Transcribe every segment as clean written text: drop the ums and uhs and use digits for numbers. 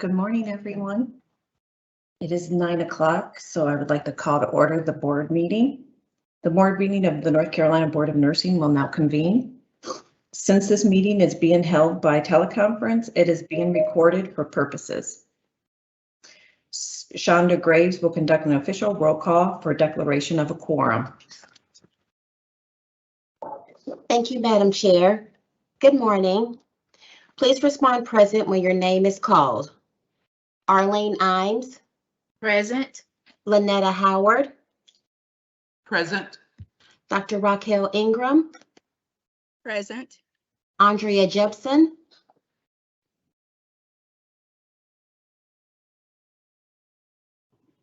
Good morning, everyone. It is 9 o'clock, so I would like to call to order the board meeting. The board meeting of the North Carolina Board of Nursing will now convene. Since this meeting is being held by teleconference, it is being recorded for purposes. Shonda Graves will conduct an official roll call for declaration of a quorum. Thank you, Madam Chair. Good morning. Please respond present when your name is called. Arlene Imes. Present. Lynetta Howard. Present. Dr. Raquel Ingram. Present. Andrea Jepson.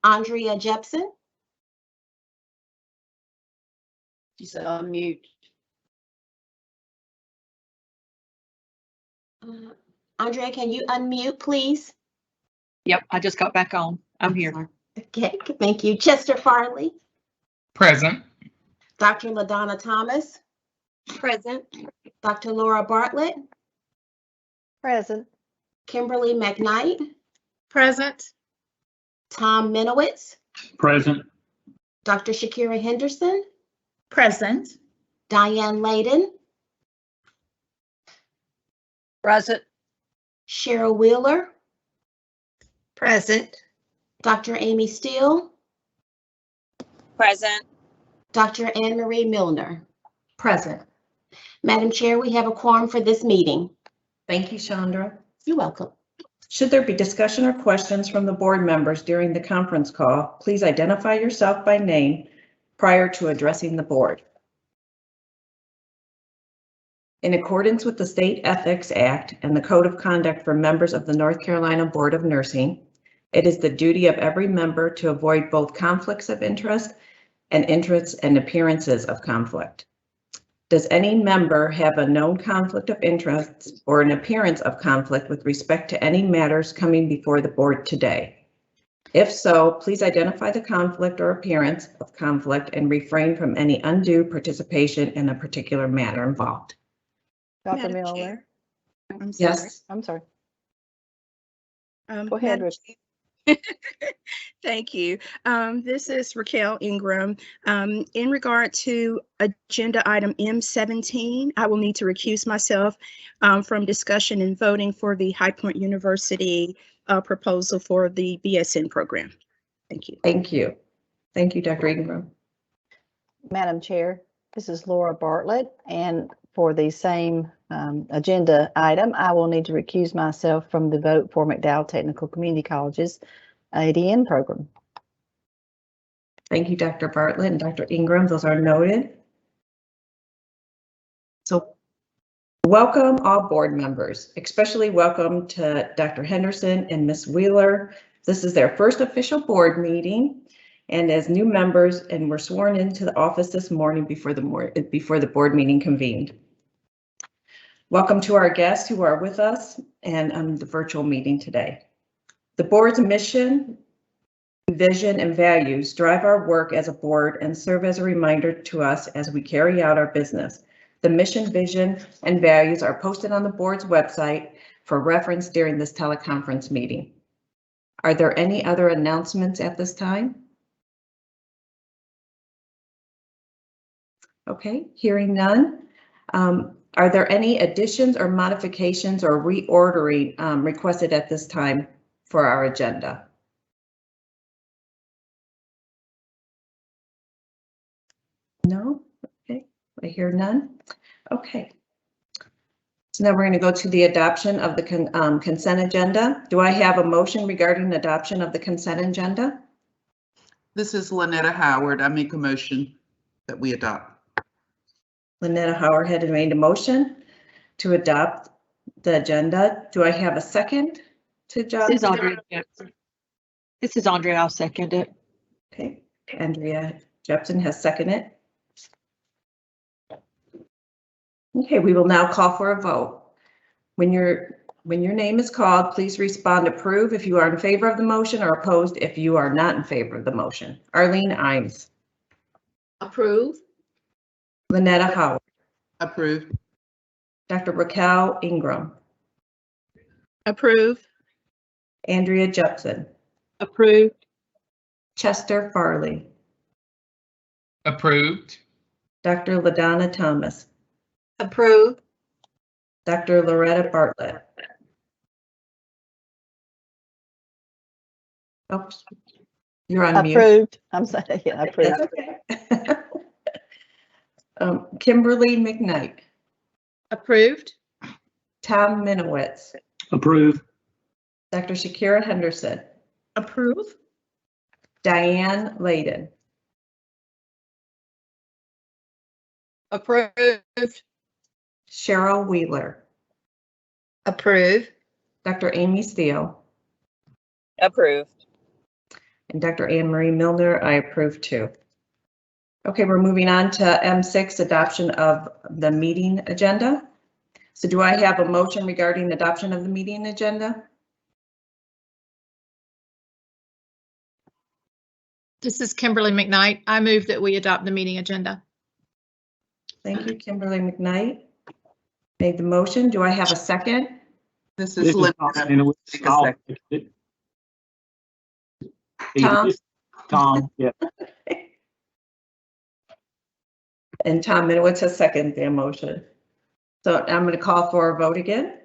Andrea Jepson. She's on mute. Andrea, can you unmute, please? Yep, I just got back on. I'm here. Okay, thank you. Chester Farley. Present. Dr. LaDonna Thomas. Present. Dr. Laura Bartlett. Present. Kimberly McKnight. Present. Tom Minowitz. Present. Dr. Shakira Henderson. Present. Diane Layden. Present. Cheryl Wheeler. Present. Dr. Amy Steele. Present. Dr. Anne Marie Milner. Present. Madam Chair, we have a quorum for this meeting. Thank you, Chandra. You're welcome. Should there be discussion or questions from the board members during the conference call, please identify yourself by name prior to addressing the board. In accordance with the State Ethics Act and the Code of Conduct for members of the North Carolina Board of Nursing, it is the duty of every member to avoid both conflicts of interest and interests and appearances of conflict. Does any member have a known conflict of interest or an appearance of conflict with respect to any matters coming before the board today? If so, please identify the conflict or appearance of conflict and refrain from any undue participation in a particular matter involved. Dr. Madam Miller. Chair. I'm sorry. Yes. I'm sorry. Go Go ahead, Rick. Thank you. This is Raquel Ingram. In regard to agenda item M17, I will need to recuse myself from discussion and voting for the High Point University proposal for the BSN program. Thank you. Thank you. Thank you, Dr. Ingram. Madam Chair, this is Laura Bartlett, and for the same agenda item, I will need to recuse myself from the vote for McDowell Technical Community College's ADN program. Thank you, Dr. Bartlett and Dr. Ingram. Those are noted. So welcome all board members, especially welcome to Dr. Henderson and Ms. Wheeler. This is their first official board meeting, and as new members and were sworn into the office this morning before the board meeting convened. Welcome to our guests who are with us and on the virtual meeting today. The board's mission, vision, and values drive our work as a board and serve as a reminder to us as we carry out our business. The mission, vision, and values are posted on the board's website for reference during this teleconference meeting. Are there any other announcements at this time? Okay, hearing none. Are there any additions or modifications or reordering requested at this time for our agenda? No? Okay, I hear none. Okay. So now we're going to go to the adoption of the consent agenda. Do I have a motion regarding adoption of the consent agenda? This is Lynetta Howard. I make a motion that we adopt. Lynetta Howard had made a motion to adopt the agenda. Do I have a second to adopt? This is Andrea Jepson. This is Andrea. I'll second it. Okay, Andrea Jepson has seconded it. Okay, we will now call for a vote. When your name is called, please respond approve if you are in favor of the motion or opposed if you are not in favor of the motion. Arlene Imes. Approve. Lynetta Howard. Approved. Dr. Raquel Ingram. Approve. Andrea Jepson, Approved. Chester Farley, Approved. Dr. LaDonna Thomas, Approved. Dr. Loretta Bartlett. Oops, you're on mute. Approved. I'm sorry, yeah, approved. That's okay. Kimberly McKnight, Approved. Tom Minowitz, Approve. Dr. Shakira Henderson, Approve. Diane Layden, Approved. Cheryl Wheeler, Approve. Dr. Amy Steele, Approved. and Dr. Anne Marie Milner. I approve too. Okay, we're moving on to M6, adoption of the meeting agenda. So do I have a motion regarding adoption of the meeting agenda? This is Kimberly McKnight. I move that we adopt the meeting agenda. Thank you, Kimberly McKnight. Made the motion. Do I have a second? This This is is Lynette. Take a I'll second. take it. Tom? Tom, yeah. And Tom Minowitz has seconded the motion. So I'm going to call for a vote again.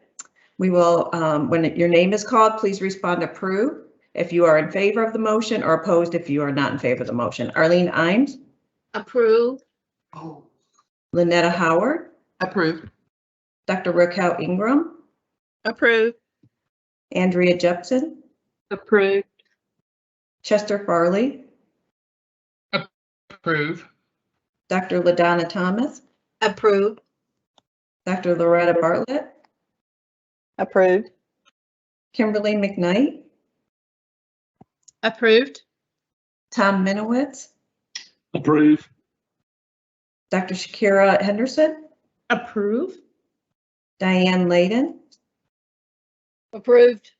We will, when your name is called, please respond approve if you are in favor of the motion or opposed if you are not in favor of the motion. Arlene Imes, Approve. Oh, Lynetta Howard, approved. Dr. Raquel Ingram, Approve. Andrea Jepson, Approved. Chester Farley, Approve. Dr. LaDonna Thomas, Approve. Dr. Loretta Bartlett, Approved. Kimberly McKnight, Approved. Tom Minowitz, Approve. Dr. Shakira Henderson, Approve. Diane Layden, Approved.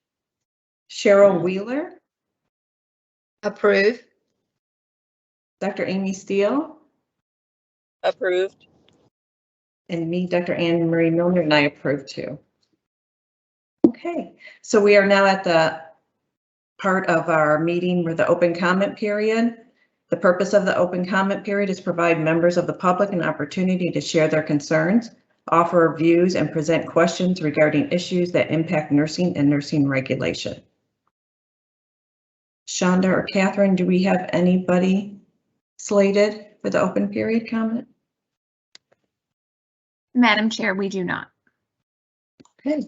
Cheryl Wheeler, Approve. Dr. Amy Steele, Approved. and me, Dr. Anne Marie Milner, and I approve too. Okay, so we are now at the part of our meeting where the open comment period. The purpose of the open comment period is to provide members of the public an opportunity to share their concerns, offer views, and present questions regarding issues that impact nursing and nursing regulation. Shonda or Catherine, do we have anybody slated for the open period comment? Madam Chair, we do not. Okay.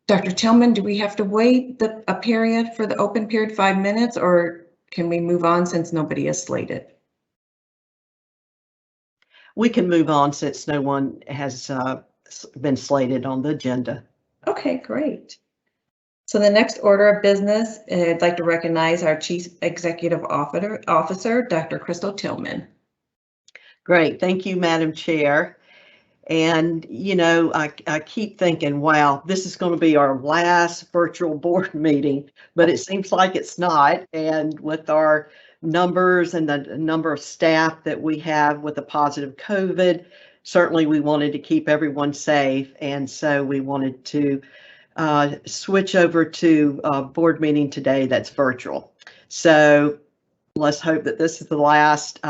Dr. Tillman, do we have to wait a period for the open period 5 minutes, or can we move on since nobody is slated? We can move on since no one has been slated on the agenda. Okay, great. So the next order of business, I'd like to recognize our Chief Executive Officer, Dr. Crystal Tillman. Great, thank you, Madam Chair. And, you know, I keep thinking, wow, this is going to be our last virtual board meeting, but it seems like it's not. And with our numbers and the number of staff that we have with the positive COVID, certainly we wanted to keep everyone safe. And so we wanted to switch over to a board meeting today that's virtual. So let's hope that this is the last.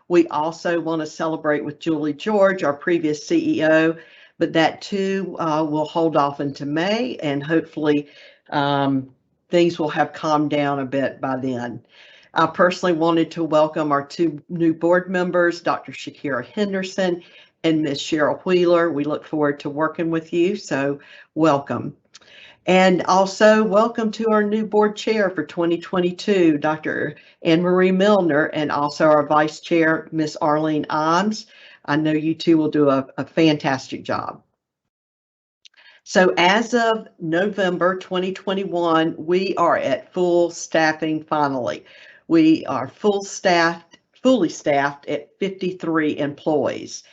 We also want to celebrate with Julie George, our previous CEO, but that too will hold off into May, and hopefully things will have calmed down a bit by then. I personally wanted to welcome our 2 new board members, Dr. Shakira Henderson and Ms. Cheryl Wheeler. We look forward to working with you, so welcome. And also welcome to our new board chair for 2022, Dr. Anne Marie Milner, and also our vice chair, Ms. Arlene Imes. I know you two will do a fantastic job. So as of November 2021, we are at full staffing finally. We are fully staffed at 53 employees.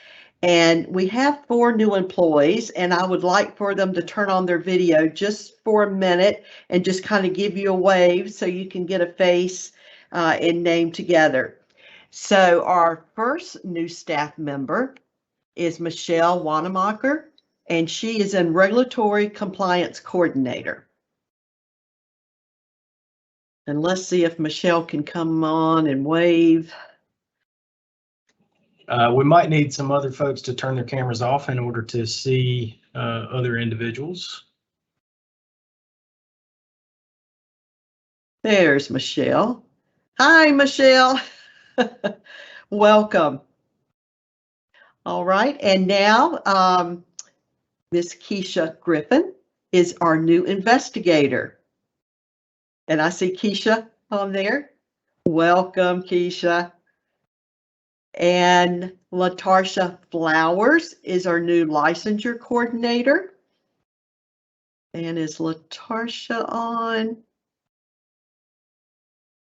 And we have 4 new employees, and I would like for them to turn on their video just for a minute and just kind of give you a wave so you can get a face and name together. So our first new staff member is Michelle Wanamaker, and she is in Regulatory Compliance Coordinator. And let's see if Michelle can come on and wave. We might need some other folks to turn their cameras off in order to see other individuals. There's Michelle. Hi, Michelle. Welcome. All right, and now Miss Keisha Griffin is our new investigator. And I see Keisha on there. Welcome, Keisha. And Latarsha Flowers is our new licensure coordinator. And is Latarsha on?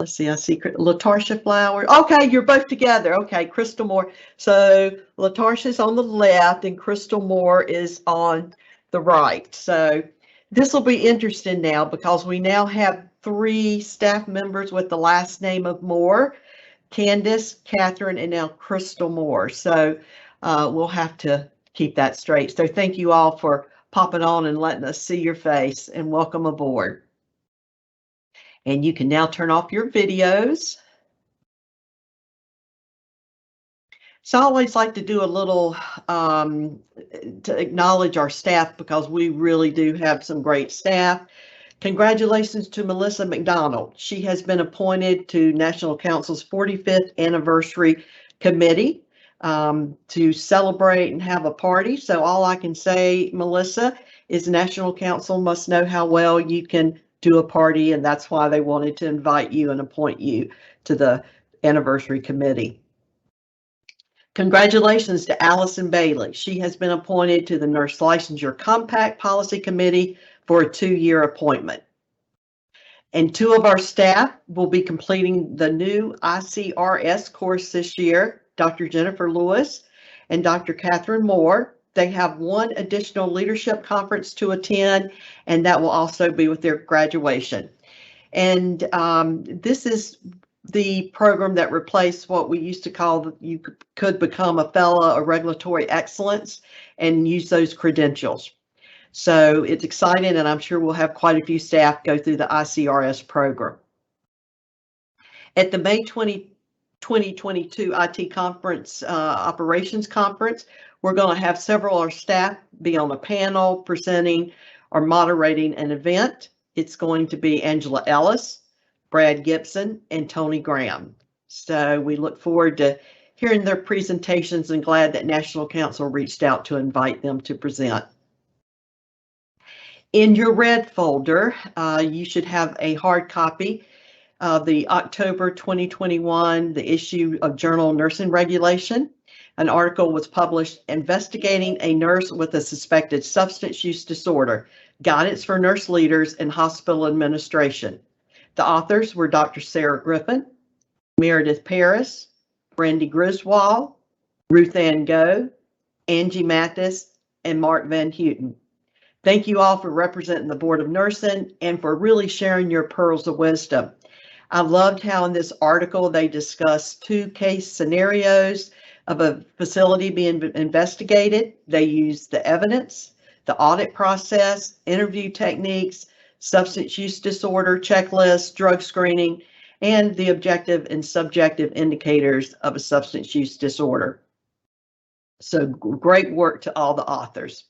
Let's see, I see Latarsha Flowers. Okay, you're both together. Okay, Crystal Moore. So Latarsha's on the left and Crystal Moore is on the right. So this will be interesting now because we now have 3 staff members with the last name of Moore: Candace, Catherine, and now Crystal Moore. So we'll have to keep that straight. So thank you all for popping on and letting us see your face, and welcome aboard. And you can now turn off your videos. So I always like to do a little to acknowledge our staff because we really do have some great staff. Congratulations to Melissa McDonald. She has been appointed to National Council's 45th anniversary committee to celebrate and have a party. So all I can say, Melissa, is National Council must know how well you can do a party, and that's why they wanted to invite you and appoint you to the anniversary committee. Congratulations to Allison Bailey. She has been appointed to the Nurse Licensure Compact Policy Committee for a 2-year appointment. And 2 of our staff will be completing the new ICRS course this year, Dr. Jennifer Lewis and Dr. Catherine Moore. They have 1 additional leadership conference to attend, and that will also be with their graduation. And this is the program that replaced what we used to call, you could become a fellow of regulatory excellence and use those credentials. So it's exciting, and I'm sure we'll have quite a few staff go through the ICRS program. At the May 2022 IT Conference, Operations Conference, we're going to have several of our staff be on a panel presenting or moderating an event. It's going to be Angela Ellis, Brad Gibson, and Tony Graham. So we look forward to hearing their presentations and glad that National Council reached out to invite them to present. In your red folder, you should have a hard copy of the October 2021, the issue of Journal of Nursing Regulation. An article was published investigating a nurse with a suspected substance use disorder, guidance for nurse leaders in hospital administration. The authors were Dr. Sarah Griffin, Meredith Paris, Brandy Griswold, Ruth Ann Go, Angie Mathis, and Mark Van Houten. Thank you all for representing the Board of Nursing and for really sharing your pearls of wisdom. I loved how in this article they discussed 2 case scenarios of a facility being investigated. They used the evidence, the audit process, interview techniques, substance use disorder checklist, drug screening, and the objective and subjective indicators of a substance use disorder. So great work to all the authors.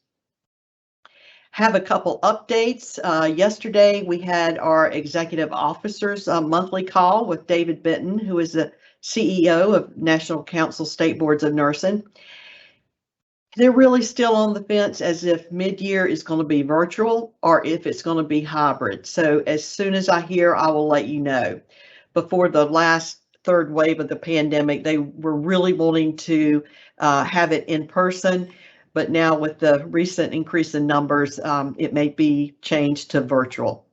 Have a couple updates. Yesterday we had our executive officers monthly call with David Benton, who is the CEO of National Council State Boards of Nursing. They're really still on the fence as if mid-year is going to be virtual or if it's going to be hybrid. So as soon as I hear, I will let you know. Before the last 3rd wave of the pandemic, they were really wanting to have it in person. But now with the recent increase in numbers, it may be changed to virtual.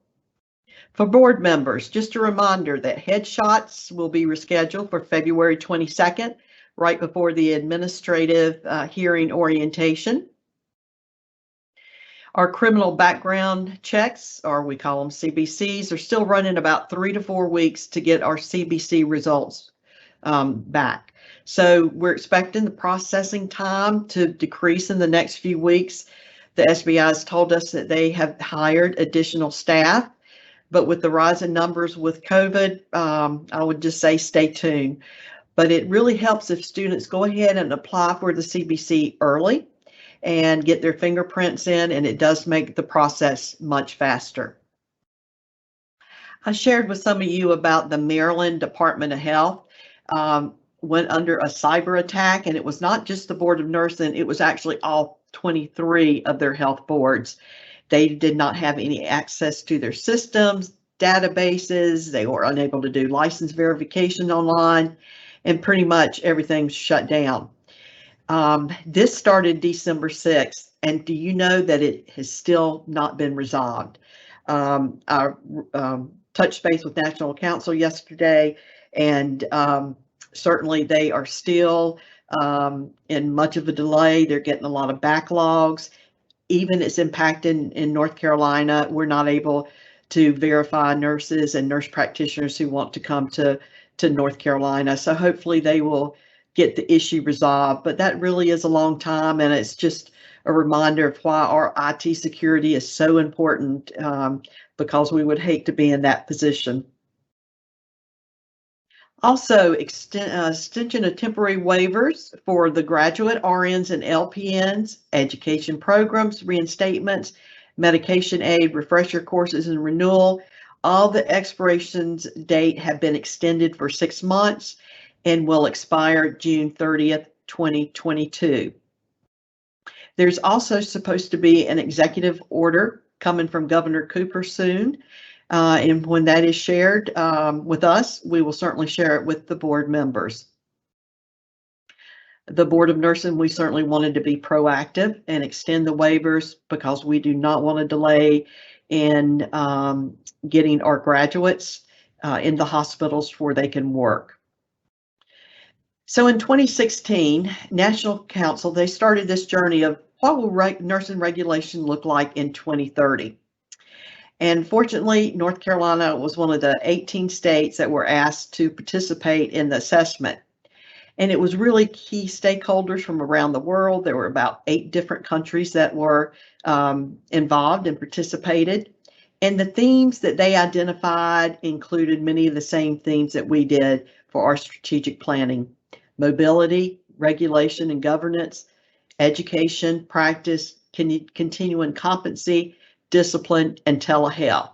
For board members, just a reminder that headshots will be rescheduled for February 22nd, right before the administrative hearing orientation. Our criminal background checks, or we call them CBCs, are still running about 3 to 4 weeks to get our CBC results back. So we're expecting the processing time to decrease in the next few weeks. The SBI has told us that they have hired additional staff, but with the rise in numbers with COVID, I would just say stay tuned. But it really helps if students go ahead and apply for the CBC early and get their fingerprints in, and it does make the process much faster. I shared with some of you about the Maryland Department of Health went under a cyber attack, and it was not just the Board of Nursing, it was actually all 23 of their health boards. They did not have any access to their systems, databases. They were unable to do license verification online, and pretty much everything shut down. This started December 6th, and do you know that it has still not been resolved? I touched base with National Council yesterday, and certainly they are still in much of a delay. They're getting a lot of backlogs. Even it's impacted in North Carolina. We're not able to verify nurses and nurse practitioners who want to come to North Carolina. So hopefully they will get the issue resolved, but that really is a long time, and it's just a reminder of why our IT security is so important, because we would hate to be in that position. Also, extension of temporary waivers for the graduate RNs and LPNs, education programs, reinstatements, medication aid, refresher courses, and renewal. All the expirations date have been extended for 6 months and will expire June 30th, 2022. There's also supposed to be an executive order coming from Governor Cooper soon. And when that is shared with us, we will certainly share it with the board members. The Board of Nursing, we certainly wanted to be proactive and extend the waivers because we do not want to delay in getting our graduates in the hospitals where they can work. So in 2016, National Council, they started this journey of what will nursing regulation look like in 2030. And fortunately, North Carolina was one of the 18 states that were asked to participate in the assessment. And it was really key stakeholders from around the world. There were about 8 different countries that were involved and participated. And the themes that they identified included many of the same themes that we did for our strategic planning: mobility, regulation and governance, education, practice, continuing competency, discipline, and telehealth.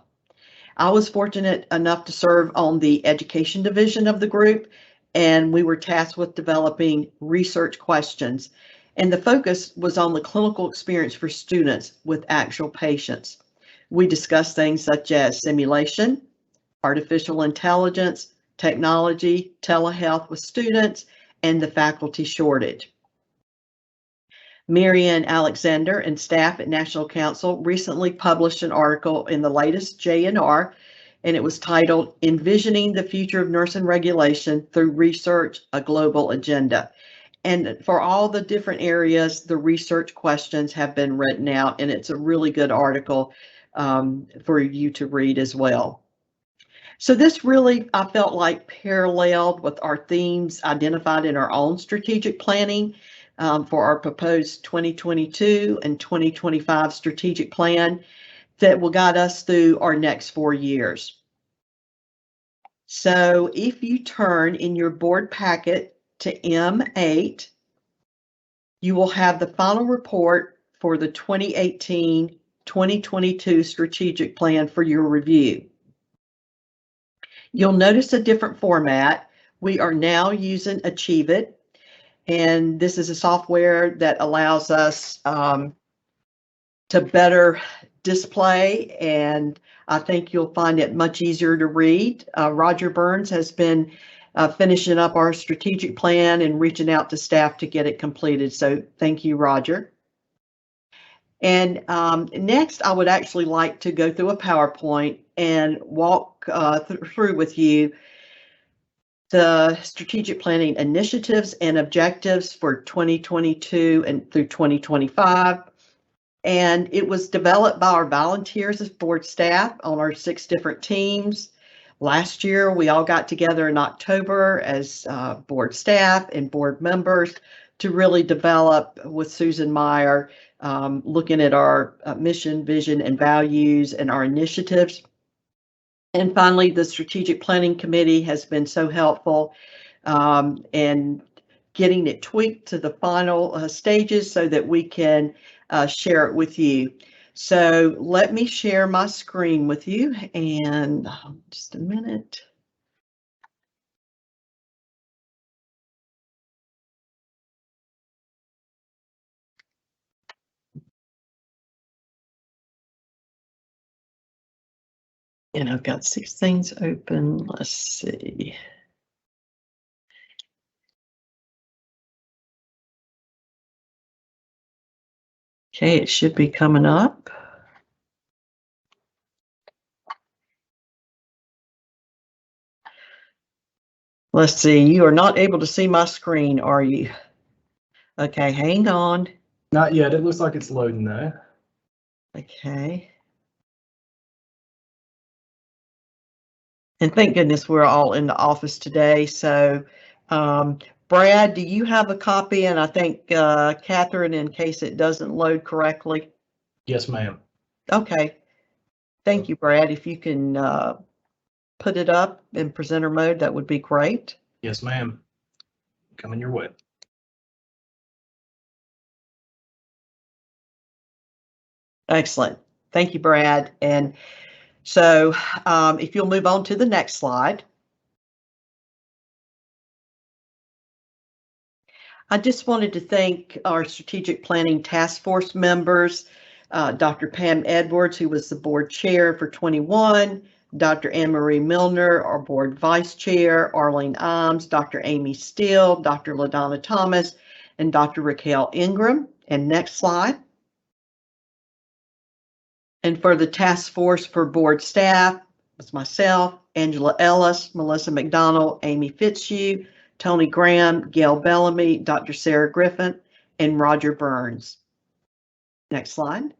I was fortunate enough to serve on the education division of the group, and we were tasked with developing research questions. And the focus was on the clinical experience for students with actual patients. We discussed things such as simulation, artificial intelligence, technology, telehealth with students, and the faculty shortage. Marianne Alexander and staff at National Council recently published an article in the latest JNR, and it was titled "Envisioning the Future of Nursing Regulation Through Research, a Global Agenda." And for all the different areas, the research questions have been written out, and it's a really good article for you to read as well. So this really, I felt like, paralleled with our themes identified in our own strategic planning for our proposed 2022 and 2025 strategic plan that will guide us through our next 4 years. So if you turn in your board packet to M8, you will have the final report for the 2018-2022 strategic plan for your review. You'll notice a different format. We are now using Achieve It, and this is a software that allows us to better display, and I think you'll find it much easier to read. Roger Burns has been finishing up our strategic plan and reaching out to staff to get it completed, so thank you, Roger. And next, I would actually like to go through a PowerPoint and walk through with you the strategic planning initiatives and objectives for 2022 and through 2025. And it was developed by our volunteers as board staff on our 6 different teams. Last year, we all got together in October as board staff and board members to really develop with Susan Meyer, looking at our mission, vision, and values and our initiatives. And finally, the Strategic Planning Committee has been so helpful in getting it tweaked to the final stages so that we can share it with you. So let me share my screen with you, and just a minute. And I've got 6 things open. Let's see. Okay, it should be coming up. Let's see, you are not able to see my screen, are you? Okay, hang on. Not yet. It looks like it's loading though. Okay. And thank goodness we're all in the office today. So, Brad, do you have a copy? And I think Catherine, in case it doesn't load correctly. Yes, ma'am. Okay. Thank you, Brad. If you can put it up in presenter mode, that would be great. Yes, ma'am. Coming your way. Excellent. Thank you, Brad. And so if you'll move on to the next slide. I just wanted to thank our strategic planning task force members, Dr. Pam Edwards, who was the board chair for 21, Dr. Anne-Marie Milner, our board vice chair, Arlene Imes, Dr. Amy Steele, Dr. LaDonna Thomas, and Dr. Raquel Ingram. And next slide. And for the task force for board staff, was myself, Angela Ellis, Melissa McDonald, Amy Fitzhugh, Tony Graham, Gail Bellamy, Dr. Sarah Griffin, and Roger Burns. Next slide.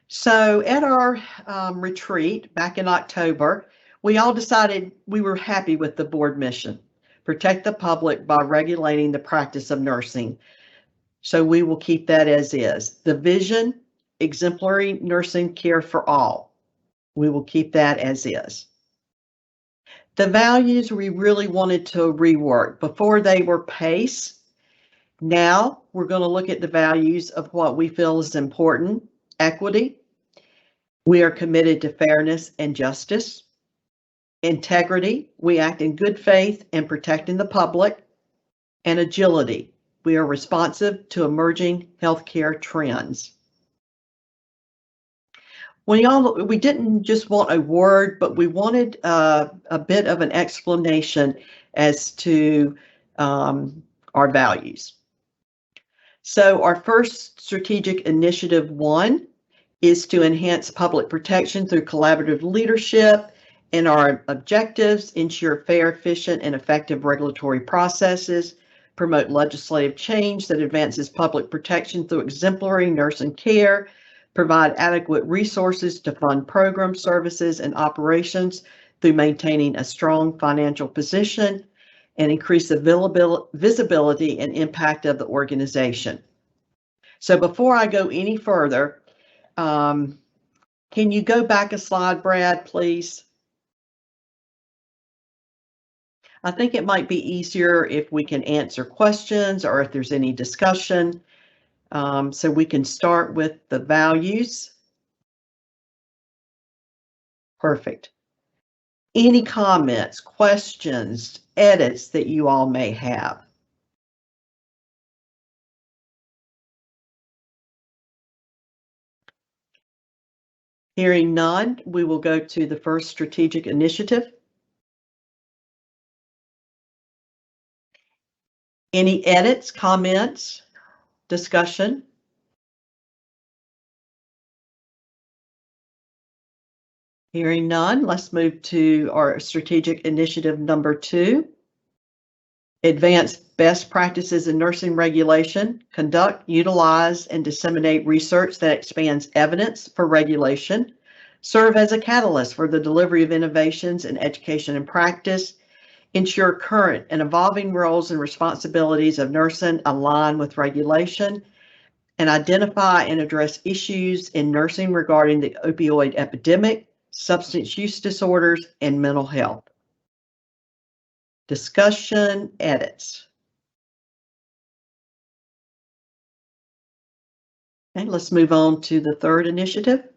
So at our retreat back in October, we all decided we were happy with the board mission: protect the public by regulating the practice of nursing. So we will keep that as is. The vision: exemplary nursing care for all. We will keep that as is. The values we really wanted to rework. Before they were PACE. Now we're going to look at the values of what we feel is important. Equity. We are committed to fairness and justice. Integrity. We act in good faith in protecting the public. And agility. We are responsive to emerging healthcare trends. We didn't just want a word, but we wanted a bit of an explanation as to our values. So our first strategic initiative 1 is to enhance public protection through collaborative leadership, and our objectives: ensure fair, efficient, and effective regulatory processes, promote legislative change that advances public protection through exemplary nursing care, provide adequate resources to fund programs, services, and operations through maintaining a strong financial position, and increase the visibility and impact of the organization. So before I go any further, can you go back a slide, Brad, please? I think it might be easier if we can answer questions or if there's any discussion. So we can start with the values. Perfect. Any comments, questions, edits that you all may have? Hearing none, we will go to the first strategic initiative. Any edits, comments, discussion? Hearing none, let's move to our strategic initiative number 2. Advance best practices in nursing regulation, conduct, utilize, and disseminate research that expands evidence for regulation, serve as a catalyst for the delivery of innovations in education and practice, ensure current and evolving roles and responsibilities of nursing align with regulation, and identify and address issues in nursing regarding the opioid epidemic, substance use disorders, and mental health. Discussion, edits. Okay, let's move on to the third initiative.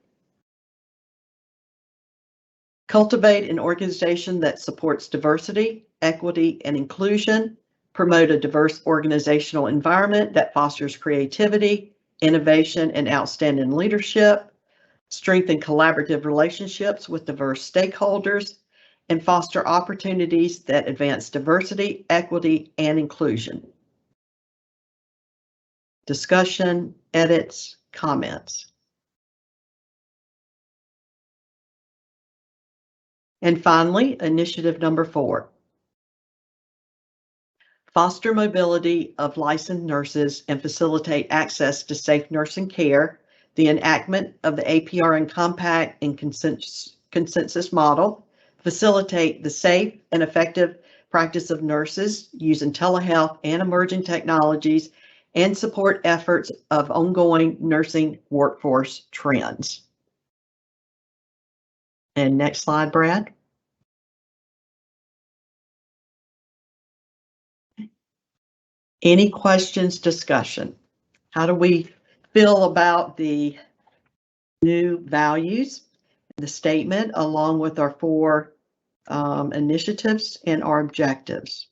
Cultivate an organization that supports diversity, equity, and inclusion. Promote a diverse organizational environment that fosters creativity, innovation, and outstanding leadership. Strengthen collaborative relationships with diverse stakeholders, and foster opportunities that advance diversity, equity, and inclusion. Discussion, edits, comments. And finally, initiative number 4. Foster mobility of licensed nurses and facilitate access to safe nursing care, the enactment of the APRN Compact and consensus model, facilitate the safe and effective practice of nurses using telehealth and emerging technologies, and support efforts of ongoing nursing workforce trends. And next slide, Brad. Any questions, discussion? How do we feel about the new values, the statement, along with our 4 initiatives and our objectives?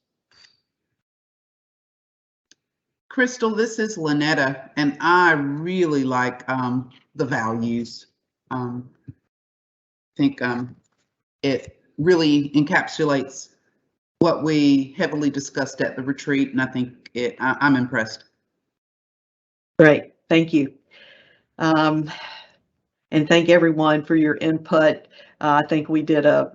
Crystal, this is Lynetta, and I really like the values. I think it really encapsulates what we heavily discussed at the retreat, and I think I'm impressed. Great, thank you. And thank everyone for your input. I think we did a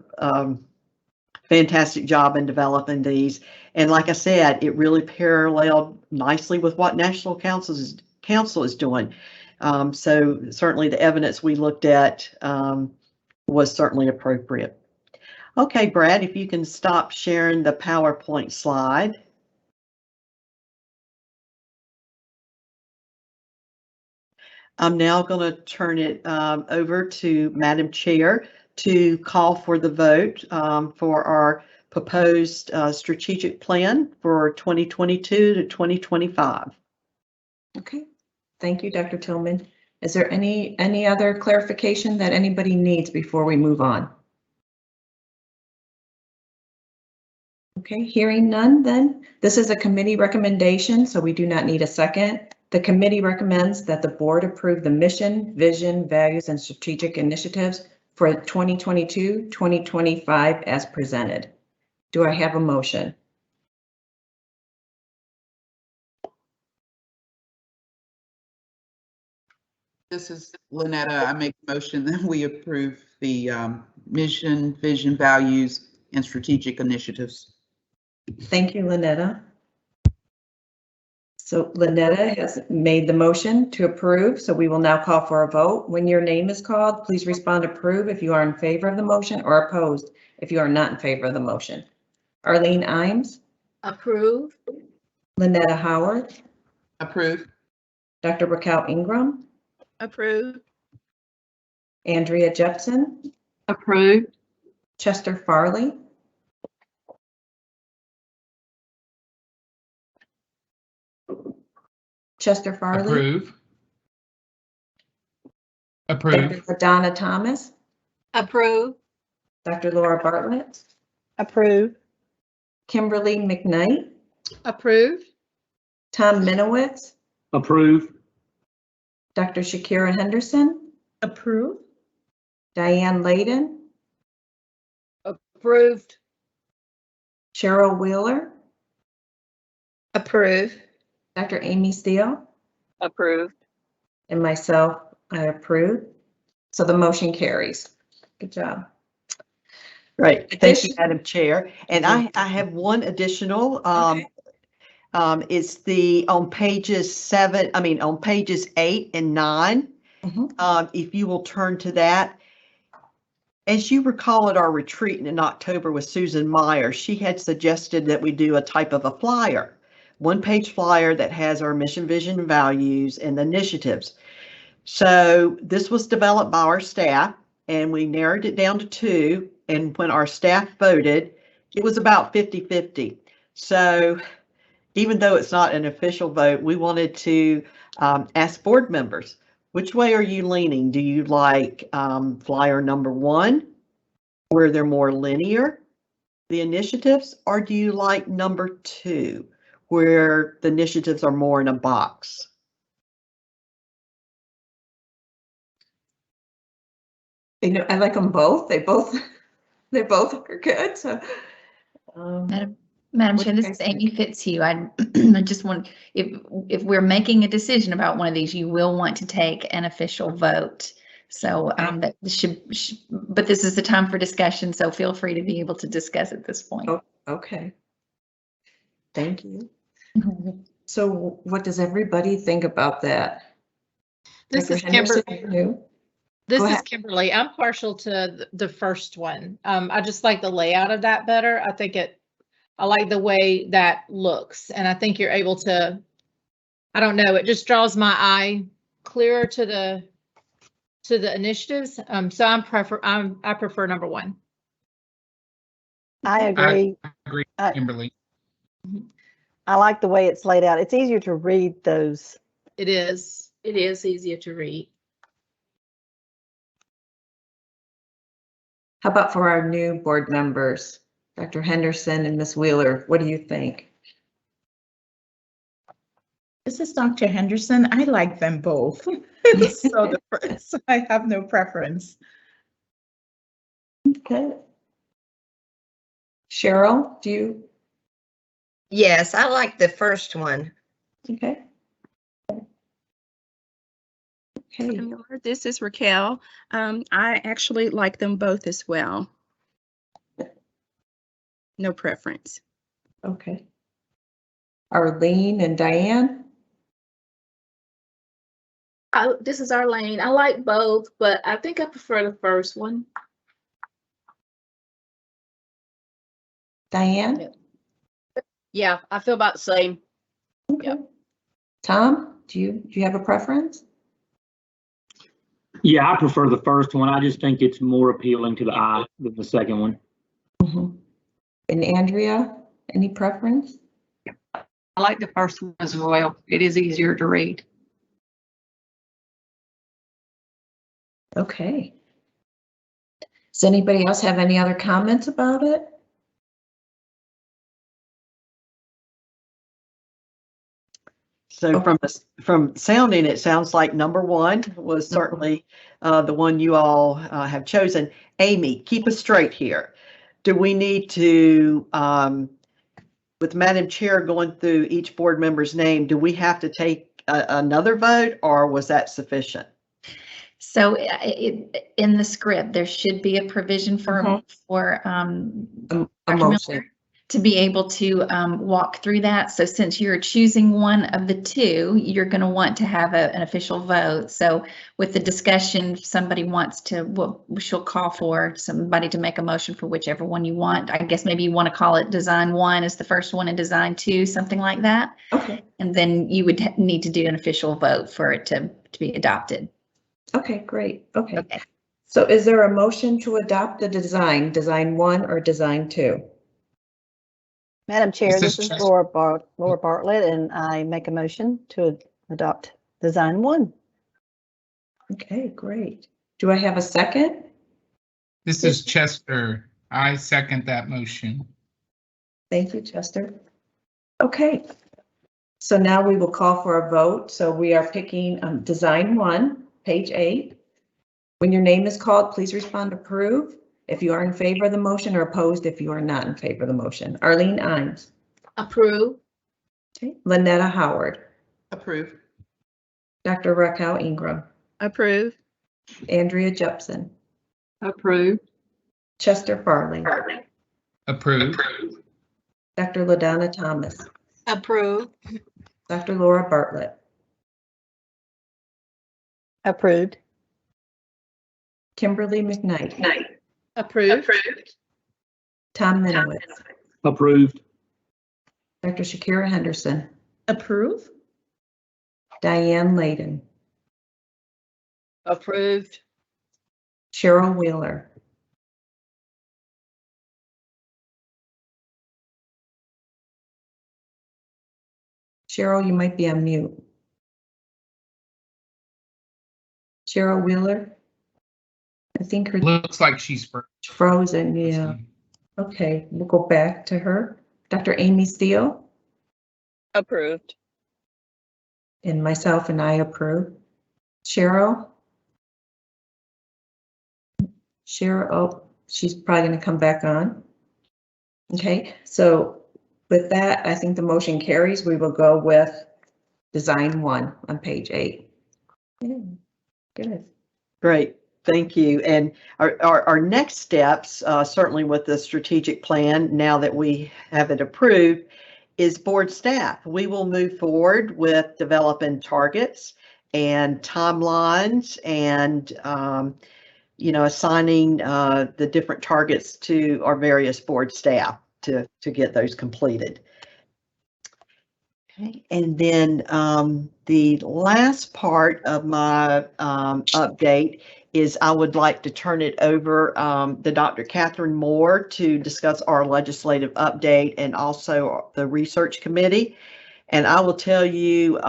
fantastic job in developing these. And like I said, it really paralleled nicely with what National Council is doing. So certainly the evidence we looked at was certainly appropriate. Okay, Brad, if you can stop sharing the PowerPoint slide. I'm now going to turn it over to Madam Chair to call for the vote for our proposed strategic plan for 2022 to 2025. Okay, thank you, Dr. Tillman. Is there any other clarification that anybody needs before we move on? Okay, hearing none then. This is a committee recommendation, so we do not need a second. The committee recommends that the board approve the mission, vision, values, and strategic initiatives for 2022-2025 as presented. Do I have a motion? This is Lynetta. I make a motion that we approve the mission, vision, values, and strategic initiatives. Thank you, Lynetta. So Lynetta has made the motion to approve, so we will now call for a vote. When your name is called, please respond approve if you are in favor of the motion, or opposed if you are not in favor of the motion. Arlene Imes. Approve. Lynetta Howard. Approve. Dr. Raquel Ingram. Approve. Andrea Jepson. Approve. Chester Farley. Chester Farley. Approve. Approve. Dr. Donna Thomas. Approve. Dr. Laura Bartlett. Approve. Kimberly McKnight. Approve. Tom Minowitz. Approve. Dr. Shakira Henderson. Approve. Diane Layden. Approved. Cheryl Wheeler. Approve. Dr. Amy Steele. Approved. And myself, I approve. So the motion carries. Good job. Right. Thank you, Madam Chair. And I have one additional. Okay. It's on pages 8 and 9. Mhm. If you will turn to that, as you recall at our retreat in October with Susan Meyer, she had suggested that we do a type of a flyer, one-page flyer that has our mission, vision, and values and initiatives. So this was developed by our staff, and we narrowed it down to 2. And when our staff voted, it was about 50-50. So even though it's not an official vote, we wanted to ask board members, which way are you leaning? Do you like flyer number 1, where they're more linear, the initiatives, or do you like number 2, where the initiatives are more in a box? You know, I like them both. They both are good. So, Madam what Chair, do this you is guys Amy Fitzhugh. I just want, if we're making a decision about one of these, you will want to take an official vote. So that should, but this is the time for discussion, so feel free to be able to discuss at this point. Oh, okay. Thank you. So what does everybody think about that? This Dr. is Henderson, Kimberly. you? This Go is ahead. Kimberly. I'm partial to the first one. I just like the layout of that better. I like the way that looks, and I think you're able to, I don't know, it just draws my eye clearer to the initiatives. So I prefer number 1. I agree. I agree, Kimberly. I like the way it's laid out. It's easier to read those. It is easier to read. How about for our new board members, Dr. Henderson and Ms. Wheeler? What do you think? This is Dr. Henderson. I like them both. So I have no preference. Okay. Cheryl, do you? Yes, I like the first one. Okay. Okay. This is Raquel. I actually like them both as well. No preference. Okay. Arlene and Diane? This is Arlene. I like both, but I think I prefer the first one. Diane? Yeah, I feel about the same. Okay. Tom, do you have a preference? Yeah, I prefer the first one. I just think it's more appealing to the eye than the second one. Mm-hmm. And Andrea, any preference? I like the first one as well. It is easier to read. Okay. Does anybody else have any other comments about it? So from sounding, it sounds like number 1 was certainly the one you all have chosen. Amy, keep us straight here. Do we need to, with Madam Chair going through each board member's name, do we have to take another vote, or was that sufficient? So in the script, there should be a provision for A Dr. motion. Miller to be able to walk through that. So since you're choosing one of the 2, you're going to want to have an official vote. So with the discussion, if somebody wants to, well, she'll call for somebody to make a motion for whichever one you want. I guess maybe you want to call it Design 1 as the first one and Design 2, something like that. Okay. And then you would need to do an official vote for it to be adopted. Okay, great. Okay. So is there a motion to adopt the Design 1 or Design 2? Madam Chair, This this is is Laura Bartlett, and I make a motion to adopt Design 1. Okay, great. Do I have a second? This is Chester. I second that motion. Thank you, Chester. Okay. So now we will call for a vote. So we are picking Design 1, page 8. When your name is called, please respond approve if you are in favor of the motion, or opposed if you are not in favor of the motion. Arlene Imes. Approve. Okay. Lynetta Howard. Approve. Dr. Raquel Ingram. Approve. Andrea Jepson. Approve. Chester Farley. Approve. Dr. LaDonna Thomas. Approve. Dr. Laura Bartlett. Approved. Kimberly McKnight. Approved. Tom Minowitz, Approved. Dr. Shakira Henderson, Approve. Diane Layden, Approved. Cheryl Wheeler, Cheryl, you might be on mute. Cheryl Wheeler? I think her Looks like she's frozen, yeah. Okay, we'll go back to her. Dr. Amy Steele? Approved. And myself and I approve. Cheryl? Cheryl, oh, she's probably going to come back on. Okay, so with that, I think the motion carries. We will go with design 1 on page 8. Good. Great, thank you. And our next steps, certainly with the strategic plan, now that we have it approved, is board staff. We will move forward with developing targets and timelines and assigning the different targets to our various board staff to get those completed. Okay, and then the last part of my update is I would like to turn it over to Dr. Catherine Moore to discuss our legislative update and also the research committee. And I will tell you,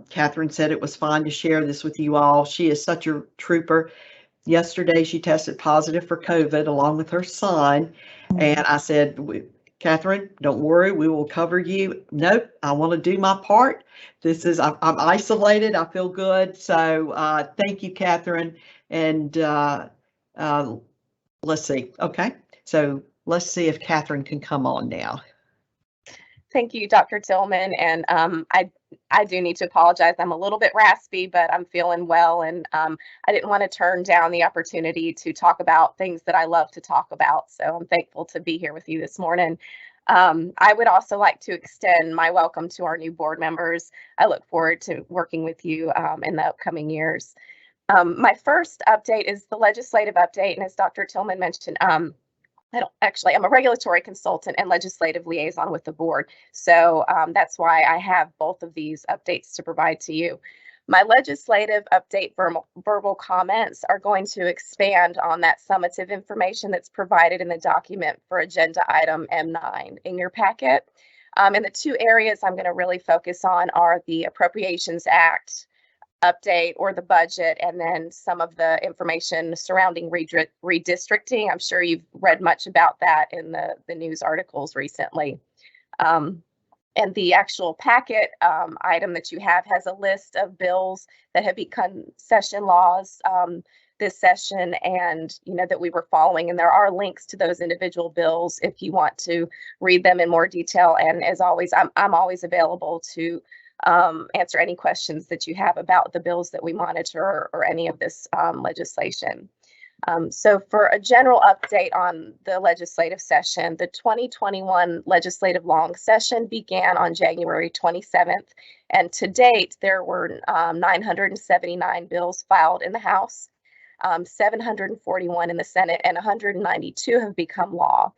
Catherine said it was fine to share this with you all. She is such a trooper. Yesterday, she tested positive for COVID along with her son. And I said, Catherine, don't worry, we will cover you. Nope, I want to do my part. I'm isolated, I feel good. So thank you, Catherine. And let's see. Okay, so let's see if Catherine can come on now. Thank you, Dr. Tillman. And I do need to apologize. I'm a little bit raspy, but I'm feeling well. And I didn't want to turn down the opportunity to talk about things that I love to talk about. So I'm thankful to be here with you this morning. I would also like to extend my welcome to our new board members. I look forward to working with you in the upcoming years. My first update is the legislative update. And as Dr. Tillman mentioned, I'm a regulatory consultant and legislative liaison with the board. So that's why I have both of these updates to provide to you. My legislative update verbal comments are going to expand on that summative information that's provided in the document for agenda item M9 in your packet. And the two areas I'm going to really focus on are the Appropriations Act update or the budget, and then some of the information surrounding redistricting. I'm sure you've read much about that in the news articles recently. And the actual packet item that you have has a list of bills that have become session laws this session, and that we were following. And there are links to those individual bills if you want to read them in more detail. And as always, I'm always available to answer any questions that you have about the bills that we monitor or any of this legislation. So for a general update on the legislative session, the 2021 legislative long session began on January 27th, and to date, there were 979 bills filed in the House, 741 in the Senate, and 192 have become law.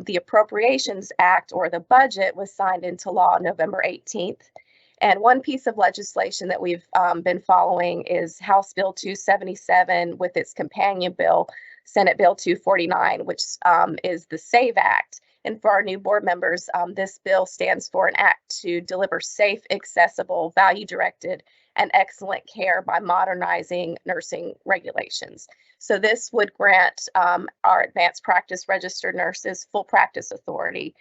The Appropriations Act, or the budget, was signed into law November 18th. And one piece of legislation that we've been following is House Bill 277 with its companion bill, Senate Bill 249, which is the SAVE Act. And for our new board members, this bill stands for an act to deliver safe, accessible, value-directed, and excellent care by modernizing nursing regulations. So this would grant our advanced practice registered nurses full practice authority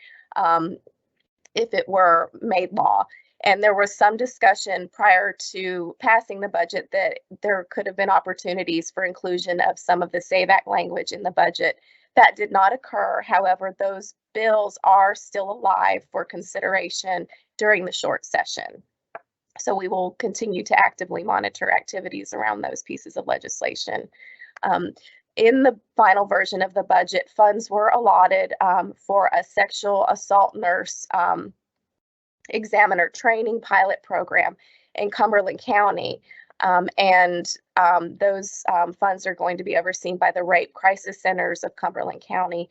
if it were made law. And there was some discussion prior to passing the budget that there could have been opportunities for inclusion of some of the SAVE Act language in the budget. That did not occur. However, those bills are still alive for consideration during the short session. So we will continue to actively monitor activities around those pieces of legislation. In the final version of the budget, funds were allotted for a sexual assault nurse examiner training pilot program in Cumberland County. Those funds are going to be overseen by the Rape Crisis Centers of Cumberland County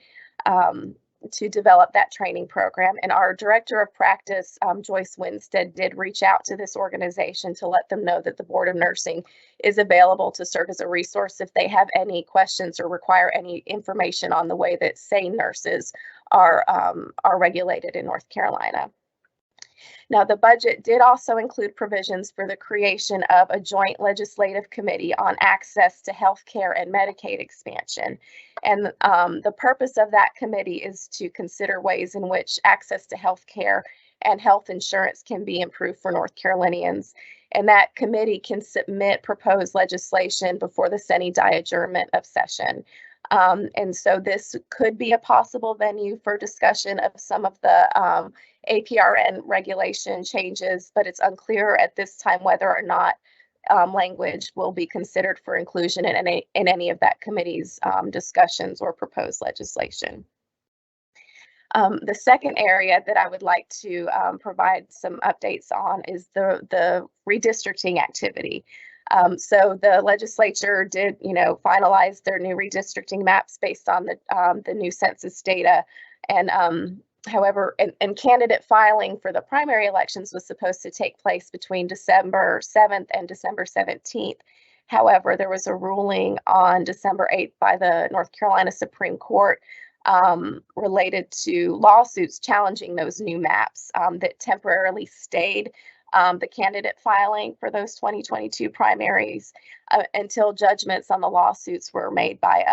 to develop that training program. And our Director of Practice, Joyce Winstead, did reach out to this organization to let them know that the Board of Nursing is available to serve as a resource if they have any questions or require any information on the way that SANE nurses are regulated in North Carolina. Now, the budget did also include provisions for the creation of a joint legislative committee on access to health care and Medicaid expansion. And the purpose of that committee is to consider ways in which access to health care and health insurance can be improved for North Carolinians. And that committee can submit proposed legislation before the Senate adjournment of session. And so this could be a possible venue for discussion of some of the APRN regulation changes, but it's unclear at this time whether or not language will be considered for inclusion in any of that committee's discussions or proposed legislation. The second area that I would like to provide some updates on is the redistricting activity. So the legislature did, finalize their new redistricting maps based on the new census data. And however, and candidate filing for the primary elections was supposed to take place between December 7th and December 17th. However, there was a ruling on December 8th by the North Carolina Supreme Court related to lawsuits challenging those new maps that temporarily stayed the candidate filing for those 2022 primaries until judgments on the lawsuits were made by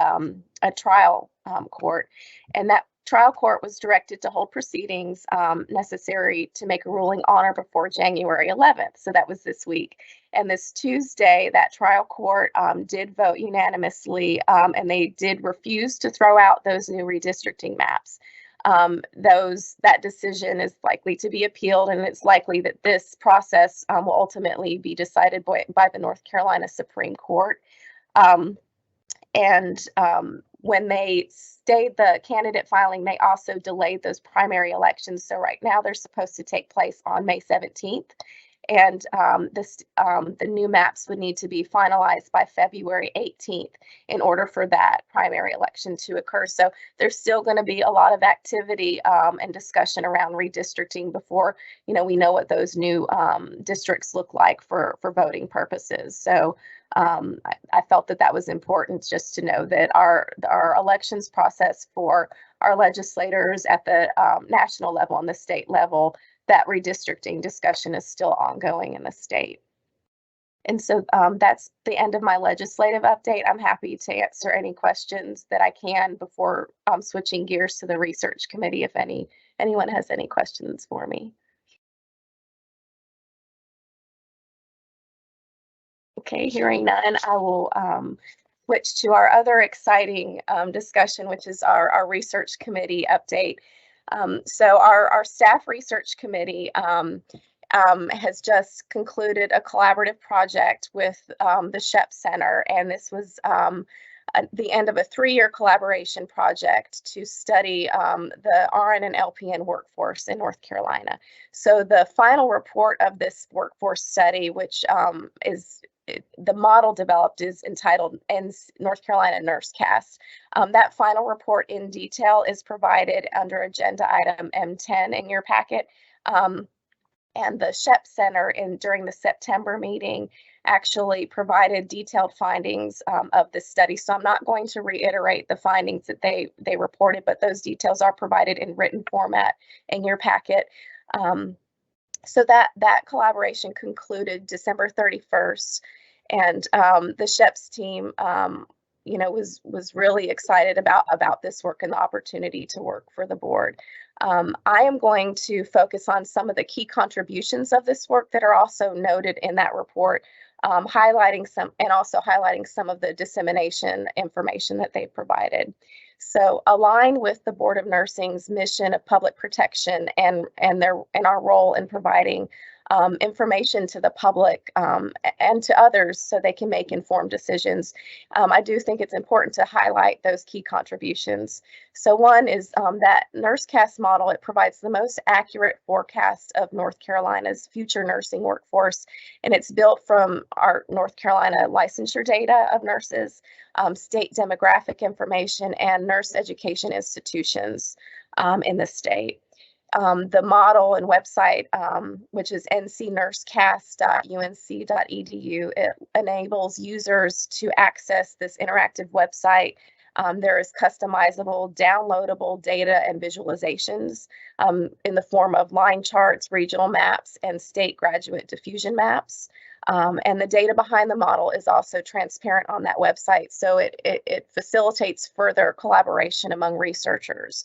a trial court. And that trial court was directed to hold proceedings necessary to make a ruling on or before January 11th. So that was this week. And this Tuesday, that trial court did vote unanimously, and they did refuse to throw out those new redistricting maps. That decision is likely to be appealed, and it's likely that this process will ultimately be decided by the North Carolina Supreme Court. When they stayed the candidate filing, they also delayed those primary elections. So right now they're supposed to take place on May 17th. And the new maps would need to be finalized by February 18th in order for that primary election to occur. So there's still going to be a lot of activity and discussion around redistricting before we know what those new districts look like for voting purposes. So I felt that was important just to know that our elections process for our legislators at the national level and the state level, that redistricting discussion is still ongoing in the state. And so that's the end of my legislative update. I'm happy to answer any questions that I can before switching gears to the research committee if anyone has any questions for me. Okay, hearing none, I will switch to our other exciting discussion, which is our research committee update. So our staff research committee has just concluded a collaborative project with the Shep Center, and this was the end of a 3-year collaboration project to study the RN and LPN workforce in North Carolina. So the final report of this workforce study, which the model developed, is entitled North Carolina NurseCast. That final report in detail is provided under agenda item M10 in your packet. And the Shep Center during the September meeting actually provided detailed findings of the study. So I'm not going to reiterate the findings that they reported, but those details are provided in written format in your packet. So that collaboration concluded December 31st, and the Shep's team, was really excited about this work and the opportunity to work for the board. I am going to focus on some of the key contributions of this work that are also noted in that report, highlighting some of the dissemination information that they provided. So aligned with the Board of Nursing's mission of public protection and our role in providing information to the public and to others so they can make informed decisions. I do think it's important to highlight those key contributions. So one is that NurseCast model. It provides the most accurate forecast of North Carolina's future nursing workforce, and it's built from our North Carolina licensure data of nurses, state demographic information, and nurse education institutions in the state. The model and website, which is ncnursecast.unc.edu, it enables users to access this interactive website. There is customizable, downloadable data and visualizations in the form of line charts, regional maps, and state graduate diffusion maps. And the data behind the model is also transparent on that website, so it facilitates further collaboration among researchers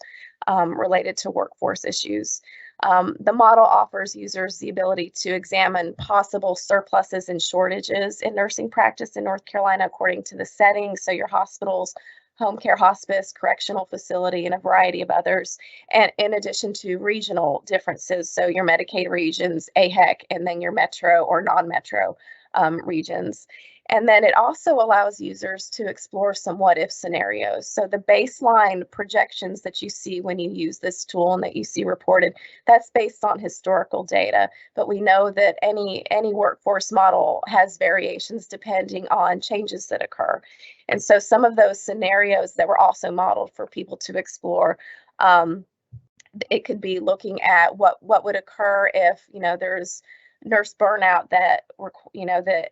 related to workforce issues. The model offers users the ability to examine possible surpluses and shortages in nursing practice in North Carolina according to the setting, so your hospitals, home care hospice, correctional facility, and a variety of others, and in addition to regional differences, so your Medicaid regions, AHEC, and then your metro or non-metro regions. And then it also allows users to explore some what-if scenarios. So the baseline projections that you see when you use this tool and that you see reported, that's based on historical data. But we know that any workforce model has variations depending on changes that occur. And so some of those scenarios that were also modeled for people to explore, it could be looking at what would occur if, there's nurse burnout that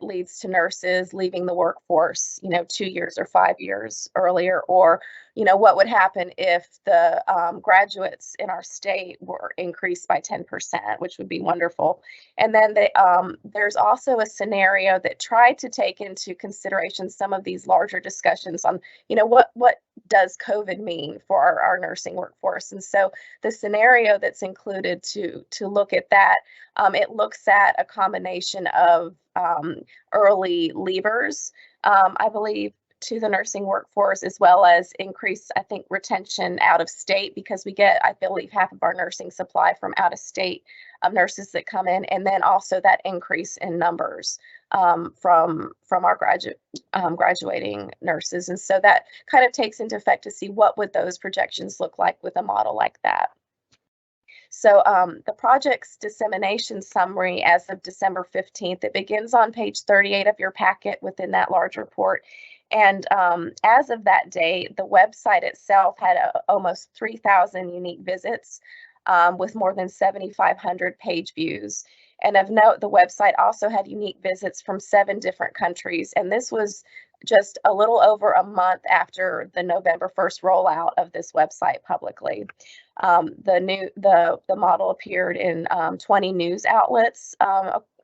leads to nurses leaving the workforce 2 years or 5 years earlier, or what would happen if the graduates in our state were increased by 10%, which would be wonderful. And then there's also a scenario that tried to take into consideration some of these larger discussions on what does COVID mean for our nursing workforce. And so the scenario that's included to look at that, it looks at a combination of early leavers, I believe, to the nursing workforce, as well as increased, I think, retention out of state, because we get, I believe, half of our nursing supply from out of state nurses that come in, and then also that increase in numbers from our graduating nurses. And so that kind of takes into effect to see what would those projections look like with a model like that. So the project's dissemination summary as of December 15th, it begins on page 38 of your packet within that large report. And as of that date, the website itself had almost 3,000 unique visits with more than 7,500 page views. And of note, the website also had unique visits from 7 different countries. And this was just a little over a month after the November 1st rollout of this website publicly. The model appeared in 20 news outlets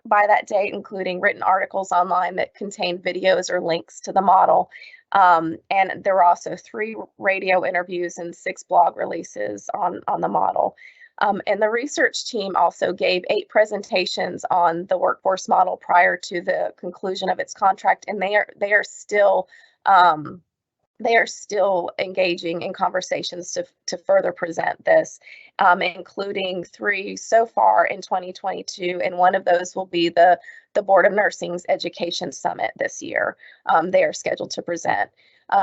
by that date, including written articles online that contained videos or links to the model. And there were also 3 radio interviews and 6 blog releases on the model. And the research team also gave 8 presentations on the workforce model prior to the conclusion of its contract, and they are still engaging in conversations to further present this, including 3 so far in 2022, and one of those will be the Board of Nursing's Education Summit this year. They are scheduled to present.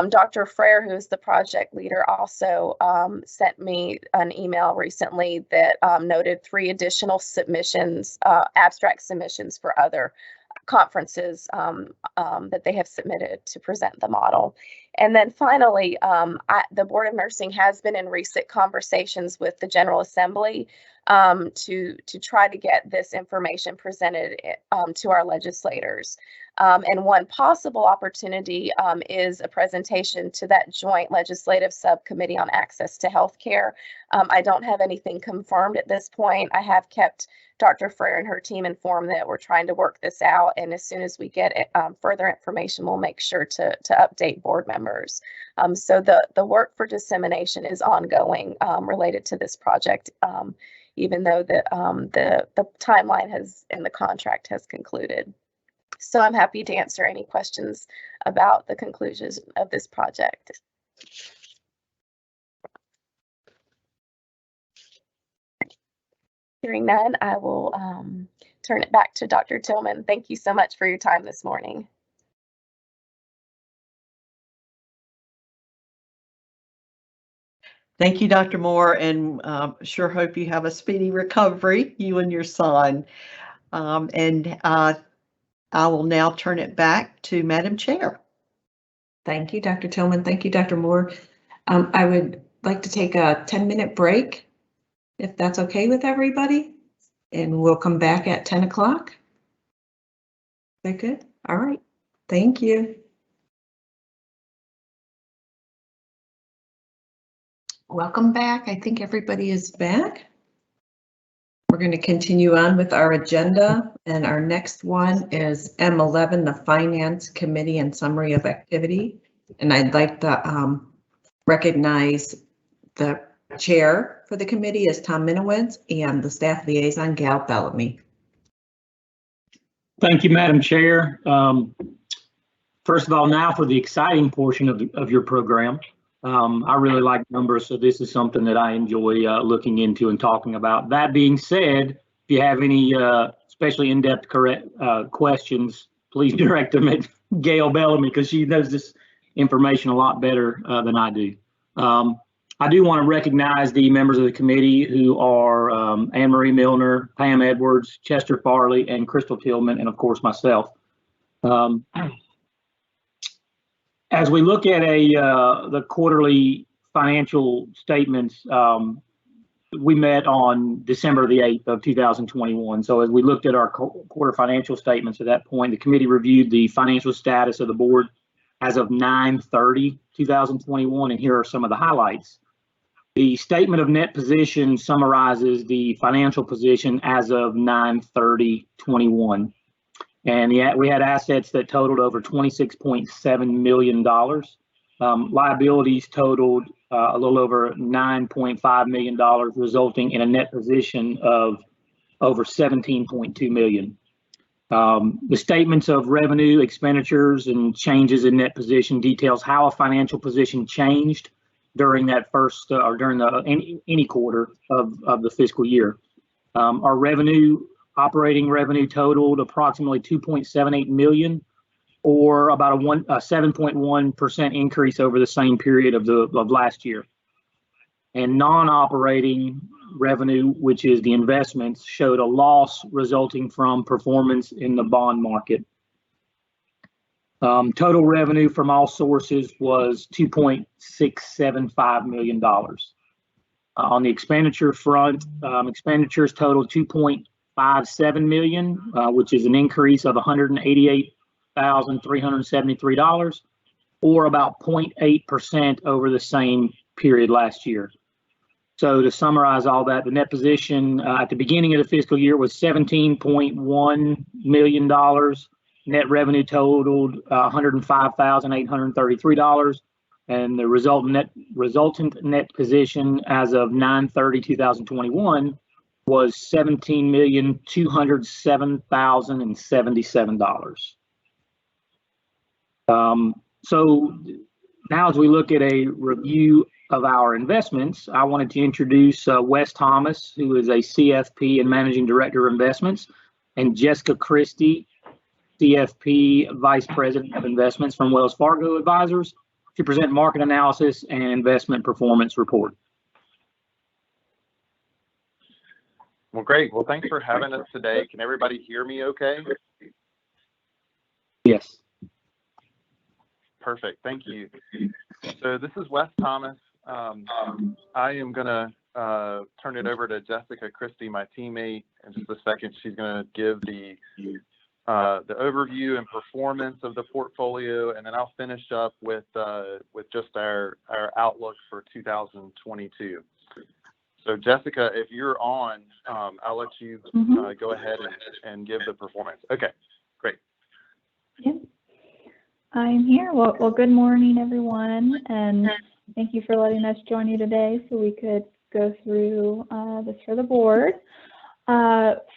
Dr. Frere, who is the project leader, also sent me an email recently that noted 3 additional submissions, abstract submissions for other conferences that they have submitted to present the model. And then finally, the Board of Nursing has been in recent conversations with the General Assembly to try to get this information presented to our legislators. And one possible opportunity is a presentation to that joint legislative subcommittee on access to healthcare. I don't have anything confirmed at this point. I have kept Dr. Frere and her team informed that we're trying to work this out, and as soon as we get further information, we'll make sure to update board members. So the work for dissemination is ongoing related to this project, even though the timeline and the contract has concluded. So I'm happy to answer any questions about the conclusions of this project. Hearing none, I will turn it back to Dr. Tillman. Thank you so much for your time this morning. Thank you, Dr. Moore, and sure hope you have a speedy recovery, you and your son. I will now turn it back to Madam Chair. Thank you, Dr. Tillman. Thank you, Dr. Moore. I would like to take a 10-minute break, if that's okay with everybody, and we'll come back at 10 o'clock. Is that good? All right. Thank you. Welcome back. I think everybody is back. We're going to continue on with our agenda, and our next one is M11, the Finance Committee and Summary of Activity. And I'd like to recognize the chair for the committee is Tom Minowitz and the staff liaison, Gal Bellamy. Thank you, Madam Chair. First of all, now for the exciting portion of your program. I really like numbers, so this is something that I enjoy looking into and talking about. That being said, if you have any especially in-depth questions, please direct them at Gail Bellamy, because she knows this information a lot better than I do. I do want to recognize the members of the committee who are Anne Marie Milner, Pam Edwards, Chester Farley, and Crystal Tillman, and of course myself. As we look at the quarterly financial statements, we met on December the 8th of 2021. So as we looked at our quarter financial statements at that point, the committee reviewed the financial status of the board as of 9/30/2021, and here are some of the highlights. The statement of net position summarizes the financial position as of 9/30/21. And yet we had assets that totaled over $26.7 million. Liabilities totaled a little over $9.5 million, resulting in a net position of over $17.2 million. The statements of revenue, expenditures, and changes in net position details how a financial position changed during that first or during any quarter of the fiscal year. Our operating revenue totaled approximately $2.78 million, or about a 7.1% increase over the same period of last year. And non-operating revenue, which is the investments, showed a loss resulting from performance in the bond market. Total revenue from all sources was $2.675 million. On the expenditure front, expenditures totaled $2.57 million, which is an increase of $188,373, or about 0.8% over the same period last year. So to summarize all that, the net position at the beginning of the fiscal year was $17.1 million. Net revenue totaled $105,833, and the resultant net position as of 9/30/2021 was $17,207,077. So now as we look at a review of our investments, I wanted to introduce Wes Thomas, who is a CFP and Managing Director of Investments, and Jessica Christie, CFP Vice President of Investments from Wells Fargo Advisors, to present market analysis and investment performance report. Well, great. Well, thanks for having us today. Can everybody hear me okay? Yes. Perfect. Thank you. So this is Wes Thomas. I am going to turn it over to Jessica Christie, my teammate, in just a second. She's going to give the overview and performance of the portfolio, and then I'll finish up with just our outlook for 2022. So Jessica, if you're on, I'll let you go ahead and give the performance. Okay, great. Yep. I'm here. Well, good morning, everyone, and thank you for letting us join you today so we could go through this for the board.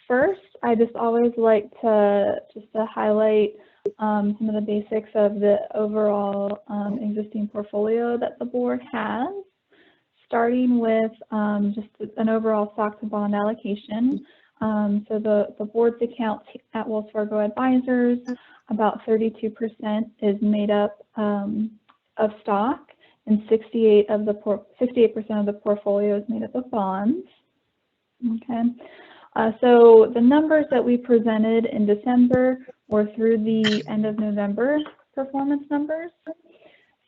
First, I just always like to highlight some of the basics of the overall existing portfolio that the board has. starting with just an overall stock to bond allocation. So the board's account at Wells Fargo Advisors, about 32% is made up of stock, and 68% of the portfolio is made up of bonds. Okay, so the numbers that we presented in December were through the end of November performance numbers.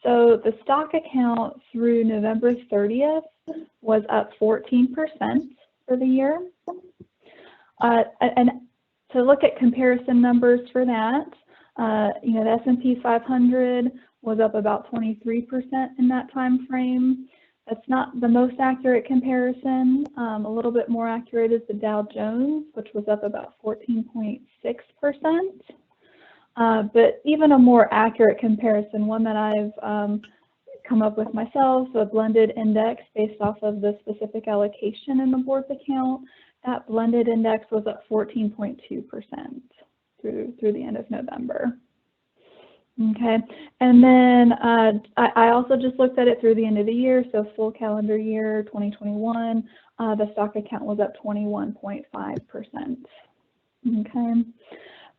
So the stock account through November 30th was up 14% for the year. And to look at comparison numbers for that, the S&P 500 was up about 23% in that time frame. That's not the most accurate comparison. A little bit more accurate is the Dow Jones, which was up about 14.6%. But even a more accurate comparison, one that I've come up with myself, so a blended index based off of the specific allocation in the board's account, that blended index was up 14.2% through the end of November. Okay, and then I also just looked at it through the end of the year, so full calendar year 2021, the stock account was up 21.5%. Okay,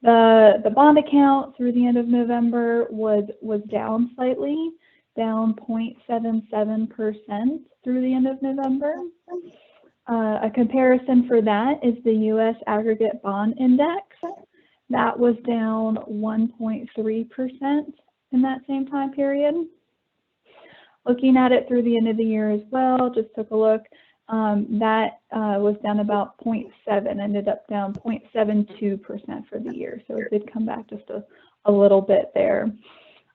the bond account through the end of November was down slightly, down 0.77% through the end of November. A comparison for that is the U.S. Aggregate Bond Index. That was down 1.3% in that same time period. Looking at it through the end of the year as well, just took a look, that was down about 0.7, ended up down 0.72% for the year. So it did come back just a little bit there.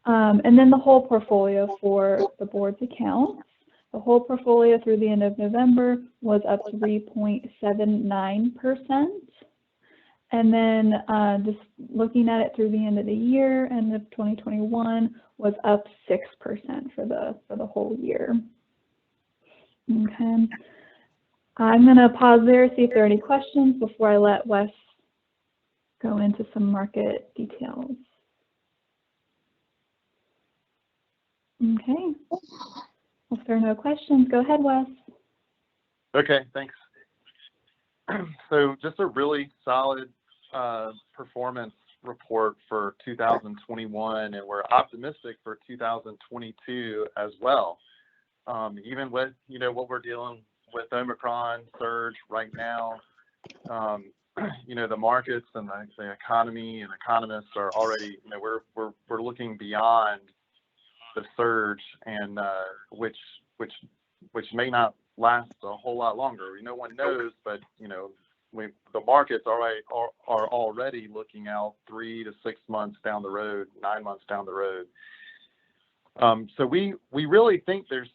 And then the whole portfolio for the board's accounts. The whole portfolio through the end of November was up 3.79%. And then just looking at it through the end of the year, end of 2021, was up 6% for the whole year. Okay. I'm going to pause there, see if there are any questions before I let Wes go into some market details. Okay. If there are no questions, go ahead, Wes. Okay, thanks. So just a really solid performance report for 2021, and we're optimistic for 2022 as well. Even with what we're dealing with Omicron surge right now, the markets and the economy and economists are already, we're looking beyond the surge, and which may not last a whole lot longer. No one knows, but the markets are already looking out 3 to 6 months down the road, 9 months down the road. So we really think there's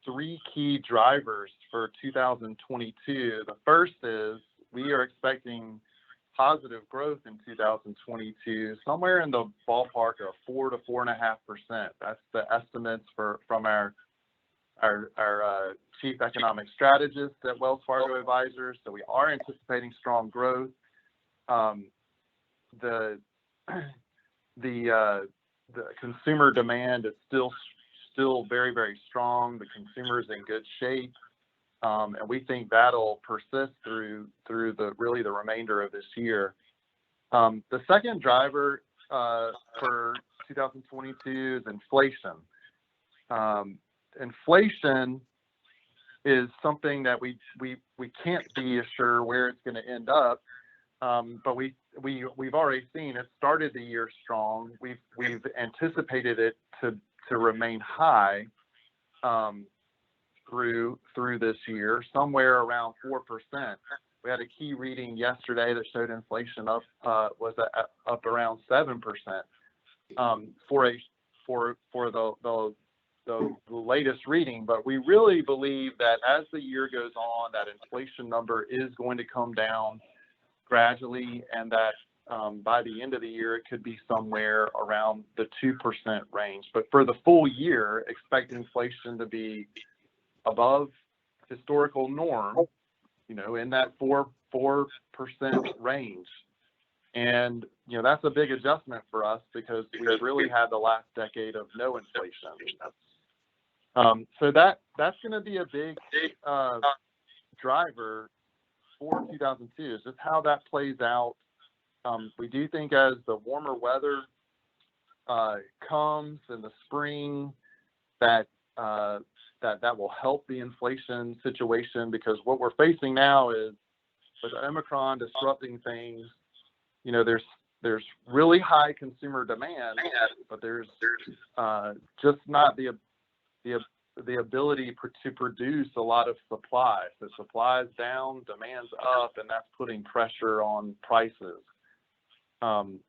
3 key drivers for 2022. The first is we are expecting positive growth in 2022, somewhere in the ballpark of 4 to 4.5%. That's the estimates from our chief economic strategist at Wells Fargo Advisors. So we are anticipating strong growth. The consumer demand is still very, very strong. The consumer is in good shape, and we think that'll persist through the remainder of this year. The second driver for 2022 is inflation. Inflation is something that we can't be sure where it's going to end up, but we've already seen it started the year strong. We've anticipated it to remain high through this year, somewhere around 4%. We had a key reading yesterday that showed inflation up around 7% for the latest reading. But we really believe that as the year goes on, that inflation number is going to come down gradually, and that by the end of the year, it could be somewhere around the 2% range. But for the full year, expect inflation to be above historical norm, in that 4% range. And, that's a big adjustment for us because we really had the last decade of no inflation. So that's going to be a big driver for 2002 is just how that plays out. We do think as the warmer weather comes in the spring, that will help the inflation situation, because what we're facing now is with Omicron disrupting things. You know, there's really high consumer demand, but there's just not the ability to produce a lot of supply. So supply is down, demand's up, and that's putting pressure on prices.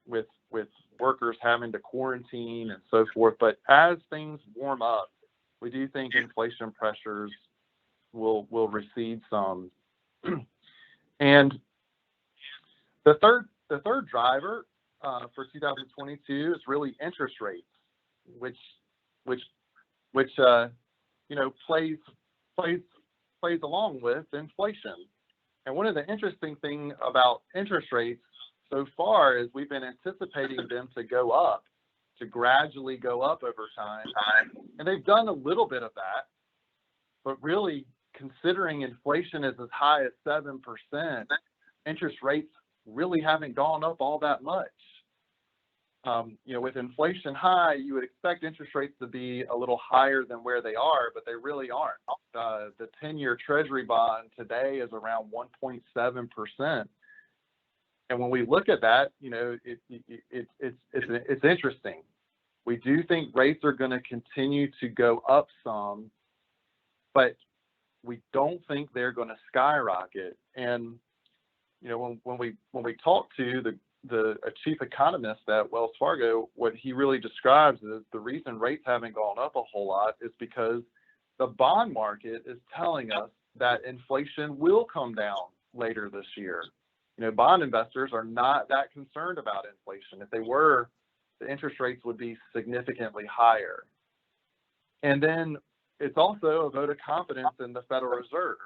With workers having to quarantine and so forth. But as things warm up, we do think inflation pressures will recede some. And the third driver for 2022 is really interest rates, which you know, plays along with inflation. And one of the interesting things about interest rates so far is we've been anticipating them to go up, to gradually go up over time. And they've done a little bit of that, but really considering inflation is as high as 7%, interest rates really haven't gone up all that much. You know, with inflation high, you would expect interest rates to be a little higher than where they are, but they really aren't. The 10-year Treasury bond today is around 1.7%. And when we look at that, you know, it's interesting. We do think rates are going to continue to go up some, but we don't think they're going to skyrocket. And you know, when we talk to a chief economist at Wells Fargo, what he really describes is the reason rates haven't gone up a whole lot is because the bond market is telling us that inflation will come down later this year. You know, bond investors are not that concerned about inflation. If they were, the interest rates would be significantly higher. And then it's also a vote of confidence in the Federal Reserve.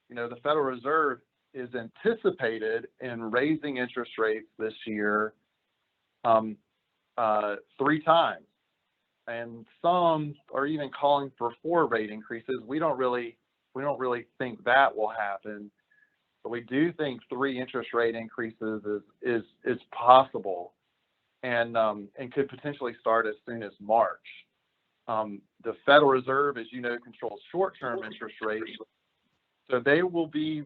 You know, the Federal Reserve is anticipated in raising interest rates this year 3 times. And some are even calling for 4 rate increases. We don't really think that will happen. But we do think 3 interest rate increases is possible, and could potentially start as soon as March. The Federal Reserve, as you know, controls short-term interest rates, so they will be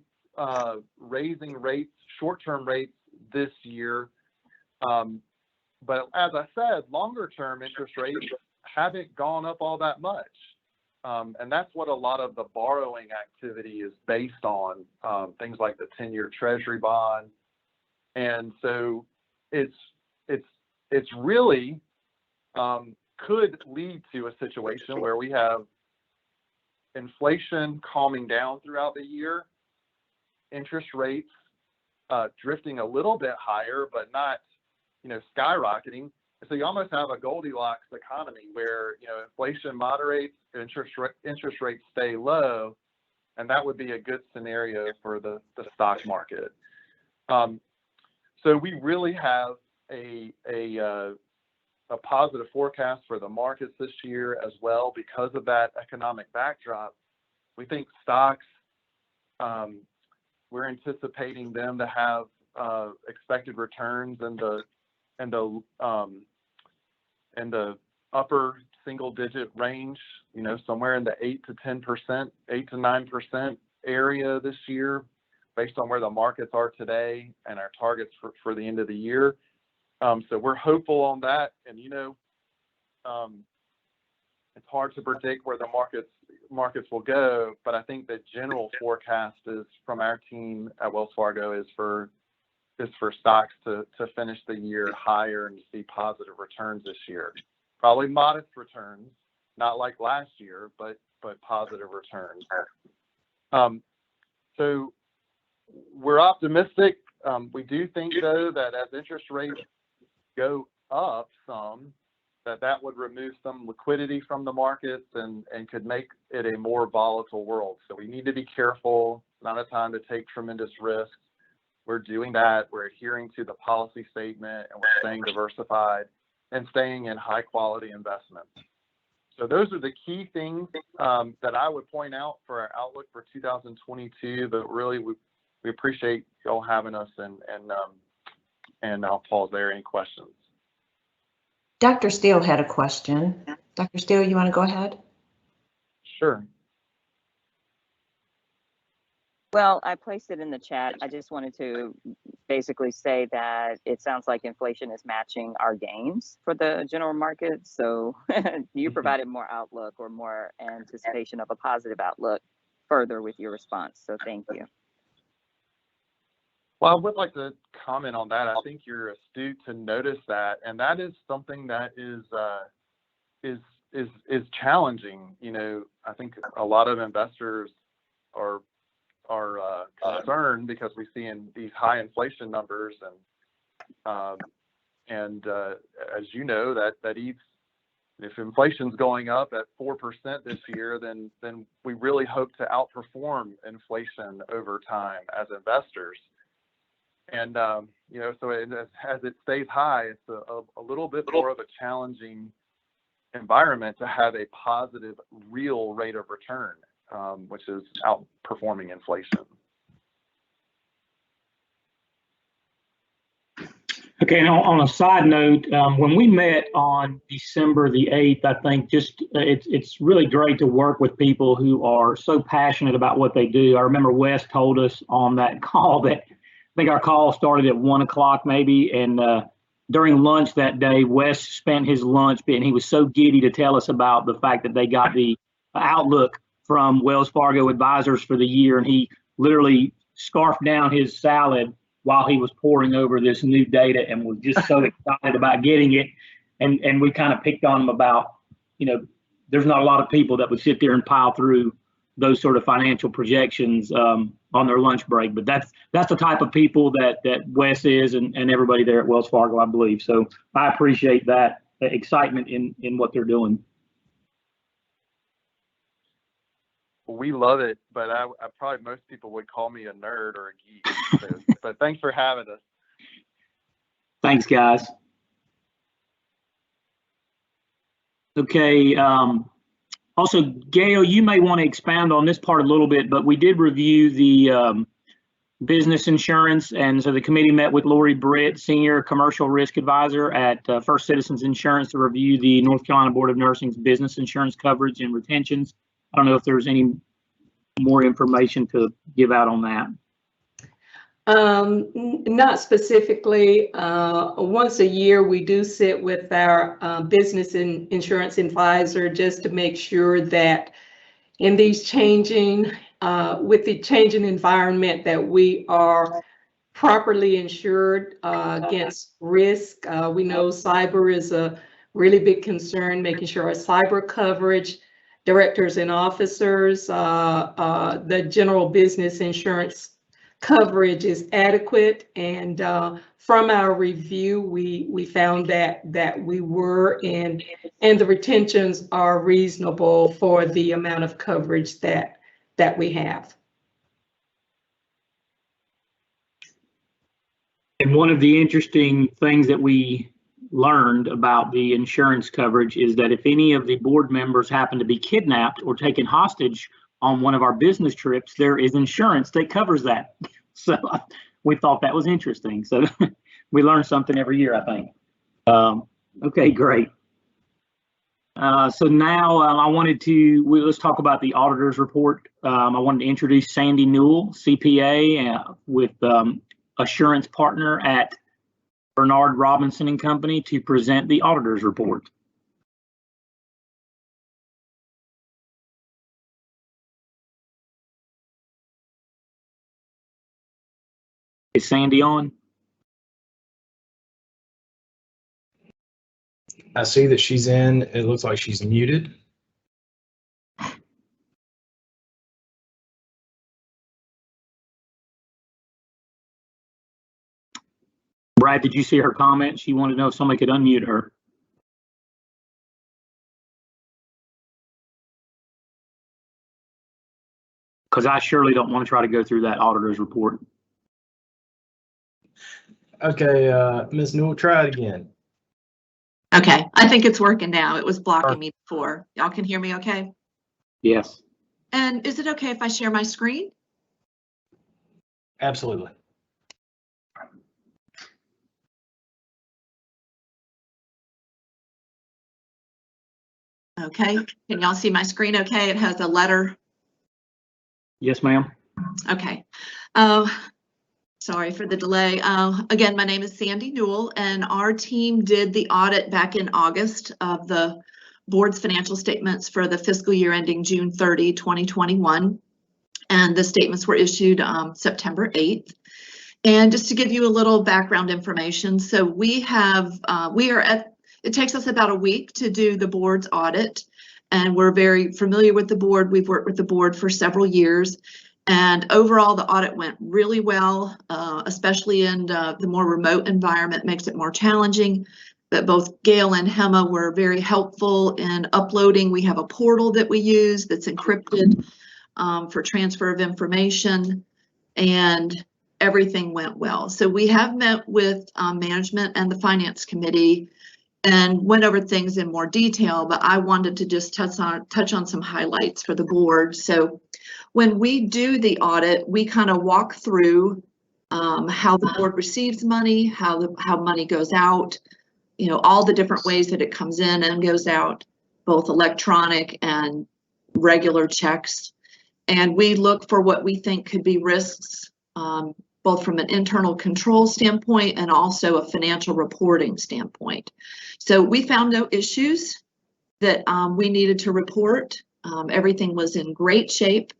raising rates, short-term rates this year. But as I said, longer-term interest rates haven't gone up all that much. And that's what a lot of the borrowing activity is based on, things like the 10-year Treasury bond. And so it's really could lead to a situation where we have inflation calming down throughout the year, interest rates drifting a little bit higher, but not, you know, skyrocketing. So you almost have a Goldilocks economy where, you know, inflation moderates, interest rates stay low, and that would be a good scenario for the stock market. So we really have a positive forecast for the markets this year as well because of that economic backdrop. We think stocks, we're anticipating them to have expected returns in the upper single-digit range, you know, somewhere in the 8 to 10%, 8 to 9% area this year, based on where the markets are today and our targets for the end of the year. So we're hopeful on that, and you know, it's hard to predict where the markets will go, but I think the general forecast is from our team at Wells Fargo is for stocks to finish the year higher and to see positive returns this year. Probably modest returns, not like last year, but positive returns. So we're optimistic. We do think, though, that as interest rates go up some, that would remove some liquidity from the markets and could make it a more volatile world. So we need to be careful, not a time to take tremendous risks. We're doing that. We're adhering to the policy statement, and we're staying diversified and staying in high quality investments. So those are the key things that I would point out for our outlook for 2022. But really, we appreciate y'all having us, and I'll pause there. Any questions? Dr. Steele had a question. Dr. Steele, you want to go ahead? Sure. Well, I placed it in the chat. I just wanted to basically say that it sounds like inflation is matching our gains for the general market. So you provided more outlook or more anticipation of a positive outlook further with your response. So thank you. Well, I would like to comment on that. I think you're astute to notice that, and that is something that is challenging. You know, I think a lot of investors are concerned because we see in these high inflation numbers, and as you know, that if inflation's going up at 4% this year, then we really hope to outperform inflation over time as investors. And you know, so as it stays high, it's a little bit more of a challenging environment to have a positive real rate of return, which is outperforming inflation. Okay, now on a side note, when we met on December the 8th, I think it's really great to work with people who are so passionate about what they do. I remember Wes told us on that call that I think our call started at 1 o'clock maybe, and during lunch that day, Wes spent his lunch, and he was so giddy to tell us about the fact that they got the outlook from Wells Fargo advisors for the year, and he literally scarfed down his salad while he was poring over this new data and was just so excited about getting it. And we kind of picked on him about, you know, there's not a lot of people that would sit there and pile through those sort of financial projections on their lunch break. But that's the type of people that Wes is and everybody there at Wells Fargo, I believe. So I appreciate that excitement in what they're doing. We love it, but I probably most people would call me a nerd or a geek. So, but thanks for having us. Thanks, guys. Okay. Also, Gail, you may want to expound on this part a little bit, but we did review the business insurance, and so the committee met with Lori Britt, Senior Commercial Risk Advisor at First Citizens Insurance, to review the North Carolina Board of Nursing's business insurance coverage and retentions. I don't know if there's any more information to give out on that. Not specifically. Once a year, we do sit with our business and insurance advisor just to make sure that in these with the changing environment, that we are properly insured against risk. We know cyber is a really big concern, making sure our cyber coverage, directors and officers, the general business insurance coverage is adequate. And from our review, we found that we were, and the retentions are reasonable for the amount of coverage that we have. And one of the interesting things that we learned about the insurance coverage is that if any of the board members happen to be kidnapped or taken hostage on one of our business trips, there is insurance that covers that. So we thought that was interesting. So we learn something every year, I think. Okay, great. So now let's talk about the auditor's report. I wanted to introduce Sandy Newell, CPA with assurance partner at Bernard Robinson and Company, to present the auditor's report. Is Sandy on? I see that she's in. It looks like she's muted. Brad, did you see her comment? She wanted to know if somebody could unmute her. Because I surely don't want to try to go through that auditor's report. Okay, Ms. Newell, try it again. Okay, I think it's working now. It was blocking me before. Y'all can hear me okay? Yes. And is it okay if I share my screen? Absolutely. Okay, can y'all see my screen okay? It has a letter. Yes, ma'am. Okay. Sorry for the delay. Again, my name is Sandy Newell, and our team did the audit back in August of the board's financial statements for the fiscal year ending June 30, 2021. And the statements were issued September 8th. And just to give you a little background information, so we are at, it takes us about a week to do the board's audit, and we're very familiar with the board. We've worked with the board for several years. And overall, the audit went really well, especially in the more remote environment makes it more challenging. But both Gail and Hema were very helpful in uploading. We have a portal that we use that's encrypted for transfer of information, and everything went well. So we have met with management and the finance committee and went over things in more detail, but I wanted to just touch on some highlights for the board. So when we do the audit, we kind of walk through how the board receives money, how money goes out, you know, all the different ways that it comes in and goes out, both electronic and regular checks. And we look for what we think could be risks, both from an internal control standpoint and also a financial reporting standpoint. So we found no issues that we needed to report. Everything was in great shape.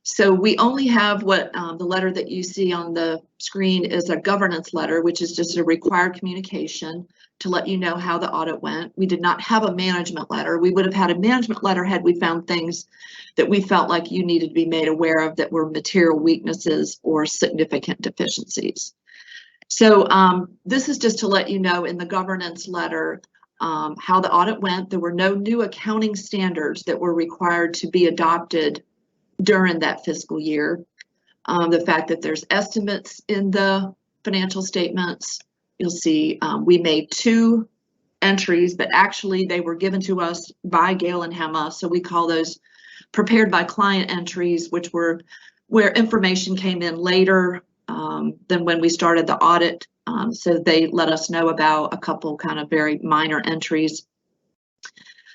So we only have what the letter that you see on the screen is a governance letter, which is just a required communication to let you know how the audit went. We did not have a management letter. We would have had a management letter had we found things that we felt like you needed to be made aware of that were material weaknesses or significant deficiencies. So this is just to let you know in the governance letter how the audit went. There were no new accounting standards that were required to be adopted during that fiscal year. The fact that there's estimates in the financial statements, you'll see we made 2 entries, but actually they were given to us by Gail and Hema. So we call those prepared by client entries, which were where information came in later than when we started the audit. So they let us know about a couple kind of very minor entries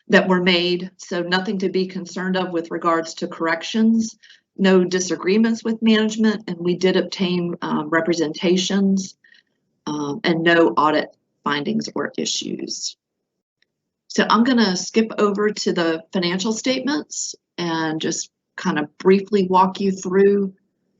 that were made. So nothing to be concerned of with regards to corrections, no disagreements with management, and we did obtain representations and no audit findings or issues. So I'm going to skip over to the financial statements and just kind of briefly walk you through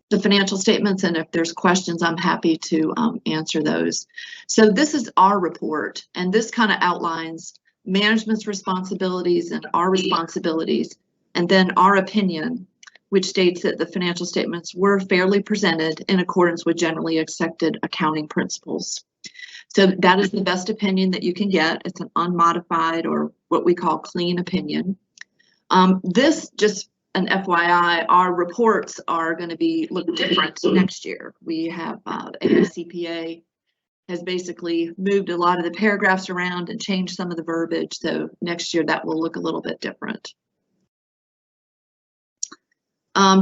the financial statements. And if there's questions, I'm happy to answer those. So this is our report, and this kind of outlines management's responsibilities and our responsibilities, and then our opinion, which states that the financial statements were fairly presented in accordance with generally accepted accounting principles. So that is the best opinion that you can get. It's an unmodified, or what we call clean opinion. This, just an FYI, our reports are going to look different next year. We have AICPA has basically moved a lot of the paragraphs around and changed some of the verbiage. So next year that will look a little bit different.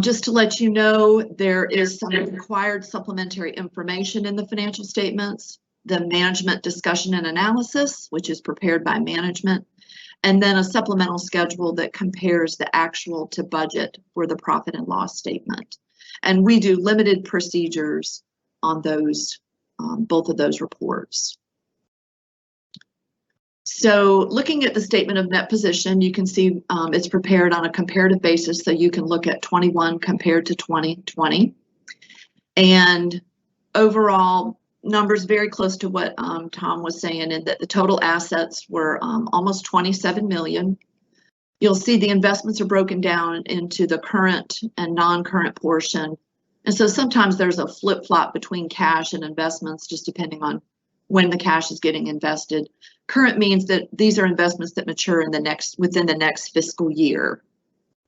Just to let you know, there is some required supplementary information in the financial statements, the management discussion and analysis, which is prepared by management, and then a supplemental schedule that compares the actual to budget for the profit and loss statement. And we do limited procedures on those, both of those reports. So looking at the statement of net position, you can see it's prepared on a comparative basis, so you can look at 21 compared to 2020. And overall, numbers very close to what Tom was saying, and that the total assets were almost 27 million. You'll see the investments are broken down into the current and non-current portion. And so sometimes there's a flip-flop between cash and investments, just depending on when the cash is getting invested. Current means that these are investments that mature in within the next fiscal year.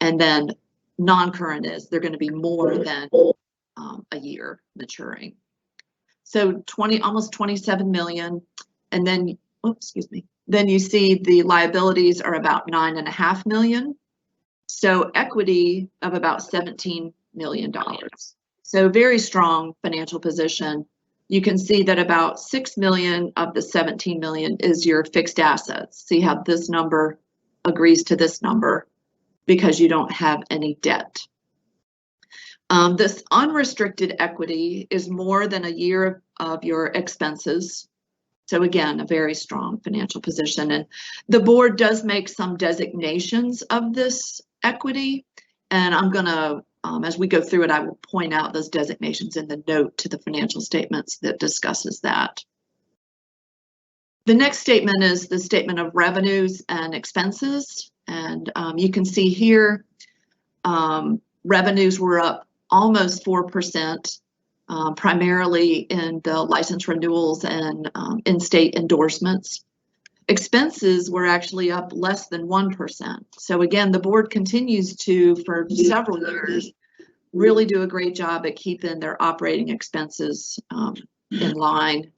And then non-current is they're going to be more than a year maturing. So almost 27 million. And then, oops, excuse me, Then you see the liabilities are about $9.5 million. So equity of about $17 million. So very strong financial position. You can see that about $6 million of the $17 million is your fixed assets. See how this number agrees to this number because you don't have any debt. This unrestricted equity is more than a year of your expenses. So again, a very strong financial position. And the board does make some designations of this equity. And I'm going to, as we go through it, I will point out those designations in the note to the financial statements that discusses that. The next statement is the statement of revenues and expenses. And you can see here, revenues were up almost 4%, primarily in the license renewals and in-state endorsements. Expenses were actually up less than 1%. So again, the board continues to, for several years, really do a great job at keeping their operating expenses in line.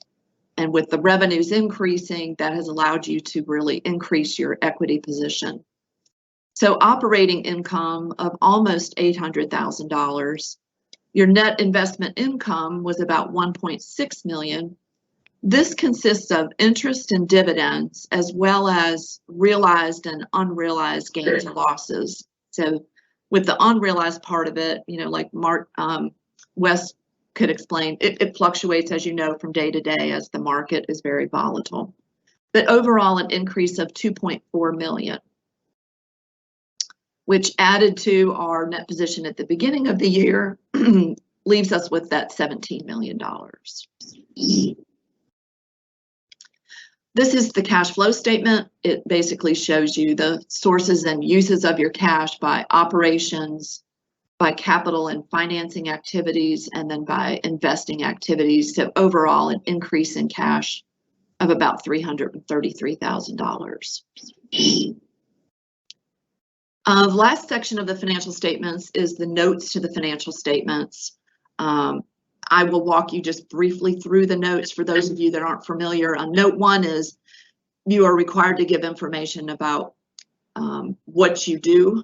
And with the revenues increasing, that has allowed you to really increase your equity position. So operating income of almost $800,000. Your net investment income was about $1.6 million. This consists of interest and dividends, as well as realized and unrealized gains and losses. So with the unrealized part of it, you know, like Wes could explain, it fluctuates, as you know, from day to day as the market is very volatile. But overall, an increase of $2.4 million. Which added to our net position at the beginning of the year leaves us with that $17 million. This is the cash flow statement. It basically shows you the sources and uses of your cash by operations, by capital and financing activities, and then by investing activities. So overall, an increase in cash of about $333,000. The last section of the financial statements is the notes to the financial statements. I will walk you just briefly through the notes for those of you that aren't familiar. Note 1 is you are required to give information about what you do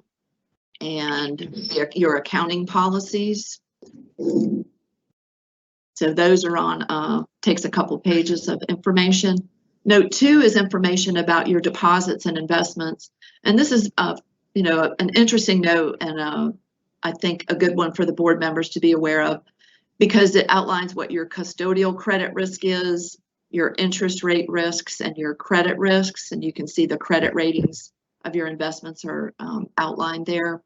and your accounting policies. So those are on, takes a couple pages of information. Note 2 is information about your deposits and investments. And this is you know, an interesting note and I think a good one for the board members to be aware of because it outlines what your custodial credit risk is, your interest rate risks, and your credit risks. And you can see the credit ratings of your investments are outlined there.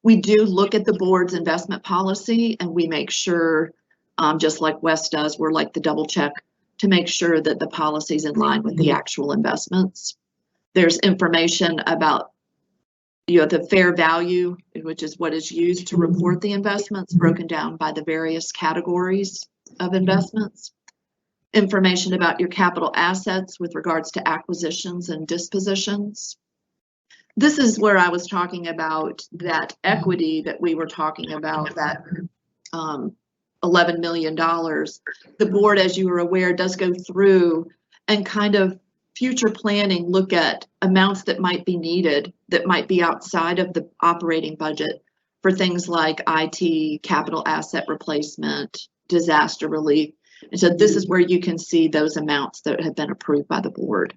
We do look at the board's investment policy and we make sure, just like Wes does, we're like the double check to make sure that the policy is in line with the actual investments. There's information about the fair value, which is what is used to report the investments, broken down by the various categories of investments. Information about your capital assets with regards to acquisitions and dispositions. This is where I was talking about that equity that we were talking about, that $11 million. The board, as you are aware, does go through and kind of future planning, look at amounts that might be needed, that might be outside of the operating budget for things like IT, capital asset replacement, disaster relief. And so this is where you can see those amounts that have been approved by the board.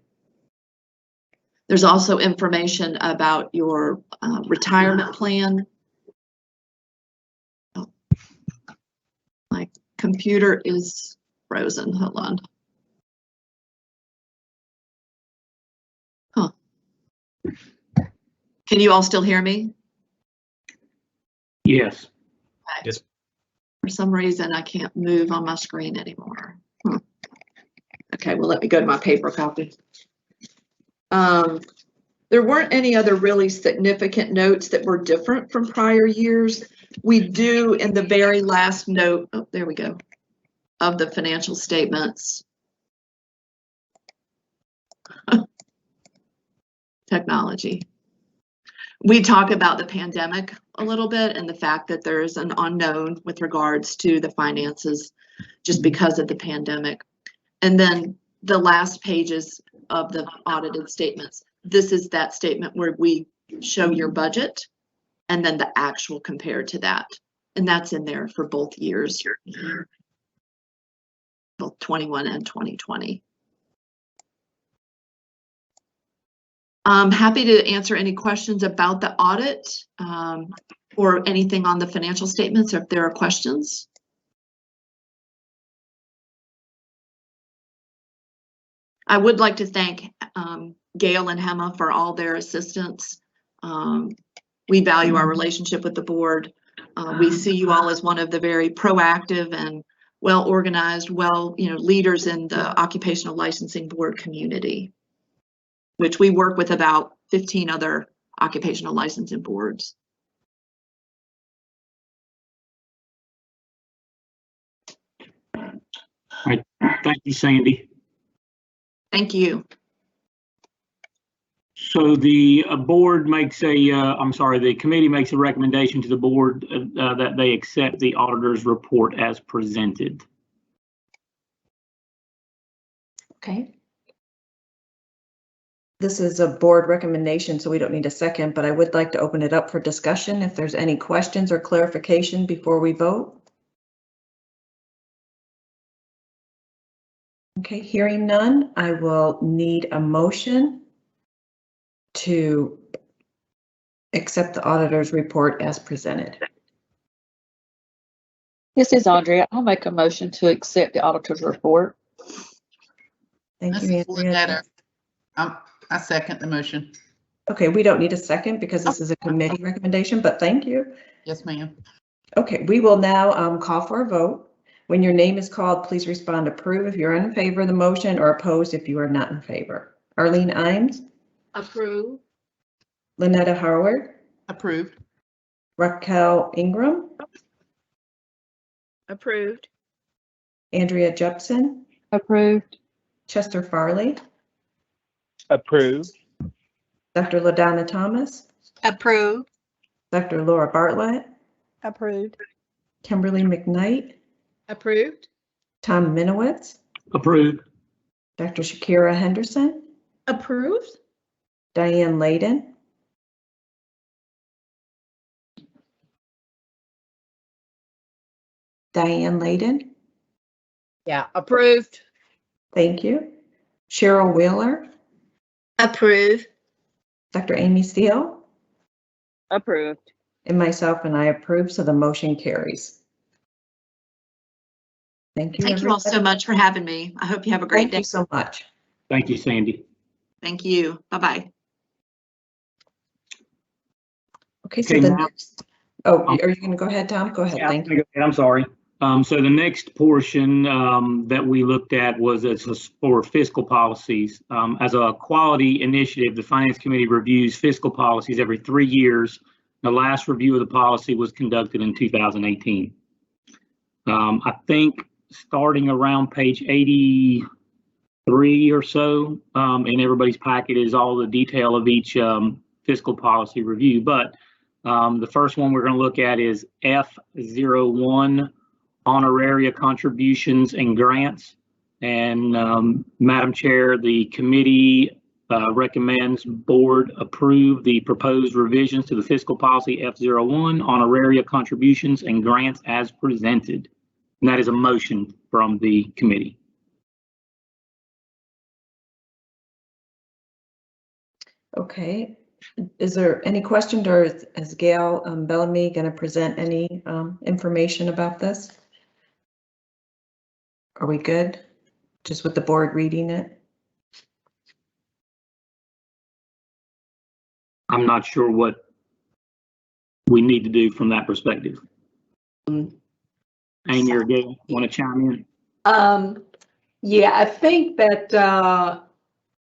There's also information about your retirement plan. Oh, my computer is frozen, hold on. Huh. Can you all still hear me? Yes. Okay. Yes. For some reason, I can't move on my screen anymore. Okay, well, let me go to my paper copy. There weren't any other really significant notes that were different from prior years. We do in the very last note, oh, there we go, of the financial statements. Technology. We talk about the pandemic a little bit and the fact that there is an unknown with regards to the finances just because of the pandemic. And then the last pages of the audited statements. This is that statement where we show your budget and then the actual compared to that. And that's in there for both years, both 21 and 2020. I'm happy to answer any questions about the audit or anything on the financial statements if there are questions. I would like to thank Gail and Hema for all their assistance. We value our relationship with the board. We see you all as one of the very proactive and well-organized, leaders in the occupational licensing board community, which we work with about 15 other occupational licensing boards. All right. Thank you, Sandy. Thank you. So the board makes the committee makes a recommendation to the board that they accept the auditor's report as presented. Okay. This is a board recommendation, so we don't need a second, but I would like to open it up for discussion if there's any questions or clarification before we vote. Okay, hearing none, I will need a motion to accept the auditor's report as presented. This is Andrea. I'll make a motion to accept the auditor's report. Thank you, Andrea. I second the motion. Okay, we don't need a second because this is a committee recommendation, but thank you. Yes, ma'am. Okay, we will now call for a vote. When your name is called, please respond approve if you're in favor of the motion or opposed if you are not in favor. Arlene Imes. Approve. Lynetta Howard. Approved. Raquel Ingram. Approved. Andrea Jepson. Approved. Chester Farley. Approved. Dr. LaDonna Thomas. Approved. Dr. Laura Bartlett. Approved. Kimberly McKnight. Approved. Tom Minowitz. Approved. Dr. Shakira Henderson. Approved. Diane Layden. Diane Layden. Yeah, approved. Thank you. Cheryl Wheeler. Approved. Dr. Amy Steele. Approved. And myself, and I approve, so the motion carries. Thank you. Thank you all so much for having me. I hope you have a great day. Thank you so much. Thank you, Sandy. Thank you. Bye-bye. Okay, so the next, are you going to go ahead, Tom? Go ahead. Yeah, Thank you. I'm sorry. So the next portion that we looked at was for fiscal policies. As a quality initiative, the Finance Committee reviews fiscal policies every 3 years. The last review of the policy was conducted in 2018. I think starting around page 83 or so in everybody's packet is all the detail of each fiscal policy review. But the first one we're going to look at is F01, honoraria contributions and grants. And Madam Chair, the committee recommends board approve the proposed revisions to the fiscal policy F01, honoraria contributions and grants as presented. And that is a motion from the committee. Okay. Is there any questions, or is Gail Bellamy going to present any information about this? Are we good? Just with the board reading it? I'm not sure what we need to do from that perspective. Amy or Gail, want to chime in? Yeah, I think that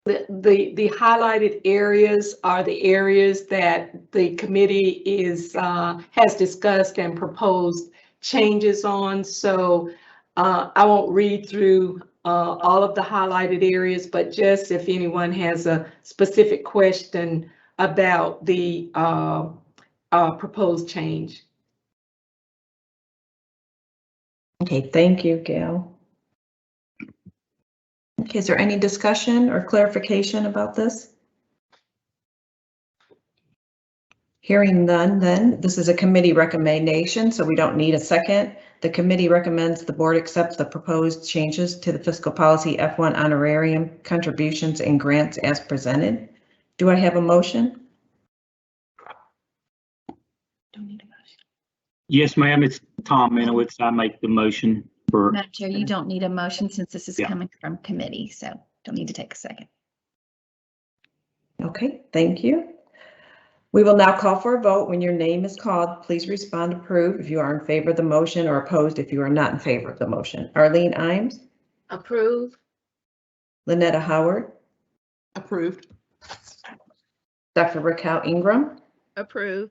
the highlighted areas are the areas that the committee has discussed and proposed changes on. So I won't read through all of the highlighted areas, but just if anyone has a specific question about the proposed change. Okay, thank you, Gail. Okay, is there any discussion or clarification about this? Hearing none, then this is a committee recommendation, so we don't need a second. The committee recommends the board accept the proposed changes to the fiscal policy F1 honorarium contributions and grants as presented. Do I have a motion? Don't need a motion. Yes, ma'am. It's Tom Minowitz. I make the motion for. Madam Chair, you don't need a motion since this is Yeah. coming from committee, so don't need to take a second. Okay, thank you. We will now call for a vote. When your name is called, please respond approve if you are in favor of the motion or opposed if you are not in favor of the motion. Arlene Imes? Approve. Lynetta Howard? Approved. Dr. Raquel Ingram? Approve.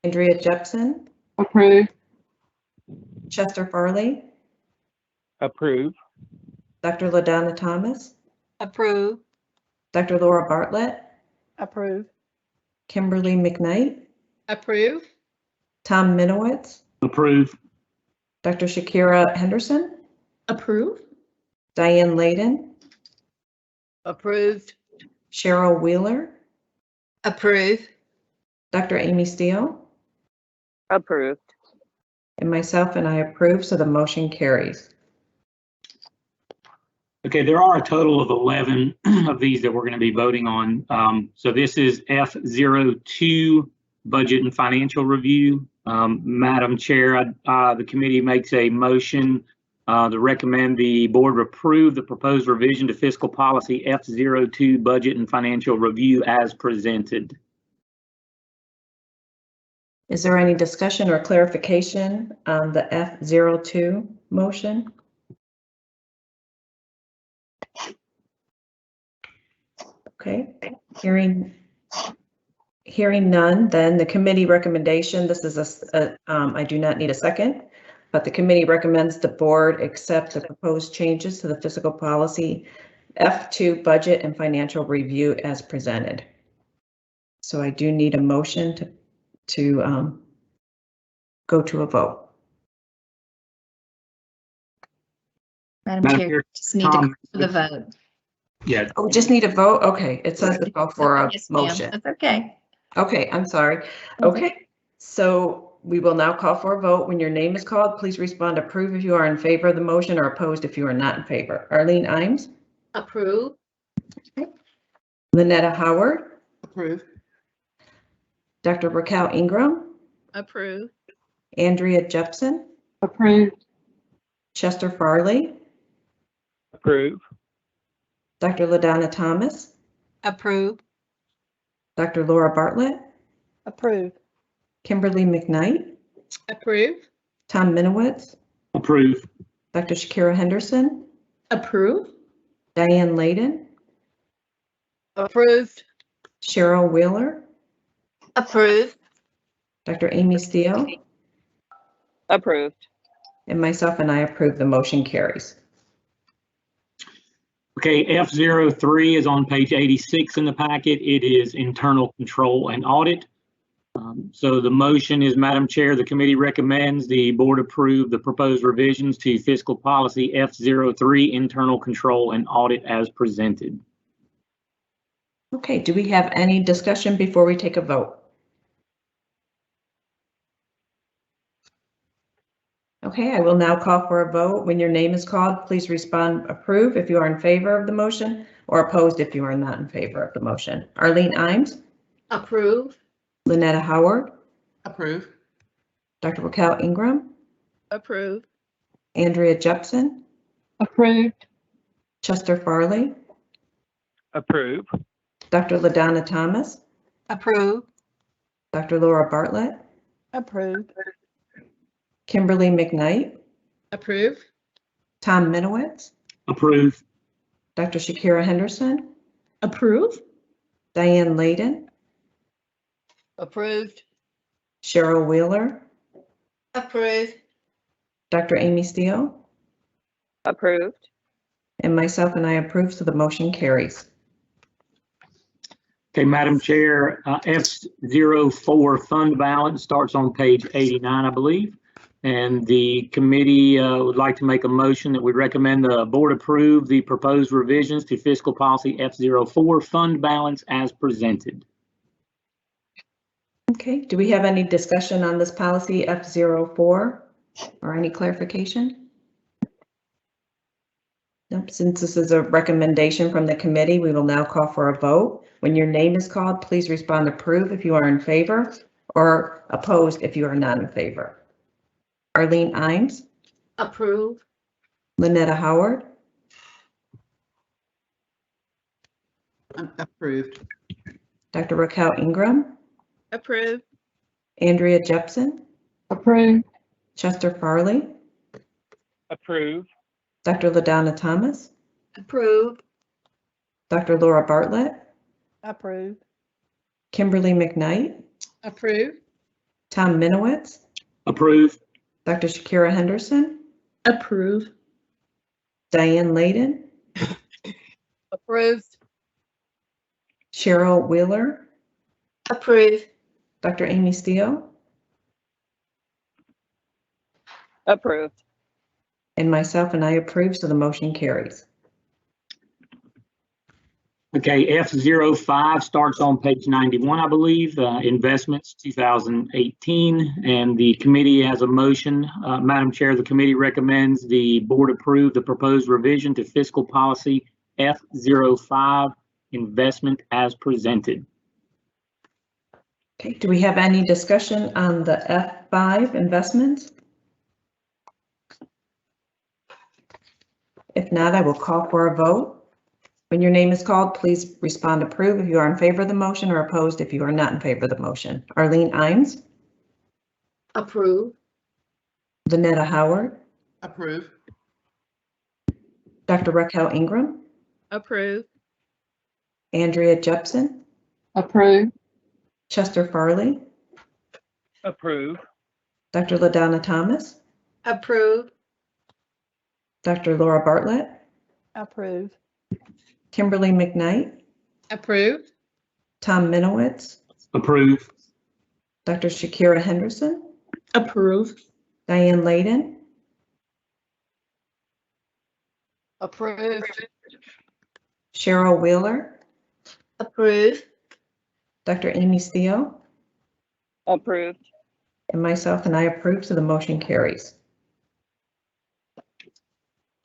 Andrea Jepson? Approve. Chester Farley? Approve. Dr. LaDonna Thomas? Approve. Dr. Laura Bartlett? Approve. Kimberly McKnight? Approve. Tom Minowitz? Approve. Dr. Shakira Henderson? Approve. Diane Layden? Approved. Cheryl Wheeler? Approve. Dr. Amy Steele? Approved. And myself, and I approve, so the motion carries. Okay, there are a total of 11 of these that we're going to be voting on. So this is F02 Budget and Financial Review. Madam Chair, the committee makes a motion to recommend the board approve the proposed revision to fiscal policy F02 Budget and Financial Review as presented. Is there any discussion or clarification on the F02 motion? Okay, hearing none, then the committee recommendation, this is I do not need a second, but the committee recommends the board accept the proposed changes to the fiscal policy F2 budget and financial review as presented. So I do need a motion to go to a vote. Madam Chair, just need to call for the vote. Yeah. Oh, we just need a vote? Okay, it says to call for a Yes, ma'am. motion. That's okay. Okay, I'm sorry. Okay, so we will now call for a vote. When your name is called, please respond approve if you are in favor of the motion or opposed if you are not in favor. Arlene Imes? Approve. Lynetta Howard? Approved. Dr. Raquel Ingram? Approve. Andrea Jepson? Approved. Chester Farley? Approve. Dr. LaDonna Thomas? Approve. Dr. Laura Bartlett? Approve. Kimberly McKnight? Approve. Tom Minowitz? Approve. Dr. Shakira Henderson? Approve. Diane Layden? Approved. Cheryl Wheeler? Approved. Dr. Amy Steele? Approved. And myself, and I approve. The motion carries. Okay, F03 is on page 86 in the packet. It is internal control and audit. So the motion is, Madam Chair, the committee recommends the board approve the proposed revisions to fiscal policy F03 internal control and audit as presented. Okay, do we have any discussion before we take a vote? Okay, I will now call for a vote. When your name is called, please respond approve if you are in favor of the motion or opposed if you are not in favor of the motion. Arlene Imes? Approve. Lynetta Howard? Approved. Dr. Raquel Ingram? Approve. Andrea Jepson? Approved. Chester Farley? Approve. Dr. LaDonna Thomas? Approve. Dr. Laura Bartlett? Approve. Kimberly McKnight? Approve. Tom Minowitz? Approve. Dr. Shakira Henderson? Approve. Diane Layden? Approved. Cheryl Wheeler? Approved. Dr. Amy Steele? Approved. And myself, and I approve, so the motion carries. Okay, Madam Chair, F04 fund balance starts on page 89, I believe. And the committee would like to make a motion that we recommend the board approve the proposed revisions to fiscal policy F04 fund balance as presented. Okay, do we have any discussion on this policy F04 or any clarification? Nope. Since this is a recommendation from the committee, we will now call for a vote. When your name is called, please respond approve if you are in favor or opposed if you are not in favor. Arlene Imes. Approve. Lynetta Howard. Approved. Dr. Raquel Ingram. Approve. Andrea Jepson. Approve. Chester Farley. Approve. Dr. LaDonna Thomas. Approve. Dr. Laura Bartlett. Approve. Kimberly McKnight. Approve. Tom Minowitz. Approve. Dr. Shakira Henderson. Approve. Diane Layden. Approved. Cheryl Wheeler. Approve. Dr. Amy Steele. Approved. And myself, and I approve, so the motion carries. Okay, F05 starts on page 91, I believe, investments 2018, and the committee has a motion. Madam Chair, the committee recommends the board approve the proposed revision to fiscal policy F05 investment as presented. Okay, do we have any discussion on the F5 investments? If not, I will call for a vote. When your name is called, please respond approve if you are in favor of the motion or opposed if you are not in favor of the motion. Arlene Imes. Approve. Lynetta Howard. Approve. Dr. Raquel Ingram. Approve. Andrea Jepson. Approve. Chester Farley. Approve. Dr. LaDonna Thomas. Approve. Dr. Laura Bartlett. Approve. Kimberly McKnight. Approve. Tom Minowitz. Approve. Dr. Shakira Henderson. Approve. Diane Layden. Approve. Cheryl Wheeler. Approve. Dr. Amy Steele. Approved. And myself, and I approve, so the motion carries.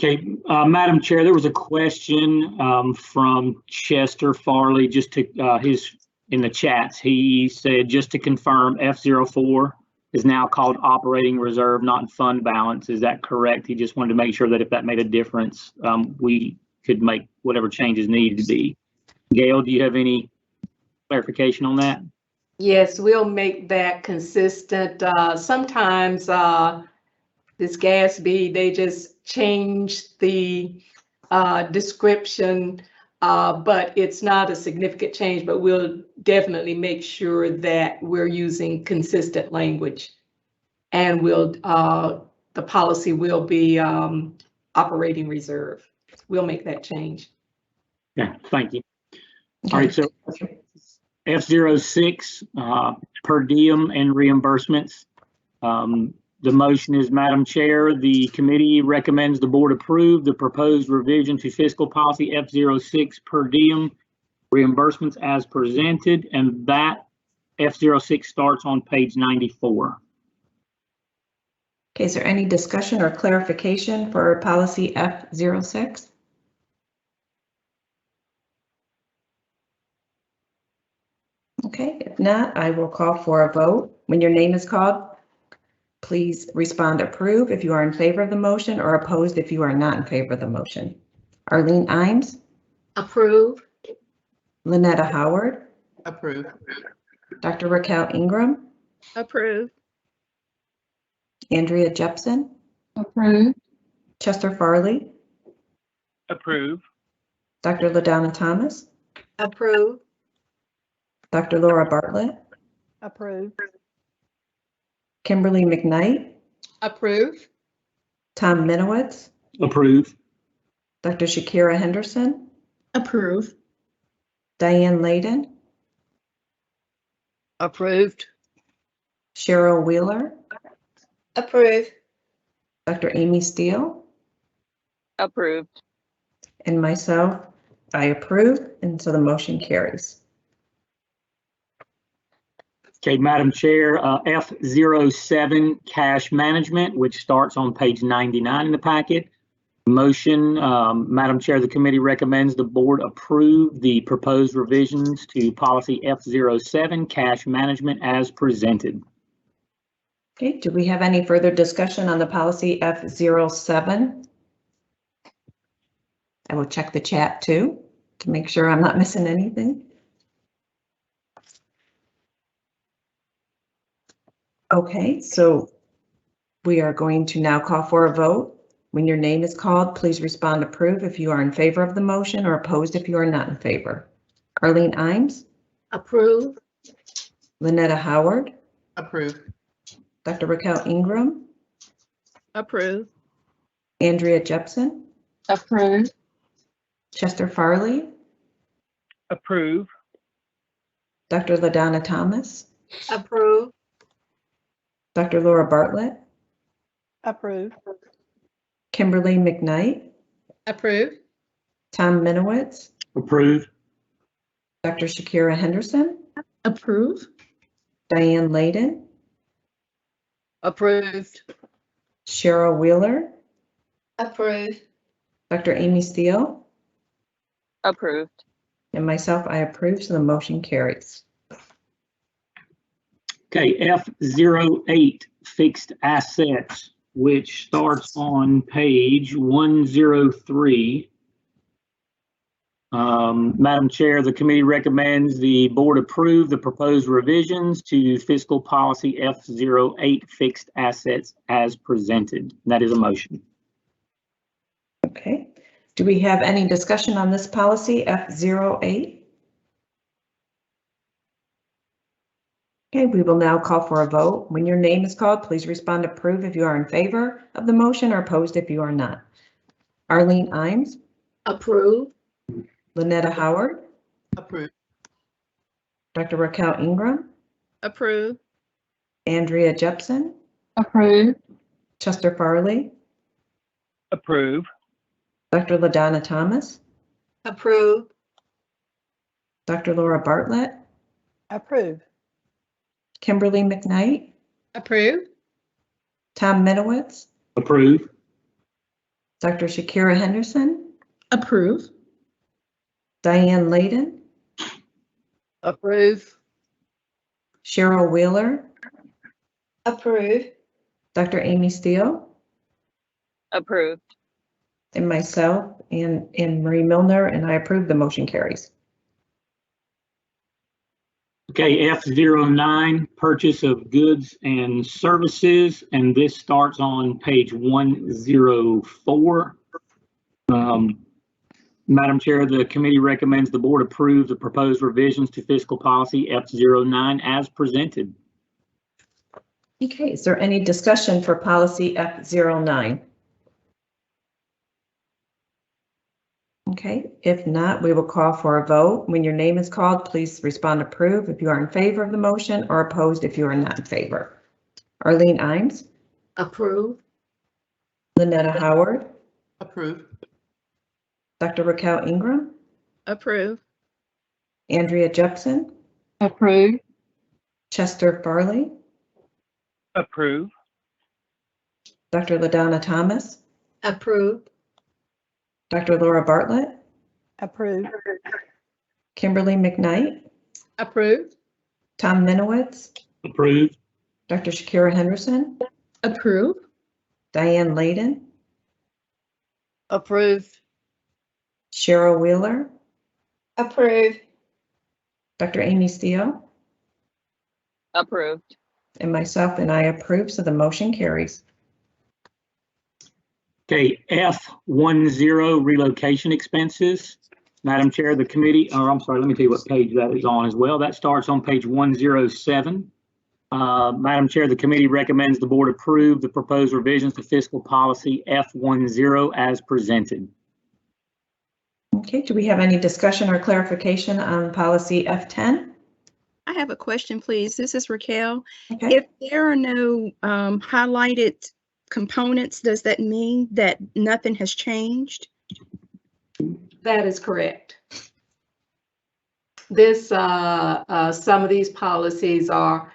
Okay, Madam Chair, there was a question from Chester Farley, just to his in the chats. He said, just to confirm, F04 is now called operating reserve, not fund balance. Is that correct? He just wanted to make sure that if that made a difference, we could make whatever changes needed to be. Gail, do you have any clarification on that? Yes, we'll make that consistent. Sometimes this GASB, they just change the description, but it's not a significant change, but we'll definitely make sure that we're using consistent language. And we'll the policy will be operating reserve. We'll make that change. Yeah, thank you. All right, so F06, per diem and reimbursements. The motion is, Madam Chair, the committee recommends the board approve the proposed revision to fiscal policy F06 per diem reimbursements as presented, and that F06 starts on page 94. Okay, is there any discussion or clarification for policy F06? Okay, if not, I will call for a vote. When your name is called, please respond approve if you are in favor of the motion or opposed if you are not in favor of the motion. Arlene Imes. Approve. Lynetta Howard. Approve. Dr. Raquel Ingram. Approve. Andrea Jepson. Approve. Chester Farley. Approve. Dr. LaDonna Thomas. Approve. Dr. Laura Bartlett. Approve. Kimberly McKnight. Approve. Tom Minowitz. Approve. Dr. Shakira Henderson. Approve. Diane Layden. Approved. Cheryl Wheeler. Approve. Dr. Amy Steele, Approved. and myself, I approve, and so the motion carries. Okay, Madam Chair, F07 Cash Management, which starts on page 99 in the packet. Motion, Madam Chair, the committee recommends the board approve the proposed revisions to policy F07 Cash Management as presented. Okay, do we have any further discussion on the policy F07? I will check the chat too to make sure I'm not missing anything. Okay, so we are going to now call for a vote. When your name is called, please respond approve if you are in favor of the motion or opposed if you are not in favor. Arlene Imes? Approve. Lynetta Howard? Approve. Dr. Raquel Ingram? Approve. Andrea Jepson? Approve. Chester Farley? Approve. Dr. LaDonna Thomas? Approve. Dr. Laura Bartlett? Approve. Kimberly McKnight? Approve. Tom Minowitz? Approve. Dr. Shakira Henderson? Approve. Diane Layden? Approved. Cheryl Wheeler? Approve. Dr. Amy Steele? Approved. And myself, I approve, so the motion carries. Okay, F08 Fixed Assets, which starts on page 103. Madam Chair, the committee recommends the board approve the proposed revisions to fiscal policy F08 Fixed Assets as presented. That is a motion. Okay. Do we have any discussion on this policy F08? Okay, we will now call for a vote. When your name is called, please respond approve if you are in favor of the motion or opposed if you are not. Arlene Imes? Approve. Lynetta Howard? Approve. Dr. Raquel Ingram? Approve. Andrea Jepson? Approve. Chester Farley? Approve. Dr. LaDonna Thomas? Approve. Dr. Laura Bartlett? Approve. Kimberly McKnight? Approve. Tom Minowitz? Approve. Dr. Shakira Henderson? Approve. Diane Layden? Approve. Cheryl Wheeler? Approve. Dr. Amy Steele? Approved. And myself and Marie Milner, and I approve, the motion carries. Okay, F09 Purchase of Goods and Services, and this starts on page 104. Madam Chair, the committee recommends the board approve the proposed revisions to fiscal policy F09 as presented. Okay, is there any discussion for policy F09? Okay, if not, we will call for a vote. When your name is called, please respond approve if you are in favor of the motion or opposed if you are not in favor. Arlene Imes? Approve. Lynetta Howard? Approve. Dr. Raquel Ingram? Approve. Andrea Jepson? Approve. Chester Farley? Approve. Dr. LaDonna Thomas? Approve. Dr. Laura Bartlett? Approve. Kimberly McKnight? Approve. Tom Minowitz? Approved. Dr. Shakira Henderson? Approve. Diane Layden? Approve. Cheryl Wheeler? Approve. Dr. Amy Steele? Approved. And myself, and I approve, so the motion carries. Okay, F10 Relocation Expenses. Madam Chair, the committee, or I'm sorry, let me tell you what page that is on as well. That starts on page 107. Madam Chair, the committee recommends the board approve the proposed revisions to fiscal policy F10 as presented. Okay, do we have any discussion or clarification on policy F10? I have a question, please. This is Raquel. Okay. If there are no highlighted components, does that mean that nothing has changed? That is correct. This, some of these policies are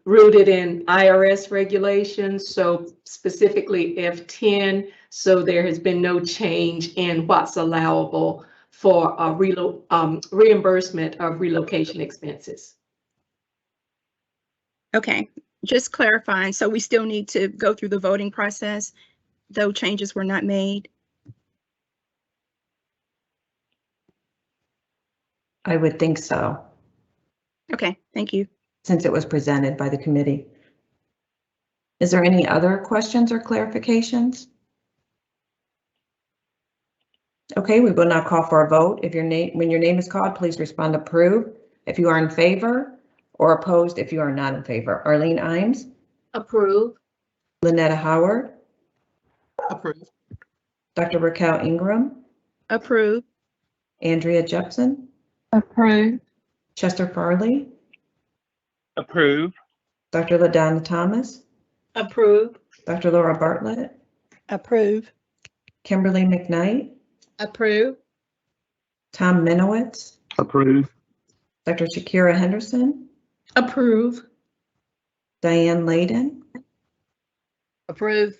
rooted in IRS regulations, so specifically F10. So there has been no change in what's allowable for reimbursement of relocation expenses. Okay, just clarifying. So we still need to go through the voting process, though changes were not made? I would think so, Okay, thank you. since it was presented by the committee. Is there any other questions or clarifications? Okay, we will now call for a vote. If when your name is called, please respond approve if you are in favor, or opposed if you are not in favor. Arlene Imes? Approve. Lynetta Howard? Approve. Dr. Raquel Ingram? Approve. Andrea Jepson? Approve. Chester Farley? Approve. Dr. LaDonna Thomas? Approve. Dr. Laura Bartlett? Approve. Kimberly McKnight? Approve. Tom Minowitz? Approve. Dr. Shakira Henderson? Approve. Diane Layden? Approve.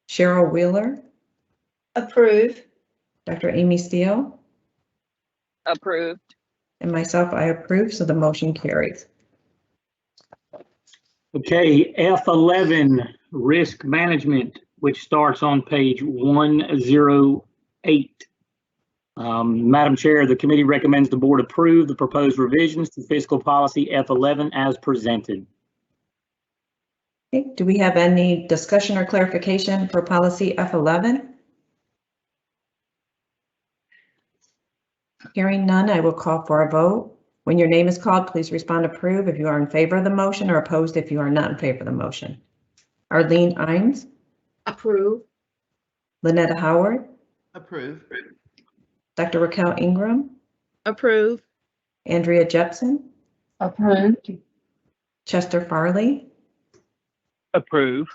Cheryl Wheeler? Approve. Dr. Amy Steele? Approved. And myself, I approve, so the motion carries. Okay, F11 Risk Management, which starts on page 108. Madam Chair, the committee recommends the board approve the proposed revisions to fiscal policy F11 as presented. Okay, do we have any discussion or clarification for policy F11? Hearing none, I will call for a vote. When your name is called, please respond approve if you are in favor of the motion, or opposed if you are not in favor of the motion. Arlene Imes? Approve. Lynetta Howard? Approve. Dr. Raquel Ingram? Approve. Andrea Jepson? Approve. Chester Farley? Approve.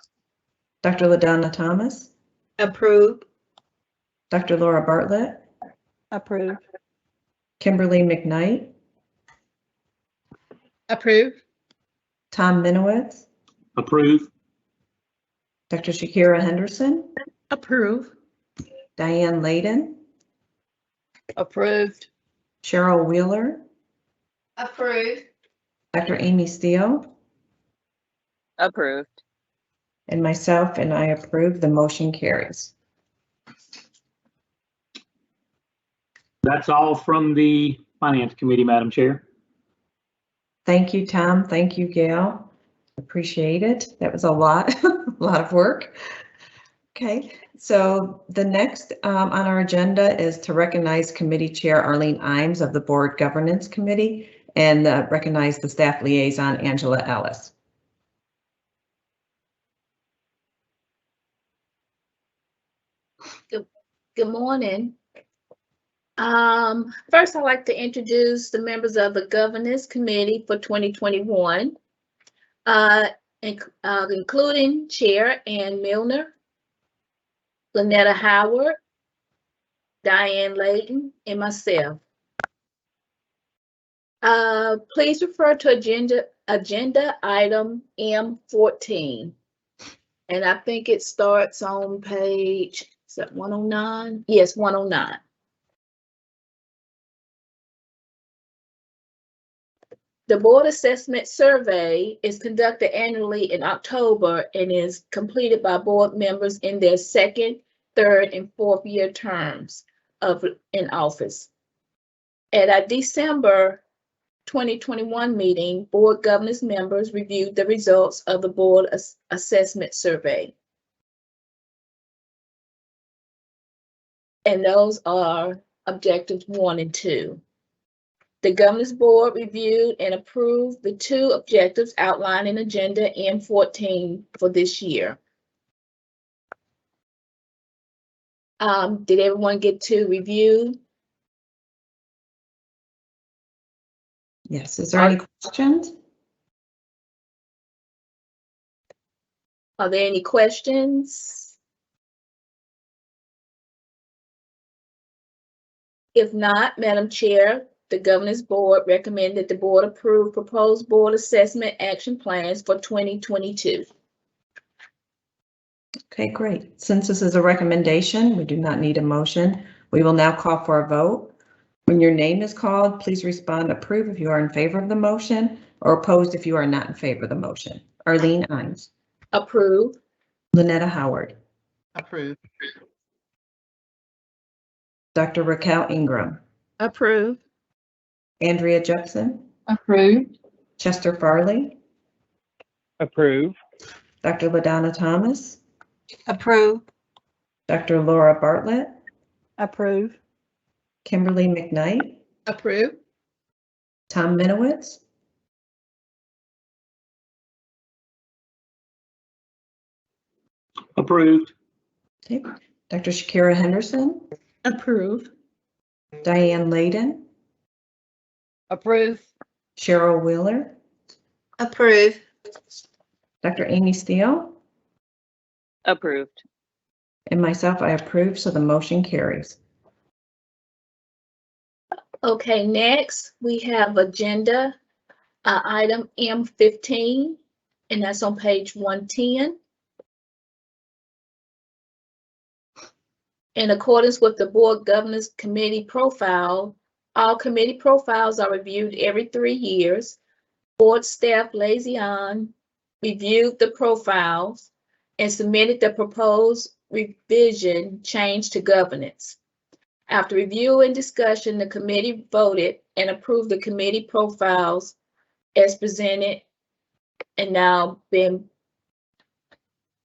Dr. LaDonna Thomas? Approve. Dr. Laura Bartlett? Approve. Kimberly McKnight? Approve. Tom Minowitz? Approve. Dr. Shakira Henderson? Approve. Diane Layden? Approved. Cheryl Wheeler? Approved. Dr. Amy Steele? Approved. And myself, and I approve. The motion carries. That's all from the Finance Committee, Madam Chair. Thank you, Tom. Thank you, Gail. Appreciate it. That was a lot, a lot of work. Okay, so the next on our agenda is to recognize Committee Chair Arlene Imes of the Board Governance Committee and recognize the staff liaison, Angela Ellis. Good morning. First, I'd like to introduce the members of the Governance Committee for 2021, including Chair Ann Milner, Lynetta Howard, Diane Layden, and myself. Please refer to agenda item M14. And I think it starts on page, is that 109? Yes, 109. The board assessment survey is conducted annually in October and is completed by board members in their second, third, and fourth year terms in office. At our December 2021 meeting, board governance members reviewed the results of the board assessment survey. And those are objectives 1 and 2. The governance board reviewed and approved the 2 objectives outlined in agenda M14 for this year. Did everyone get to review Yes, is there any questions? Are there any questions? If not, Madam Chair, the Governance Board recommend that the board approve proposed board assessment action plans for 2022. Okay, great. Since this is a recommendation, we do not need a motion. We will now call for a vote. When your name is called, please respond approve if you are in favor of the motion or opposed if you are not in favor of the motion. Arlene Imes. Approve. Lynetta Howard. Approve. Dr. Raquel Ingram. Approve. Andrea Jepson. Approve. Chester Farley. Approve. Dr. LaDonna Thomas. Approve. Dr. Laura Bartlett. Approve. Kimberly McKnight. Approve. Tom Minowitz. Approved. Okay. Dr. Shakira Henderson. Approve. Diane Layden. Approve. Cheryl Wheeler. Approve. Dr. Amy Steele. Approved. And myself, I approve, so the motion carries. Okay, next we have agenda item M15, and that's on page 110. In accordance with the Board Governance Committee profile, all committee profiles are reviewed every 3 years. Board staff liaison reviewed the profiles and submitted the proposed revision change to governance. After review and discussion, the committee voted and approved the committee profiles as presented and now been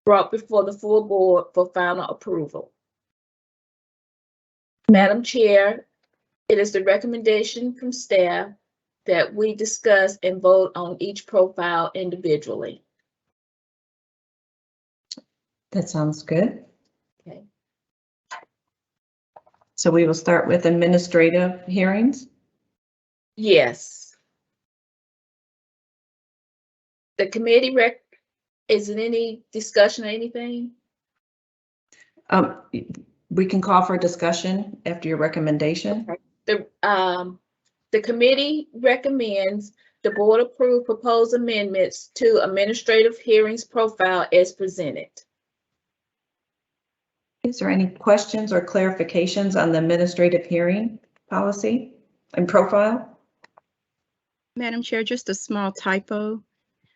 brought before the full board for final approval. Madam Chair, it is the recommendation from staff that we discuss and vote on each profile individually. That sounds good. Okay. So we will start with administrative hearings. Yes. The committee is it any discussion or anything? We can call for discussion after your recommendation. Okay. The committee recommends the board approve proposed amendments to administrative hearings profile as presented. Is there any questions or clarifications on the administrative hearing policy and profile? Madam Chair, just a small typo,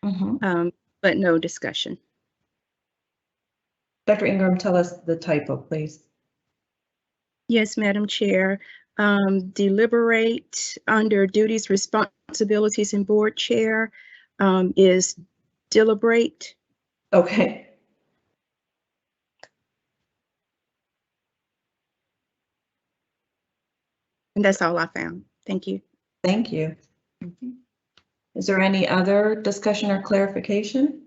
Mm-hmm. but no discussion. Dr. Ingram, tell us the typo, please. Yes, Madam Chair. Deliberate under duties, responsibilities, and board chair is deliberate. Okay. And that's all I found. Thank you. Thank you. Is there any other discussion or clarification?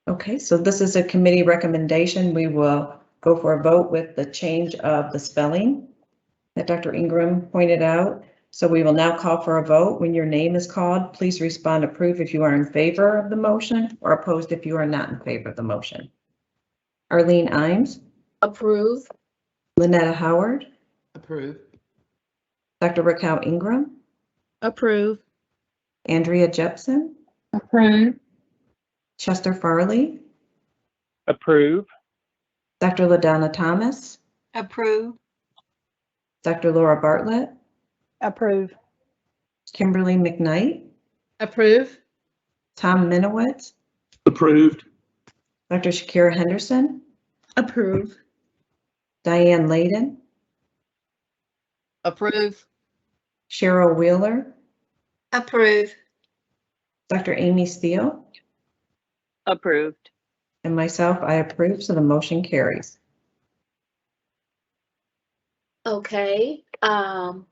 Okay, so this is a committee recommendation. We will go for a vote with the change of the spelling that Dr. Ingram pointed out. So we will now call for a vote. When your name is called, please respond approve if you are in favor of the motion or opposed if you are not in favor of the motion. Arlene Imes. Approve. Lynetta Howard. Approve. Dr. Raquel Ingram. Approve. Andrea Jepson. Approve. Chester Farley. Approve. Dr. LaDonna Thomas. Approve. Dr. Laura Bartlett. Approve. Kimberly McKnight. Approve. Tom Minowitz. Approved. Dr. Shakira Henderson. Approve. Diane Layden. Approve. Cheryl Wheeler. Approve. Dr. Amy Steele. Approved. And myself, I approve, so the motion carries. Okay. On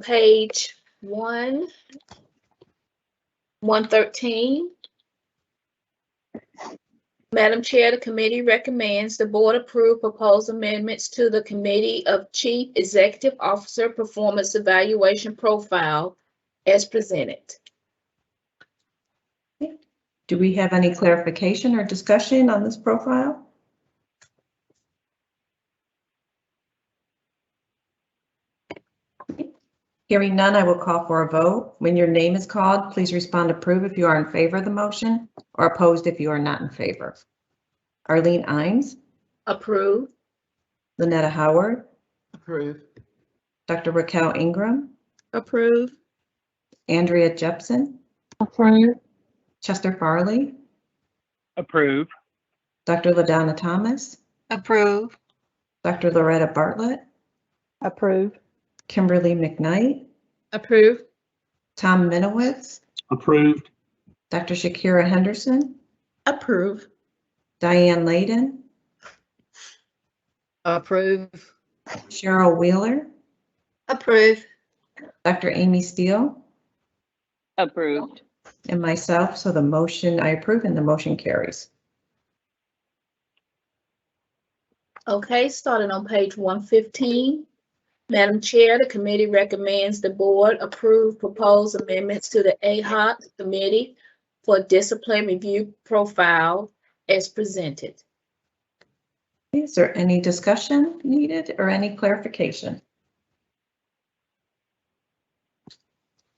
page 113. Madam Chair, the committee recommends the board approve proposed amendments to the Committee of Chief Executive Officer Performance Evaluation Profile as presented. Do we have any clarification or discussion on this profile? Hearing none, I will call for a vote. When your name is called, please respond approve if you are in favor of the motion or opposed if you are not in favor. Arlene Imes. Approve. Lynetta Howard. Approve. Dr. Raquel Ingram. Approve. Andrea Jepson. Approve. Chester Farley. Approve. Dr. LaDonna Thomas. Approve. Dr. Loretta Bartlett. Approve. Kimberly McKnight. Approve. Tom Minowitz. Approved. Dr. Shakira Henderson. Approve. Diane Layden. Approve. Cheryl Wheeler. Approve. Dr. Amy Steele. Approved. And myself, so the motion, I approve and the motion carries. Okay, starting on page 115. Madam Chair, the committee recommends the board approve proposed amendments to the AHOC Committee for Discipline Review Profile as presented. Is there any discussion needed or any clarification?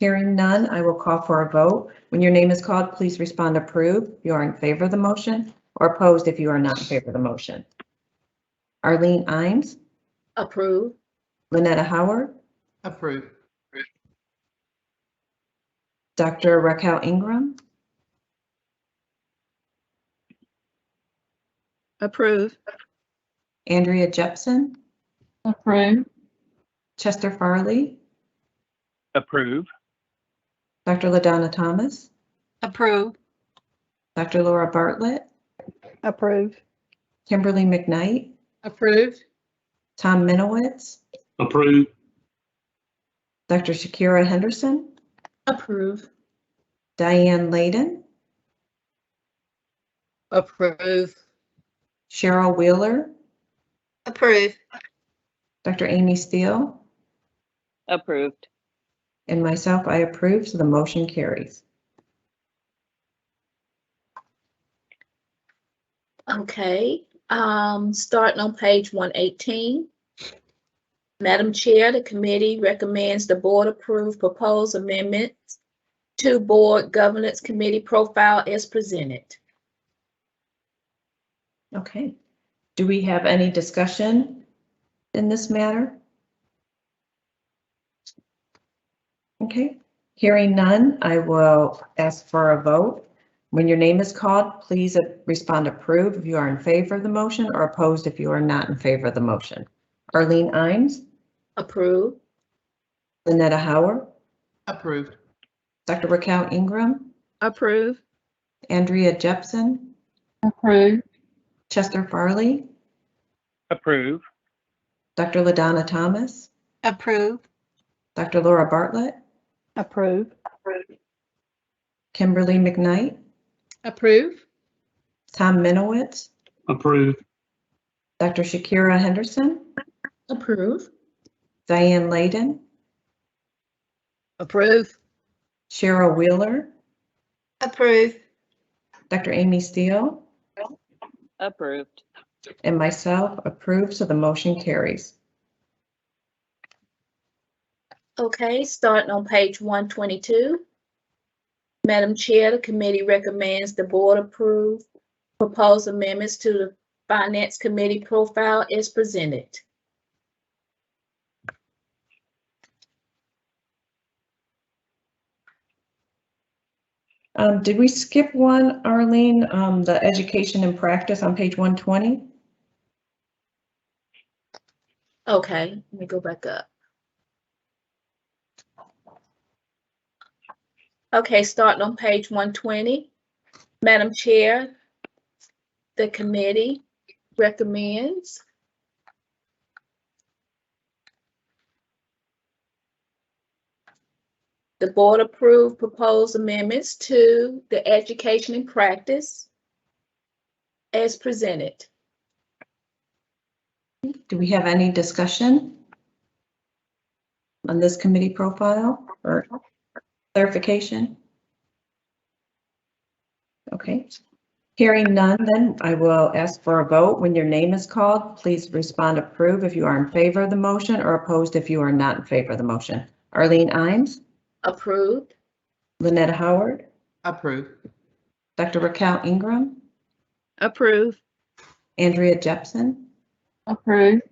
Hearing none, I will call for a vote. When your name is called, please respond approve if you are in favor of the motion or opposed if you are not in favor of the motion. Arlene Imes. Approve. Lynetta Howard. Approve. Dr. Raquel Ingram. Approve. Andrea Jepson. Approve. Chester Farley. Approve. Dr. LaDonna Thomas. Approve. Dr. Laura Bartlett. Approve. Kimberly McKnight. Approve. Tom Minowitz. Approved. Dr. Shakira Henderson. Approve. Diane Layden. Approve. Cheryl Wheeler. Approve. Dr. Amy Steele. Approved. And myself, I approve, so the motion carries. Okay, starting on page 118. Madam Chair, the committee recommends the board approve proposed amendments to Board Governance Committee Profile as presented. Okay. Do we have any discussion in this matter? Okay. Hearing none, I will ask for a vote. When your name is called, please respond approve if you are in favor of the motion or opposed if you are not in favor of the motion. Arlene Imes. Approve. Lynetta Howard. Approved. Dr. Raquel Ingram. Approve. Andrea Jepson. Approve. Chester Farley. Approve. Dr. LaDonna Thomas. Approve. Dr. Laura Bartlett. Approve. Kimberly McKnight. Approve. Tom Minowitz. Approved. Dr. Shakira Henderson. Approve. Diane Layden. Approve. Cheryl Wheeler. Approve. Dr. Amy Steele. Approved. And myself, approve, so the motion carries. Okay, starting on page 122. Madam Chair, the committee recommends the board approve proposed amendments to the Finance Committee Profile as presented. Did we skip one, Arlene? The education and practice on page 120? Okay, let me go back up. Okay, starting on page 120. Madam Chair, the committee recommends the board approve proposed amendments to the education and practice, as presented. Do we have any discussion on this committee profile or clarification? Okay. Hearing none, then I will ask for a vote. When your name is called, please respond approve if you are in favor of the motion or opposed if you are not in favor of the motion. Arlene Imes. Approved. Lynetta Howard. Approve. Dr. Raquel Ingram. Approve. Andrea Jepson. Approve.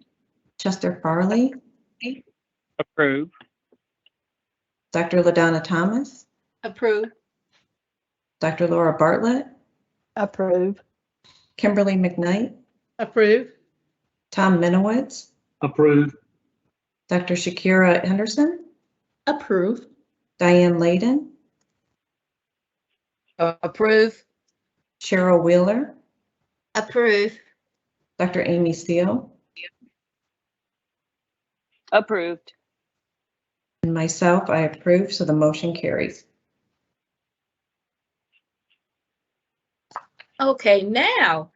Chester Farley. Approve. Dr. LaDonna Thomas. Approve. Dr. Laura Bartlett. Approve. Kimberly McKnight. Approve. Tom Minowitz. Approve. Dr. Shakira Henderson. Approve. Diane Layden. Approve. Cheryl Wheeler. Approve. Dr. Amy Steele. Approved. And myself, I approve, so the motion carries. Okay, now,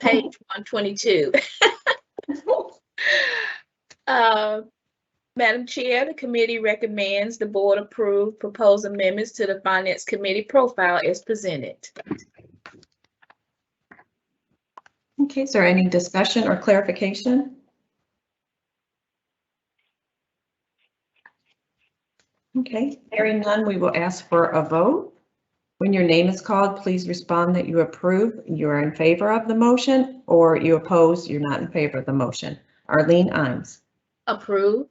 page 122. Madam Chair, the committee recommends the board approve proposed amendments to the Finance Committee profile as presented. Okay, is there any discussion or clarification? Okay, hearing none, we will ask for a vote. When your name is called, please respond that you approve, you're in favor of the motion, or you oppose, you're not in favor of the motion. Arlene Imes. Approve.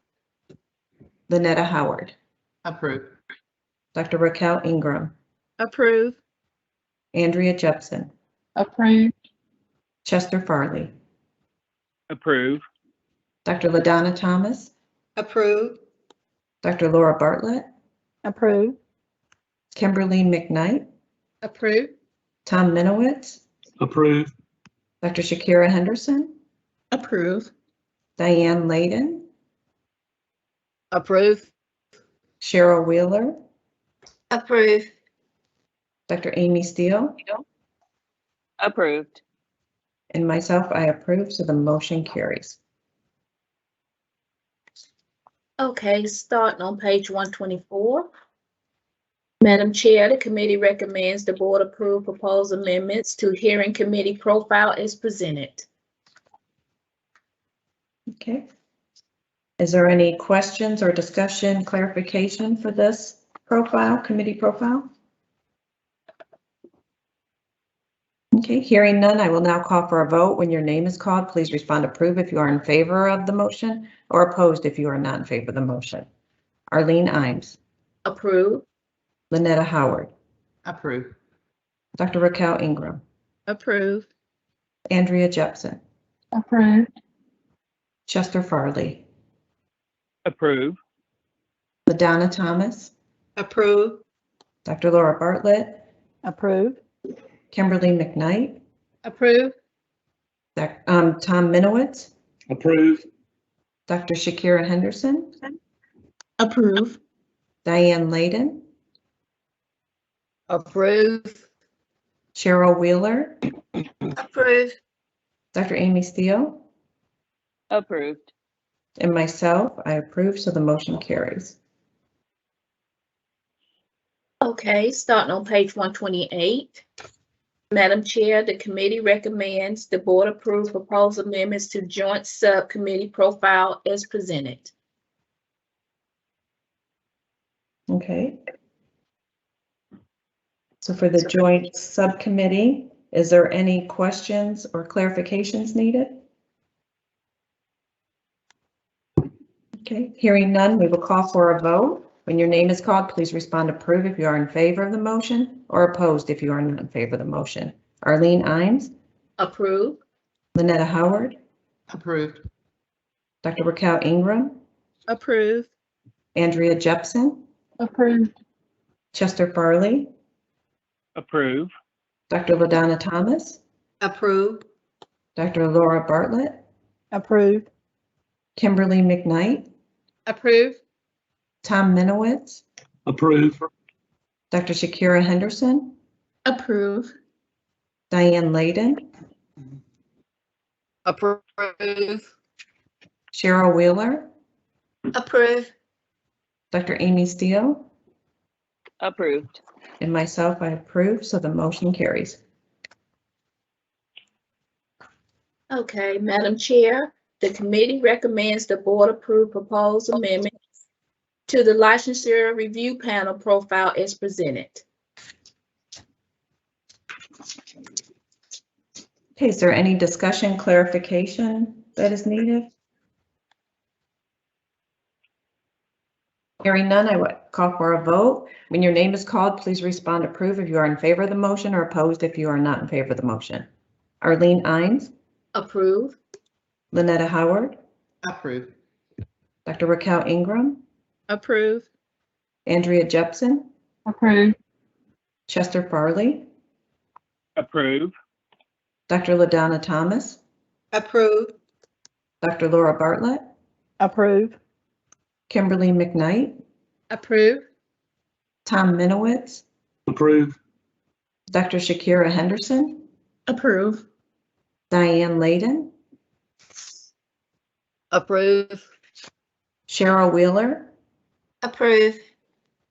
Lynetta Howard. Approve. Dr. Raquel Ingram. Approve. Andrea Jepson. Approve. Chester Farley. Approve. Dr. LaDonna Thomas. Approve. Dr. Laura Bartlett. Approve. Kimberly McKnight. Approve. Tom Minowitz. Approve. Dr. Shakira Henderson. Approve. Diane Layden. Approve. Cheryl Wheeler. Approve. Dr. Amy Steele. Approved. And myself, I approve, so the motion carries. Okay, starting on page 124. Madam Chair, the committee recommends the board approve proposed amendments to hearing committee profile as presented. Okay. Is there any questions or discussion, clarification for this profile, committee profile? Okay, hearing none, I will now call for a vote. When your name is called, please respond approve if you are in favor of the motion or opposed if you are not in favor of the motion. Arlene Imes. Approve. Lynetta Howard. Approve. Dr. Raquel Ingram. Approve. Andrea Jepson. Approve. Chester Farley. Approve. LaDonna Thomas. Approve. Dr. Laura Bartlett. Approve. Kimberly McKnight. Approve. Tom Minowitz. Approve. Dr. Shakira Henderson. Approve. Diane Layden. Approve. Cheryl Wheeler. Approve. Dr. Amy Steele. Approved. And myself, I approve, so the motion carries. Okay, starting on page 128. Madam Chair, the committee recommends the board approve proposed amendments to joint subcommittee profile as presented. Okay. So for the joint subcommittee, is there any questions or clarifications needed? Okay, hearing none, we will call for a vote. When your name is called, please respond approve if you are in favor of the motion or opposed if you are not in favor of the motion. Arlene Imes. Approve. Lynetta Howard. Approved. Dr. Raquel Ingram. Approve. Andrea Jepson. Approve. Chester Farley. Approve. Dr. LaDonna Thomas. Approve. Dr. Laura Bartlett. Approve. Kimberly McKnight. Approve. Tom Minowitz. Approve. Dr. Shakira Henderson. Approve. Diane Layden. Approve. Cheryl Wheeler, Approve. Dr. Amy Steele, Approved. and myself, I approve, so the motion carries. Okay, Madam Chair, the committee recommends the board approve proposed amendments to the licensure review panel profile as presented. Okay, is there any discussion, clarification that is needed? Hearing none, I would call for a vote. When your name is called, please respond approve if you are in favor of the motion or opposed if you are not in favor of the motion. Arlene Ines, Approve. Lynetta Howard, Approve. Dr. Raquel Ingram, Approve. Andrea Jepson, Approve. Chester Farley, Approve. Dr. LaDonna Thomas, Approve. Dr. Laura Bartlett, Approve. Kimberly McKnight, Approve. Tom Minowitz, Approve. Dr. Shakira Henderson, Approve. Diane Layden, Approve. Cheryl Wheeler, Approve.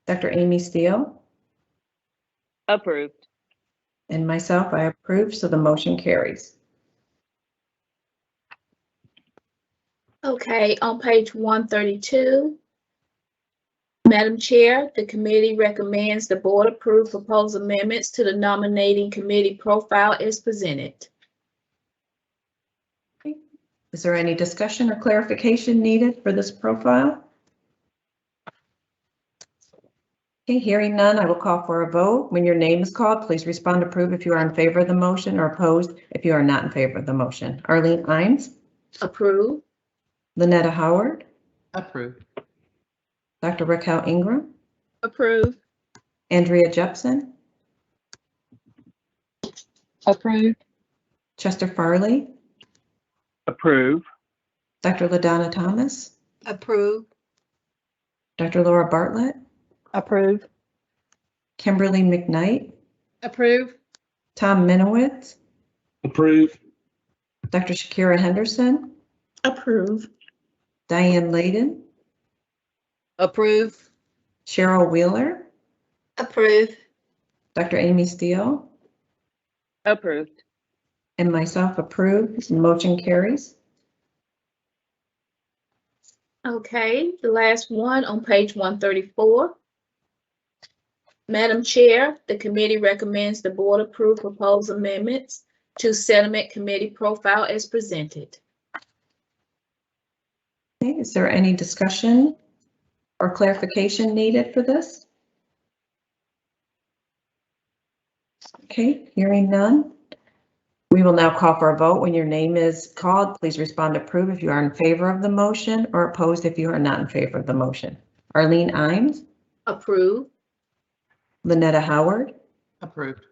Dr. Amy Steele, Approved. and myself, I approve, so the motion carries. Okay, on page 132, Madam Chair, the committee recommends the board approve proposed amendments to the nominating committee profile as presented. Is there any discussion or clarification needed for this profile? Okay, hearing none, I will call for a vote. When your name is called, please respond approve if you are in favor of the motion or opposed if you are not in favor of the motion. Arlene Ines, Approve. Lynetta Howard, Approve. Dr. Raquel Ingram, Approve. Andrea Jepson, Approve. Chester Farley, Approve. Dr. LaDonna Thomas, Approve. Dr. Laura Bartlett, Approve. Kimberly McKnight, Approve. Tom Minowitz, Approve. Dr. Shakira Henderson, Approve. Diane Layden, Approve. Cheryl Wheeler, Approve. Dr. Amy Steele, Approved. and myself approve. Motion carries. Okay, the last one on page 134. Madam Chair, the committee recommends the board approve proposed amendments to settlement committee profile as presented. Okay, is there any discussion or clarification needed for this? Okay, hearing none. We will now call for a vote. When your name is called, please respond approve if you are in favor of the motion or opposed if you are not in favor of the motion. Arlene Ines, Approve. Lynetta Howard, Approved.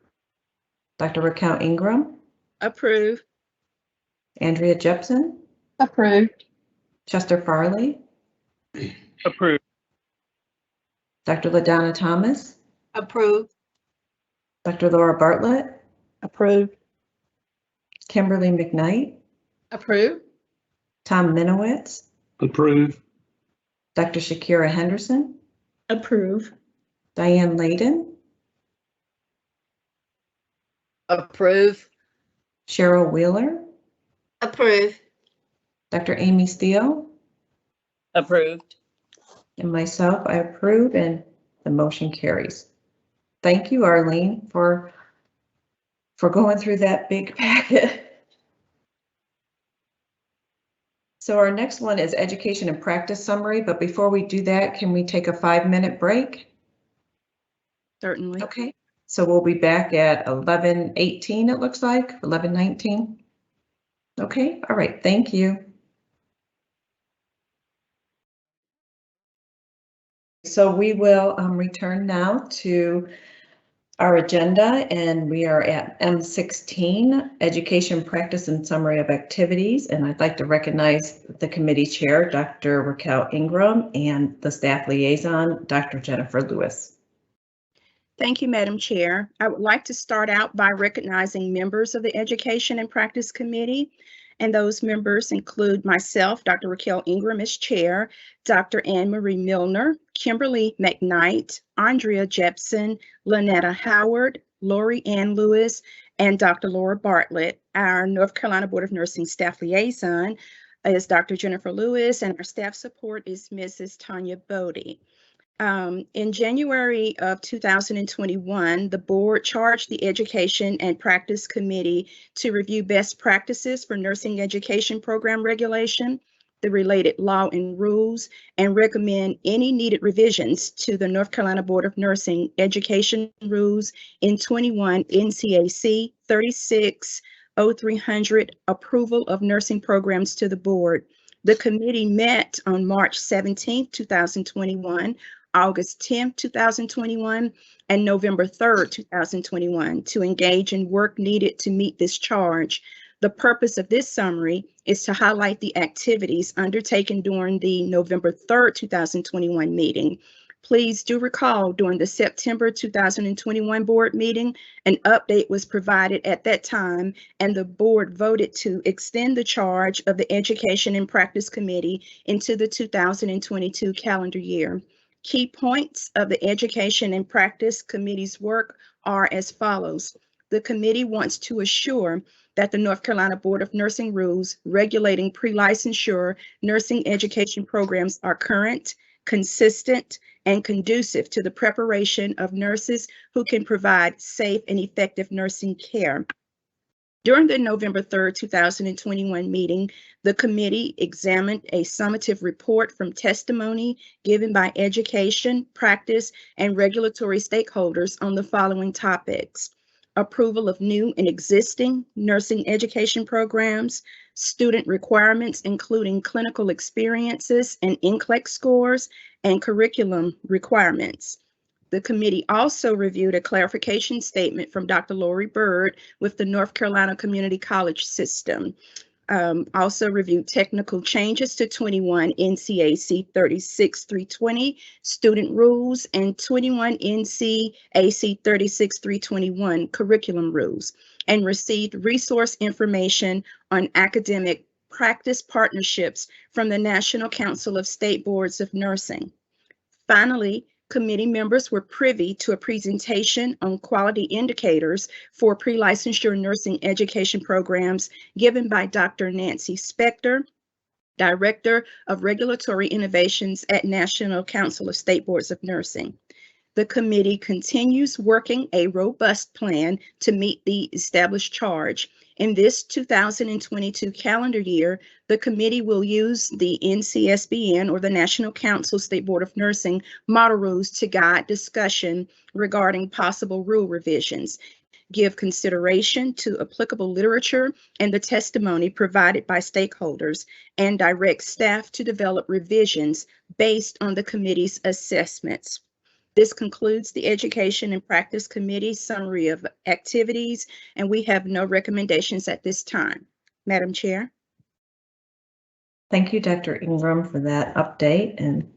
Dr. Raquel Ingram, Approve. Andrea Jepson, Approved. Chester Farley, Approve. Dr. LaDonna Thomas, Approve. Dr. Laura Bartlett, Approve. Kimberly McKnight, Approve. Tom Minowitz, Approve. Dr. Shakira Henderson, Approve. Diane Layden, Approve. Cheryl Wheeler, Approve. Dr. Amy Steele, Approved. and myself, I approve, and the motion carries. Thank you, Arlene, for going through that big packet. So our next one is education and practice summary, but before we do that, can we take a 5-minute break? Certainly. Okay, so we'll be back at 11:18, it looks like, 11:19. Okay, all right, thank you. So we will return now to our agenda, and we are at M16, Education, Practice, and Summary of Activities. And I'd like to recognize the committee chair, Dr. Raquel Ingram, and the staff liaison, Dr. Jennifer Lewis. Thank you, Madam Chair. I would like to start out by recognizing members of the Education and Practice Committee, And those members include myself, Dr. Raquel Ingram as chair, Dr. Anne Marie Milner, Kimberly McKnight, Andrea Jepson, Lynetta Howard, Lori Ann Lewis, and Dr. Laura Bartlett. Our North Carolina Board of Nursing staff liaison is Dr. Jennifer Lewis, and our staff support is Mrs. Tanya Bodie. In January of 2021, the board charged the Education and Practice Committee to review best practices for nursing education program regulation, the related law and rules, and recommend any needed revisions to the North Carolina Board of Nursing Education Rules in 21 NCAC 36-0300, approval of nursing programs to the board. The committee met on March 17, 2021, August 10, 2021, and November 3, 2021 to engage in work needed to meet this charge. The purpose of this summary is to highlight the activities undertaken during the November 3, 2021 meeting. Please do recall during the September 2021 board meeting, an update was provided at that time, and the board voted to extend the charge of the Education and Practice Committee into the 2022 calendar year. Key points of the Education and Practice Committee's work are as follows. The committee wants to assure that the North Carolina Board of Nursing rules regulating pre-licensure nursing education programs are current, consistent, and conducive to the preparation of nurses who can provide safe and effective nursing care. During the November 3, 2021 meeting, the committee examined a summative report from testimony given by education, practice, and regulatory stakeholders on the following topics: approval of new and existing nursing education programs, student requirements, including clinical experiences and NCLEX scores, and curriculum requirements. The committee also reviewed a clarification statement from Dr. Lori Bird with the North Carolina Community College System. Also reviewed technical changes to 21 NCAC 36-320 student rules and 21 NCAC 36-321 curriculum rules, and received resource information on academic practice partnerships from the National Council of State Boards of Nursing. Finally, committee members were privy to a presentation on quality indicators for pre-licensure nursing education programs given by Dr. Nancy Spector, Director of Regulatory Innovations at National Council of State Boards of Nursing. The committee continues working a robust plan to meet the established charge. In this 2022 calendar year, the committee will use the NCSBN, or the National Council State Board of Nursing, model rules to guide discussion regarding possible rule revisions, give consideration to applicable literature and the testimony provided by stakeholders, and direct staff to develop revisions based on the committee's assessments. This concludes the Education and Practice Committee's summary of activities, and we have no recommendations at this time. Madam Chair. Thank you, Dr. Ingram, for that update, and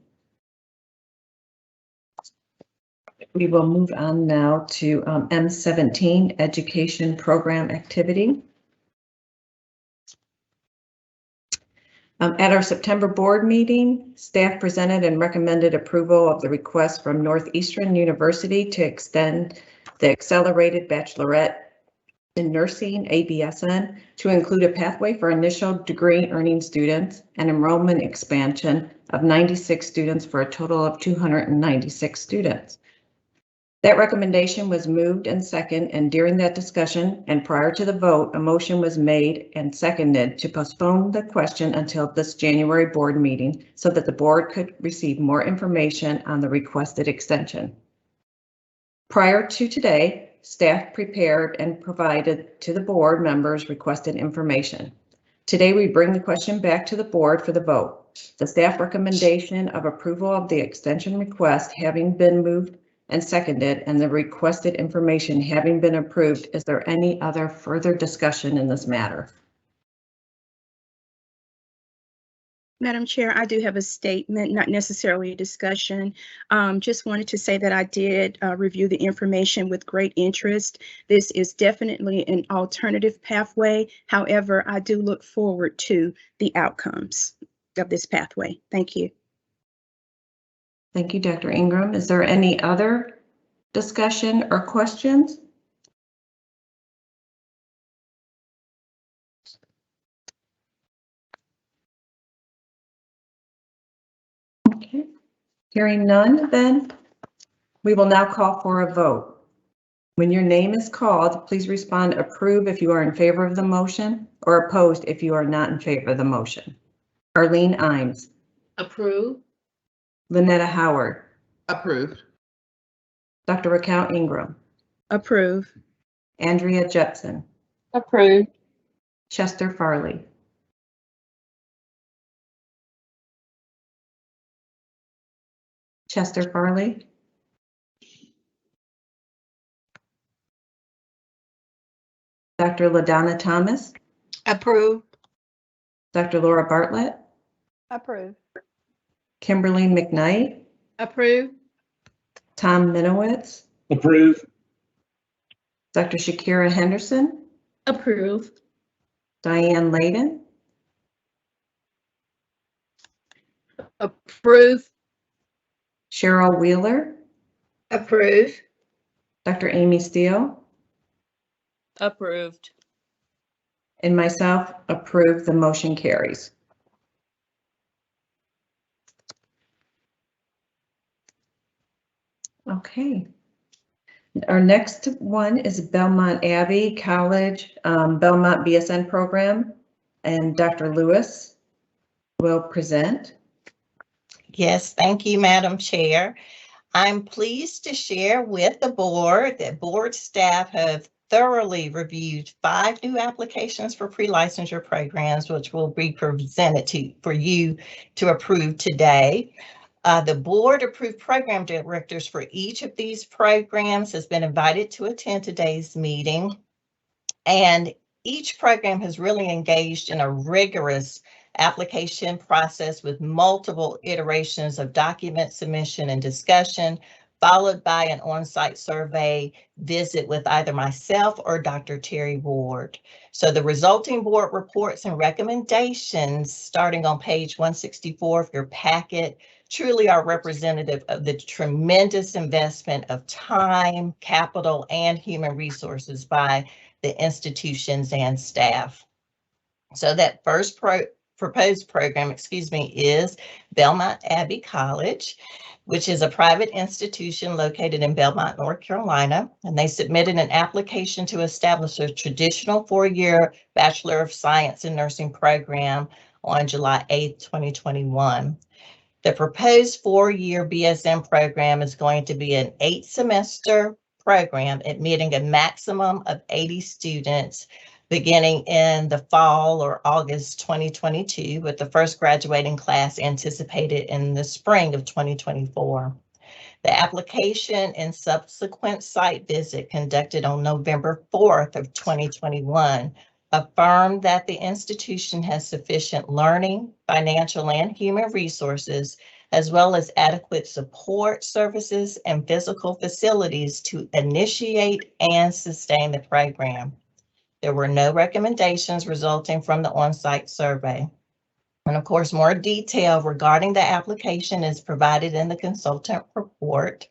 we will move on now to M17 Education Program Activity. At our September board meeting, staff presented and recommended approval of the request from Northeastern University to extend the Accelerated Bachelorette in Nursing, ABSN, to include a pathway for initial degree earning students and enrollment expansion of 96 students for a total of 296 students. That recommendation was moved and seconded, and during that discussion and prior to the vote, a motion was made and seconded to postpone the question until this January board meeting so that the board could receive more information on the requested extension. Prior to today, staff prepared and provided to the board members requested information. Today, we bring the question back to the board for the vote. The staff recommendation of approval of the extension request having been moved and seconded, and the requested information having been approved, is there any other further discussion in this matter? Madam Chair, I do have a statement, not necessarily a discussion. Just wanted to say that I did review the information with great interest. This is definitely an alternative pathway. However, I do look forward to the outcomes of this pathway. Thank you. Thank you, Dr. Ingram. Is there any other discussion or questions? Okay. Hearing none, then we will now call for a vote. When your name is called, please respond approve if you are in favor of the motion or opposed if you are not in favor of the motion. Arlene Imes. Approve. Lynetta Howard. Approved. Dr. Raquel Ingram. Approve. Andrea Jepson. Approved. Chester Farley. Chester Farley. Dr. LaDonna Thomas. Approve. Dr. Laura Bartlett. Approve. Kimberly McKnight. Approve. Tom Minowitz. Approve. Dr. Shakira Henderson. Approve. Diane Layden. Approve. Cheryl Wheeler. Approve. Dr. Amy Steele. Approved. And myself, approve. The motion carries. Okay. Our next one is Belmont Abbey College Belmont BSN program, and Dr. Lewis will present. Yes, thank you, Madam Chair. I'm pleased to share with the board that board staff have thoroughly reviewed 5 new applications for pre-licensure programs, which will be presented for you to approve today. The board approved program directors for each of these programs has been invited to attend today's meeting. And each program has really engaged in a rigorous application process with multiple iterations of document submission and discussion, followed by an on-site survey visit with either myself or Dr. Terry Ward. So the resulting board reports and recommendations, starting on page 164 of your packet, truly are representative of the tremendous investment of time, capital, and human resources by the institutions and staff. So that first proposed program, is Belmont Abbey College, which is a private institution located in Belmont, North Carolina, and they submitted an application to establish a traditional 4-year Bachelor of Science in Nursing program on July 8, 2021. The proposed 4-year BSN program is going to be an 8-semester program admitting a maximum of 80 students beginning in the fall or August 2022, with the first graduating class anticipated in the spring of 2024. The application and subsequent site visit conducted on November 4th of 2021 affirmed that the institution has sufficient learning, financial, and human resources, as well as adequate support services and physical facilities to initiate and sustain the program. There were no recommendations resulting from the on-site survey. And of course, more detail regarding the application is provided in the consultant report.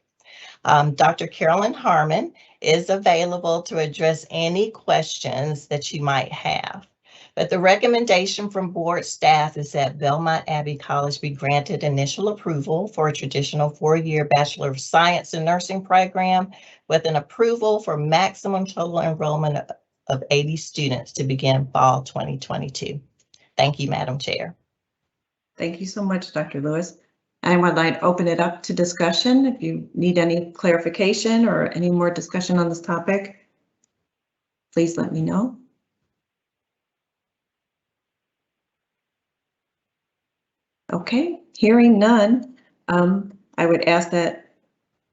Dr. Carolyn Harmon is available to address any questions that you might have. But the recommendation from board staff is that Belmont Abbey College be granted initial approval for a traditional 4-year Bachelor of Science in Nursing program with an approval for maximum total enrollment of 80 students to begin fall 2022. Thank you, Madam Chair. Thank you so much, Dr. Lewis. I would like to open it up to discussion. If you need any clarification or any more discussion on this topic, please let me know. Okay, hearing none, I would ask that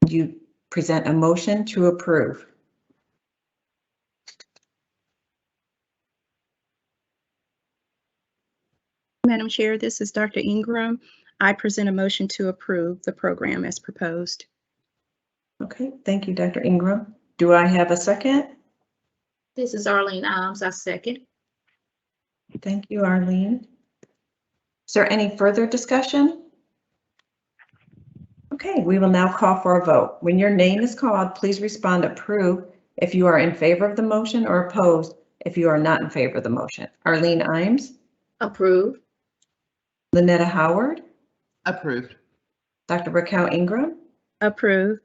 you present a motion to approve. Madam Chair, this is Dr. Ingram. I present a motion to approve the program as proposed. Okay, thank you, Dr. Ingram. Do I have a second? This is Arlene Imes, I second. Thank you, Arlene. Is there any further discussion? Okay, we will now call for a vote. When your name is called, please respond approve if you are in favor of the motion or opposed if you are not in favor of the motion. Arlene Imes? Approve. Lynetta Howard? Approved. Dr. Raquel Ingram? Approve.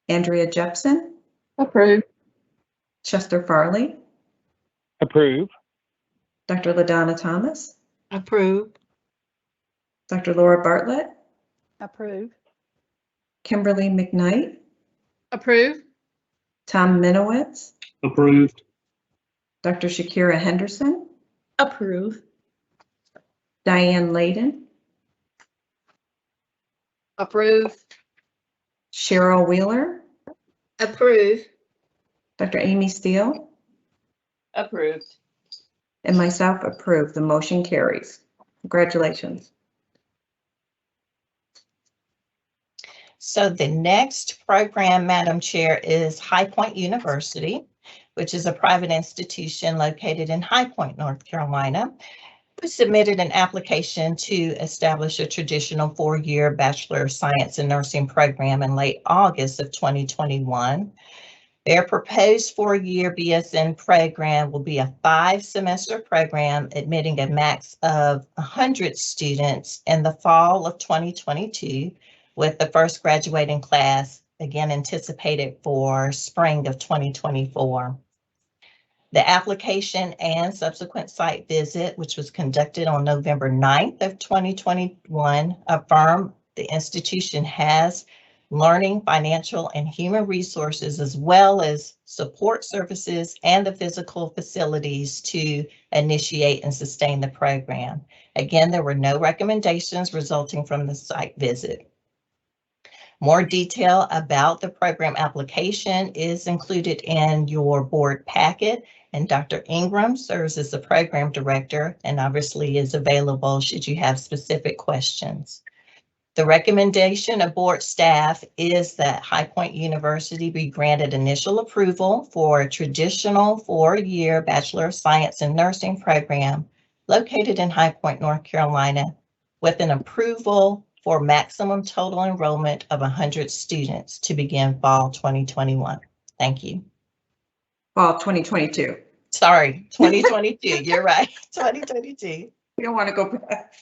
Andrea Jepson? Approved. Chester Farley? Approve. Dr. LaDonna Thomas? Approve. Dr. Laura Bartlett? Approve. Kimberly McKnight? Approve. Tom Minowitz? Approved. Dr. Shakira Henderson? Approve. Diane Layden? Approve. Cheryl Wheeler? Approve. Dr. Amy Steele? Approved. And myself approve. The motion carries. Congratulations. So the next program, Madam Chair, is High Point University, which is a private institution located in High Point, North Carolina. We submitted an application to establish a traditional 4-year Bachelor of Science in Nursing program in late August of 2021. Their proposed 4-year BSN program will be a 5-semester program admitting a max of 100 students in the fall of 2022, with the first graduating class again anticipated for spring of 2024. The application and subsequent site visit, which was conducted on November 9th of 2021, affirm the institution has learning, financial, and human resources, as well as support services and the physical facilities to initiate and sustain the program. Again, there were no recommendations resulting from the site visit. More detail about the program application is included in your board packet, and Dr. Ingram serves as the program director and obviously is available should you have specific questions. The recommendation of board staff is that High Point University be granted initial approval for a traditional 4-year Bachelor of Science in Nursing program located in High Point, North Carolina, with an approval for maximum total enrollment of 100 students to begin fall 2021. Thank you. Fall 2022. Sorry, 2022. You're right, 2022. We don't want to go back.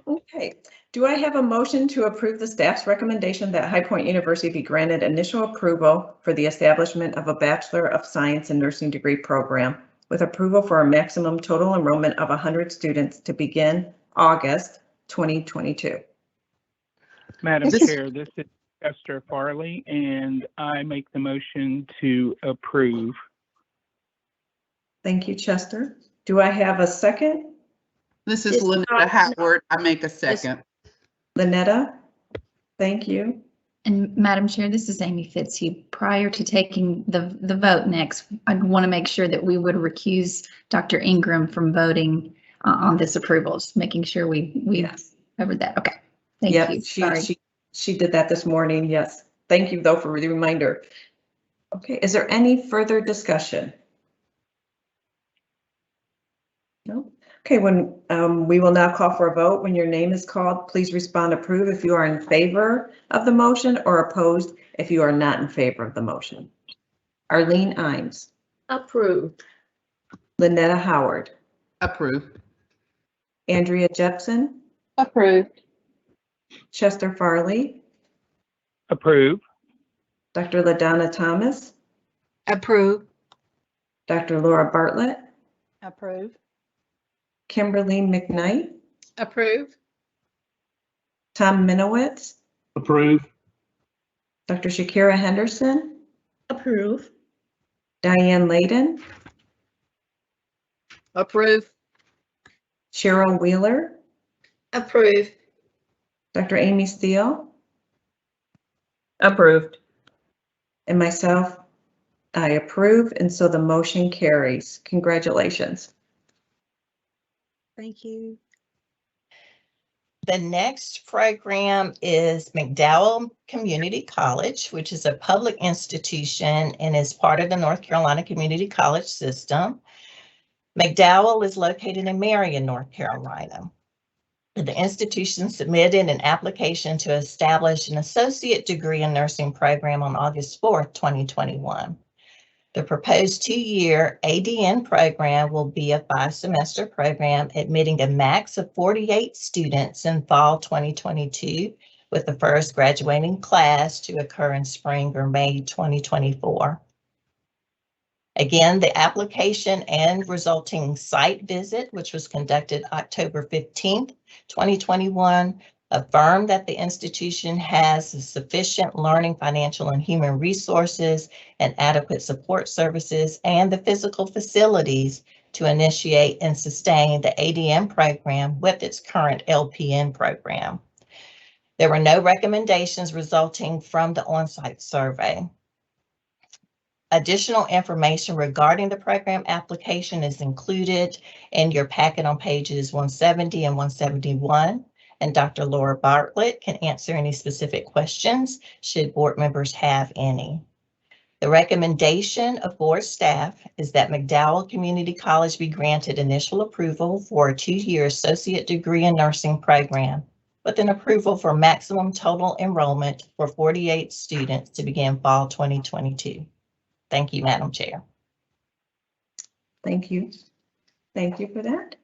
Okay. Do I have a motion to approve the staff's recommendation that High Point University be granted initial approval for the establishment of a Bachelor of Science in Nursing degree program with approval for a maximum total enrollment of 100 students to begin August 2022? Madam Chair, this is Chester Farley, and I make the motion to approve. Thank you, Chester. Do I have a second? This is Lynetta Howard. I make a second. Lynetta, thank you. And Madam Chair, this is Amy Fitzhugh. Prior to taking the vote next, I'd want to make sure that we would recuse Dr. Ingram from voting on this approval, just making sure we Yes. covered that. Okay, thank Yep, you. Sorry. she did that this morning. Yes. Thank you, though, for the reminder. Okay, is there any further discussion? No. Okay, when we will now call for a vote. When your name is called, please respond approve if you are in favor of the motion or opposed if you are not in favor of the motion. Arlene Imes. Approved. Lynetta Howard. Approved. Andrea Jepson. Approved. Chester Farley. Approve. Dr. LaDonna Thomas. Approve. Dr. Laura Bartlett. Approve. Kimberly McKnight. Approve. Tom Minowitz. Approve. Dr. Shakira Henderson. Approve. Diane Layden. Approve. Cheryl Wheeler. Approve. Dr. Amy Steele. Approved. And myself, I approve, and so the motion carries. Congratulations. Thank you. The next program is McDowell Community College, which is a public institution and is part of the North Carolina Community College system. McDowell is located in Marion, North Carolina. The institution submitted an application to establish an associate degree in nursing program on August 4th, 2021. The proposed 2-year ADN program will be a 5-semester program admitting a max of 48 students in fall 2022, with the first graduating class to occur in spring or May 2024. Again, the application and resulting site visit, which was conducted October 15th, 2021, affirmed that the institution has sufficient learning, financial, and human resources and adequate support services and the physical facilities to initiate and sustain the ADM program with its current LPN program. There were no recommendations resulting from the on-site survey. Additional information regarding the program application is included in your packet on pages 170 and 171. And Dr. Laura Bartlett can answer any specific questions should board members have any. The recommendation of board staff is that McDowell Community College be granted initial approval for a 2-year associate degree in nursing program with an approval for maximum total enrollment for 48 students to begin fall 2022. Thank you, Madam Chair. Thank you. Thank you for that.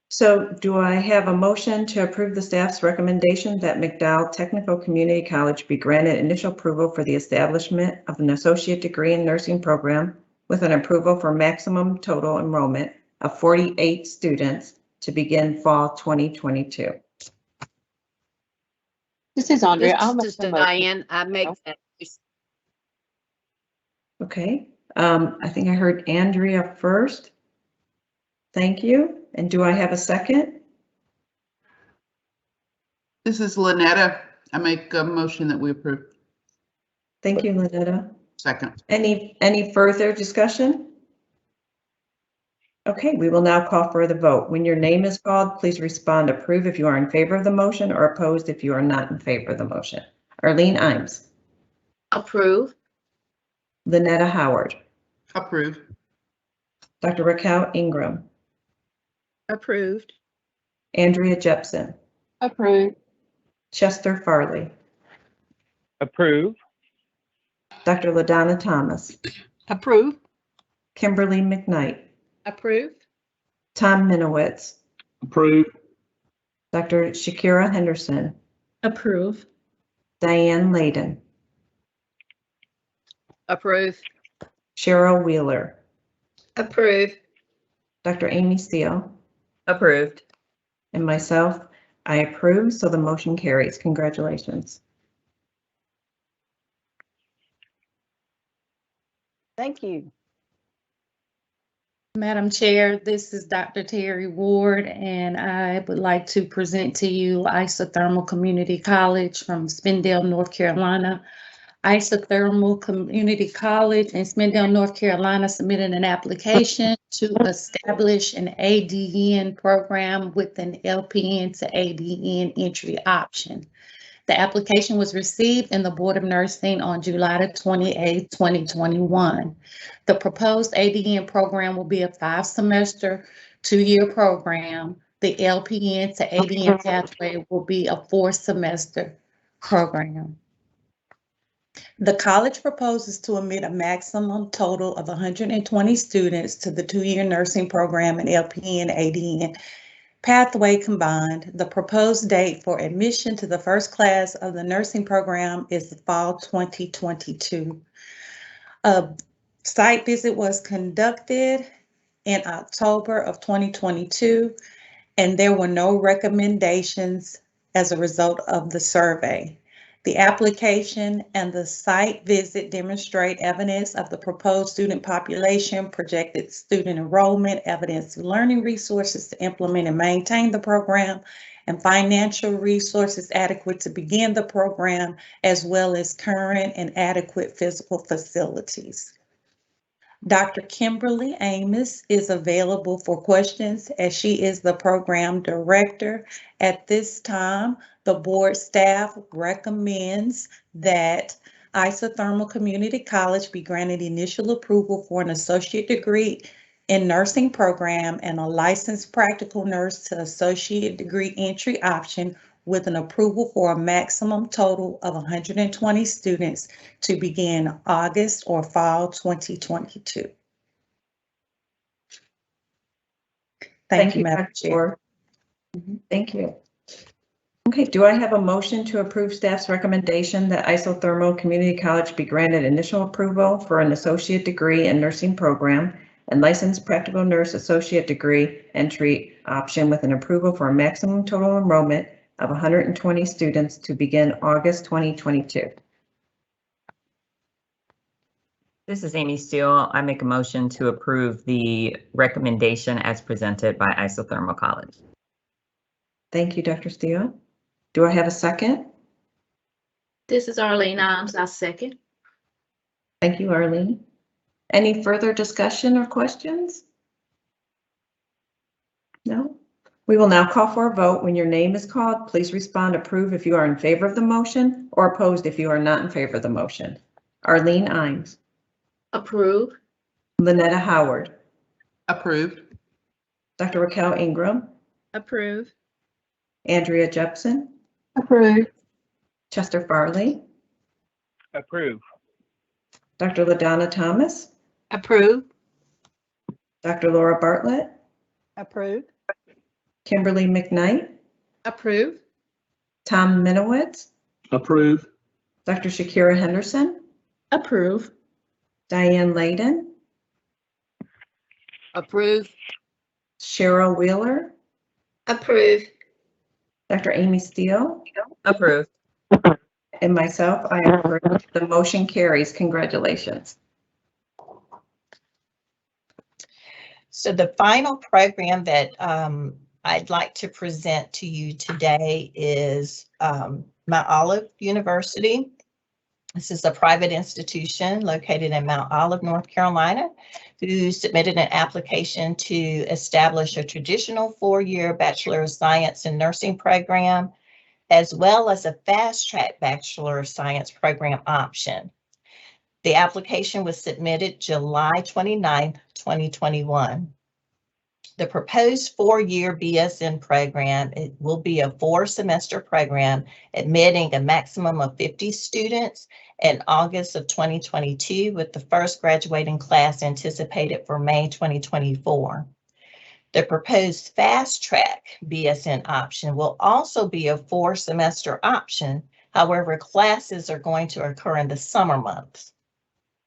So do I have a motion to approve the staff's recommendation that McDowell Technical Community College be granted initial approval for the establishment of an associate degree in nursing program with an approval for maximum total enrollment of 48 students to begin fall 2022? This is Andrea. This is Diane. I make that. Okay, I think I heard Andrea first. Thank you. And do I have a second? This is Lynetta. I make a motion that we approve. Thank you, Lynetta. Second. Any further discussion? Okay, we will now call for the vote. When your name is called, please respond approve if you are in favor of the motion or opposed if you are not in favor of the motion. Arlene Imes. Approve. Lynetta Howard. Approve. Dr. Raquel Ingram. Approved. Andrea Jepson. Approved. Chester Farley. Approve. Dr. LaDonna Thomas. Approve. Kimberly McKnight. Approve. Tom Minowitz. Approve. Dr. Shakira Henderson. Approve. Diane Layden. Approve. Cheryl Wheeler. Approve. Dr. Amy Steele. Approved. And myself, I approve, so the motion carries. Congratulations. Thank you. Madam Chair, this is Dr. Terry Ward, and I would like to present to you Isothermal Community College from Spindale, North Carolina. Isothermal Community College in Spindale, North Carolina submitted an application to establish an ADN program with an LPN to ADN entry option. The application was received in the Board of Nursing on July the 28th, 2021. The proposed ADN program will be a 5-semester, 2-year program. The LPN to ADN pathway will be a 4-semester program. The college proposes to admit a maximum total of 120 students to the 2-year nursing program and LPN ADN pathway combined. The proposed date for admission to the first class of the nursing program is fall 2022. A site visit was conducted in October of 2022, and there were no recommendations as a result of the survey. The application and the site visit demonstrate evidence of the proposed student population, projected student enrollment, evidence of learning resources to implement and maintain the program, and financial resources adequate to begin the program, as well as current and adequate physical facilities. Dr. Kimberly Amos is available for questions as she is the program director. At this time, the board staff recommends that Isothermal Community College be granted initial approval for an associate degree in nursing program and a licensed practical nurse to associate degree entry option with an approval for a maximum total of 120 students to begin August or fall 2022. Thank you, Madam Dr. Chair. Moore. Thank you. Okay, do I have a motion to approve staff's recommendation that Isothermal Community College be granted initial approval for an associate degree in nursing program and licensed practical nurse associate degree entry option with an approval for a maximum total enrollment of 120 students to begin August 2022? This is Amy Steele. I make a motion to approve the recommendation as presented by Isothermal College. Thank you, Dr. Steele. Do I have a second? This is Arlene Imes. I second. Thank you, Arlene. Any further discussion or questions? No? We will now call for a vote. When your name is called, please respond approve if you are in favor of the motion or opposed if you are not in favor of the motion. Arlene Imes. Approve. Lynetta Howard. Approved. Dr. Raquel Ingram. Approve. Andrea Jepson. Approved. Chester Farley. Approve. Dr. LaDonna Thomas. Approve. Dr. Laura Bartlett. Approve. Kimberly McKnight. Approve. Tom Minowitz. Approve. Dr. Shakira Henderson. Approve. Diane Layden. Approve. Cheryl Wheeler. Approve. Dr. Amy Steele. Approve. And myself, I approve. The motion carries. Congratulations. So the final program that I'd like to present to you today is Mount Olive University. This is a private institution located in Mount Olive, North Carolina, who submitted an application to establish a traditional four-year Bachelor of Science in Nursing program, as well as a fast-track Bachelor of Science program option. The application was submitted July 29, 2021. The proposed four-year BSN program, it will be a four-semester program admitting a maximum of 50 students in August of 2022, with the first graduating class anticipated for May 2024. The proposed fast-track BSN option will also be a four-semester option. However, classes are going to occur in the summer months.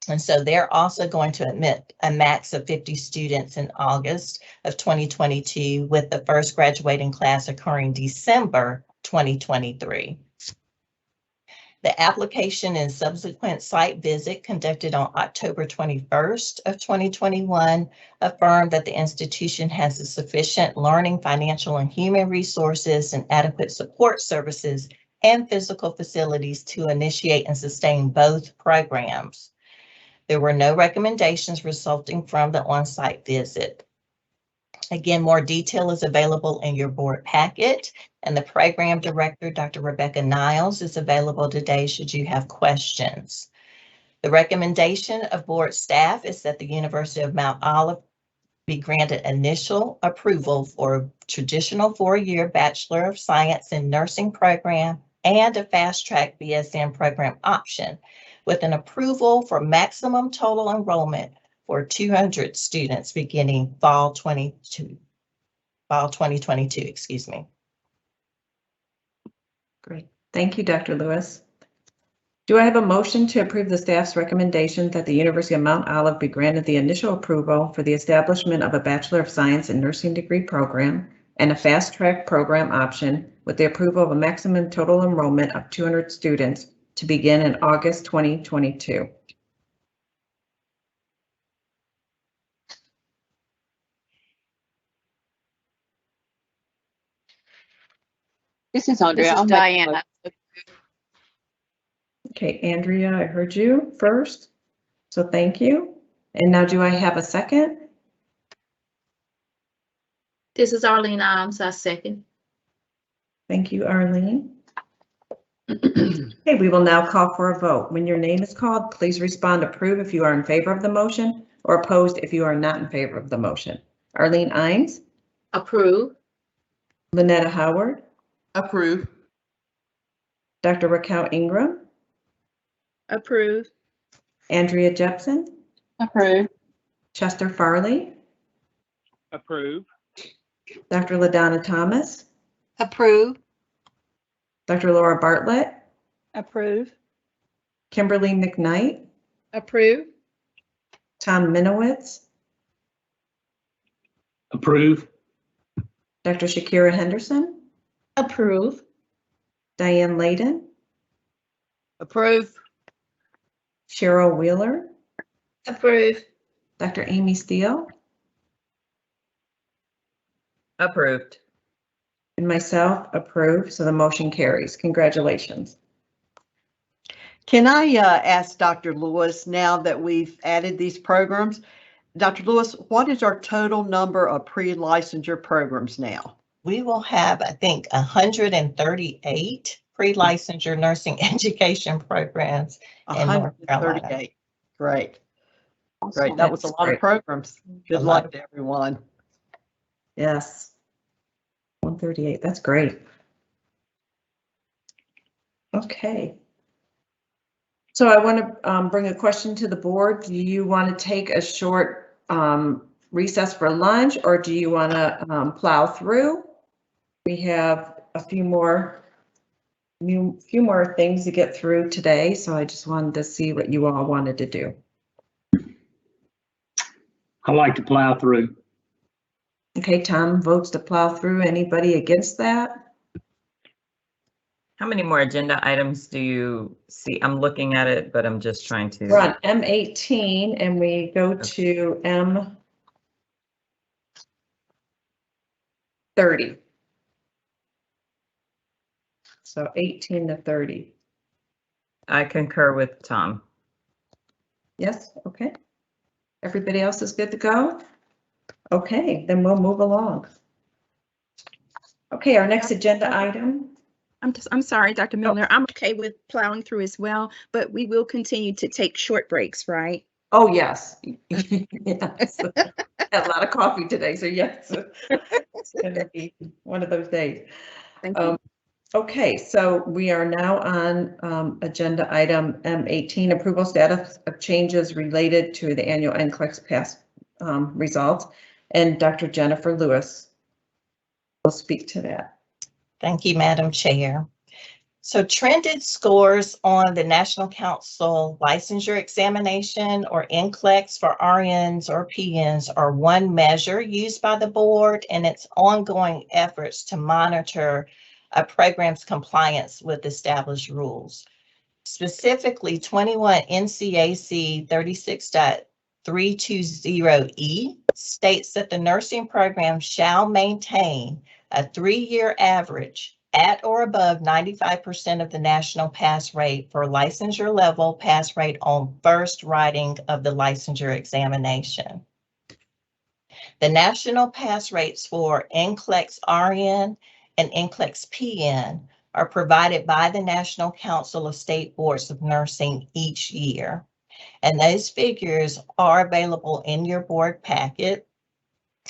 And so they're also going to admit a max of 50 students in August of 2022, with the first graduating class occurring December 2023. The application and subsequent site visit conducted on October 21st of 2021 affirmed that the institution has a sufficient learning, financial, and human resources and adequate support services and physical facilities to initiate and sustain both programs. There were no recommendations resulting from the on-site visit. Again, more detail is available in your board packet, and the program director, Dr. Rebecca Niles, is available today should you have questions. The recommendation of board staff is that the University of Mount Olive be granted initial approval for a traditional four-year Bachelor of Science in Nursing program and a fast-track BSN program option, with an approval for maximum total enrollment for 200 students beginning fall 2022, excuse me. Great. Thank you, Dr. Lewis. Do I have a motion to approve the staff's recommendation that the University of Mount Olive be granted the initial approval for the establishment of a Bachelor of Science in Nursing degree program and a fast-track program option with the approval of a maximum total enrollment of 200 students to begin in August 2022? This is Andrea. This is Diana. Okay, Andrea, I heard you first, so thank you. And now do I have a second? This is Arlene Imes, I second. Thank you, Arlene. Okay, we will now call for a vote. When your name is called, please respond approve if you are in favor of the motion or opposed if you are not in favor of the motion. Arlene Imes. Approve. Lynetta Howard. Approve. Dr. Raquel Ingram. Approve. Andrea Jepson. Approve. Chester Farley. Approve. Dr. LaDonna Thomas. Approve. Dr. Laura Bartlett. Approve. Kimberly McKnight. Approve. Tom Minowitz. Approve. Dr. Shakira Henderson. Approve. Diane Layden. Approve. Cheryl Wheeler. Approve. Dr. Amy Steele. Approved. And myself, approve, so the motion carries. Congratulations. Can I ask Dr. Lewis, now that we've added these programs, Dr. Lewis, what is our total number of pre-licensure programs now? We will have, I think, 138 pre-licensure nursing education programs in North Carolina. 138. Great. Great. That was a lot of programs. Good luck to everyone. Yes. 138. That's great. Okay. So I want to bring a question to the board. Do you want to take a short recess for lunch, or do you want to plow through? We have a few more things to get through today, so I just wanted to see what you all wanted to do. I like to plow through. Okay, Tom votes to plow through. Anybody against that? How many more agenda items do you see? I'm looking at it, but I'm just trying to. We're on M18 and we go to M30. So 18 to 30. I concur with Tom. Yes, okay. Everybody else is good to go? Okay, then we'll move along. Okay, our next agenda item. I'm sorry, Dr. Milner. I'm okay with plowing through as well, but we will continue to take short breaks, right? Oh, yes. Yes. Had a lot of coffee today, so yes. It's going to be one of those days. Thank you. Okay, so we are now on agenda item M18, approval status of changes related to the annual NCLEX pass results. And Dr. Jennifer Lewis will speak to that. Thank you, Madam Chair. So trended scores on the National Council Licensure Examination, or NCLEX, for RNs or PNs are one measure used by the board in its ongoing efforts to monitor a program's compliance with established rules. Specifically, 21 NCAC 36.320E states that the nursing program shall maintain a 3-year average at or above 95% of the national pass rate for licensure level pass rate on first writing of the licensure examination. The national pass rates for NCLEX RN and NCLEX PN are provided by the National Council of State Boards of Nursing each year. And those figures are available in your board packet.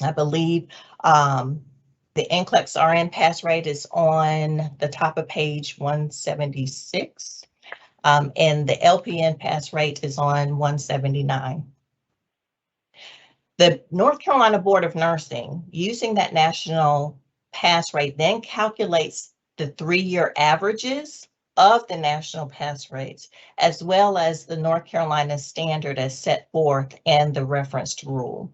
I believe the NCLEX RN pass rate is on the top of page 176, and the LPN pass rate is on 179. The North Carolina Board of Nursing, using that national pass rate, then calculates the 3-year averages of the national pass rates, as well as the North Carolina standard as set forth in the referenced rule.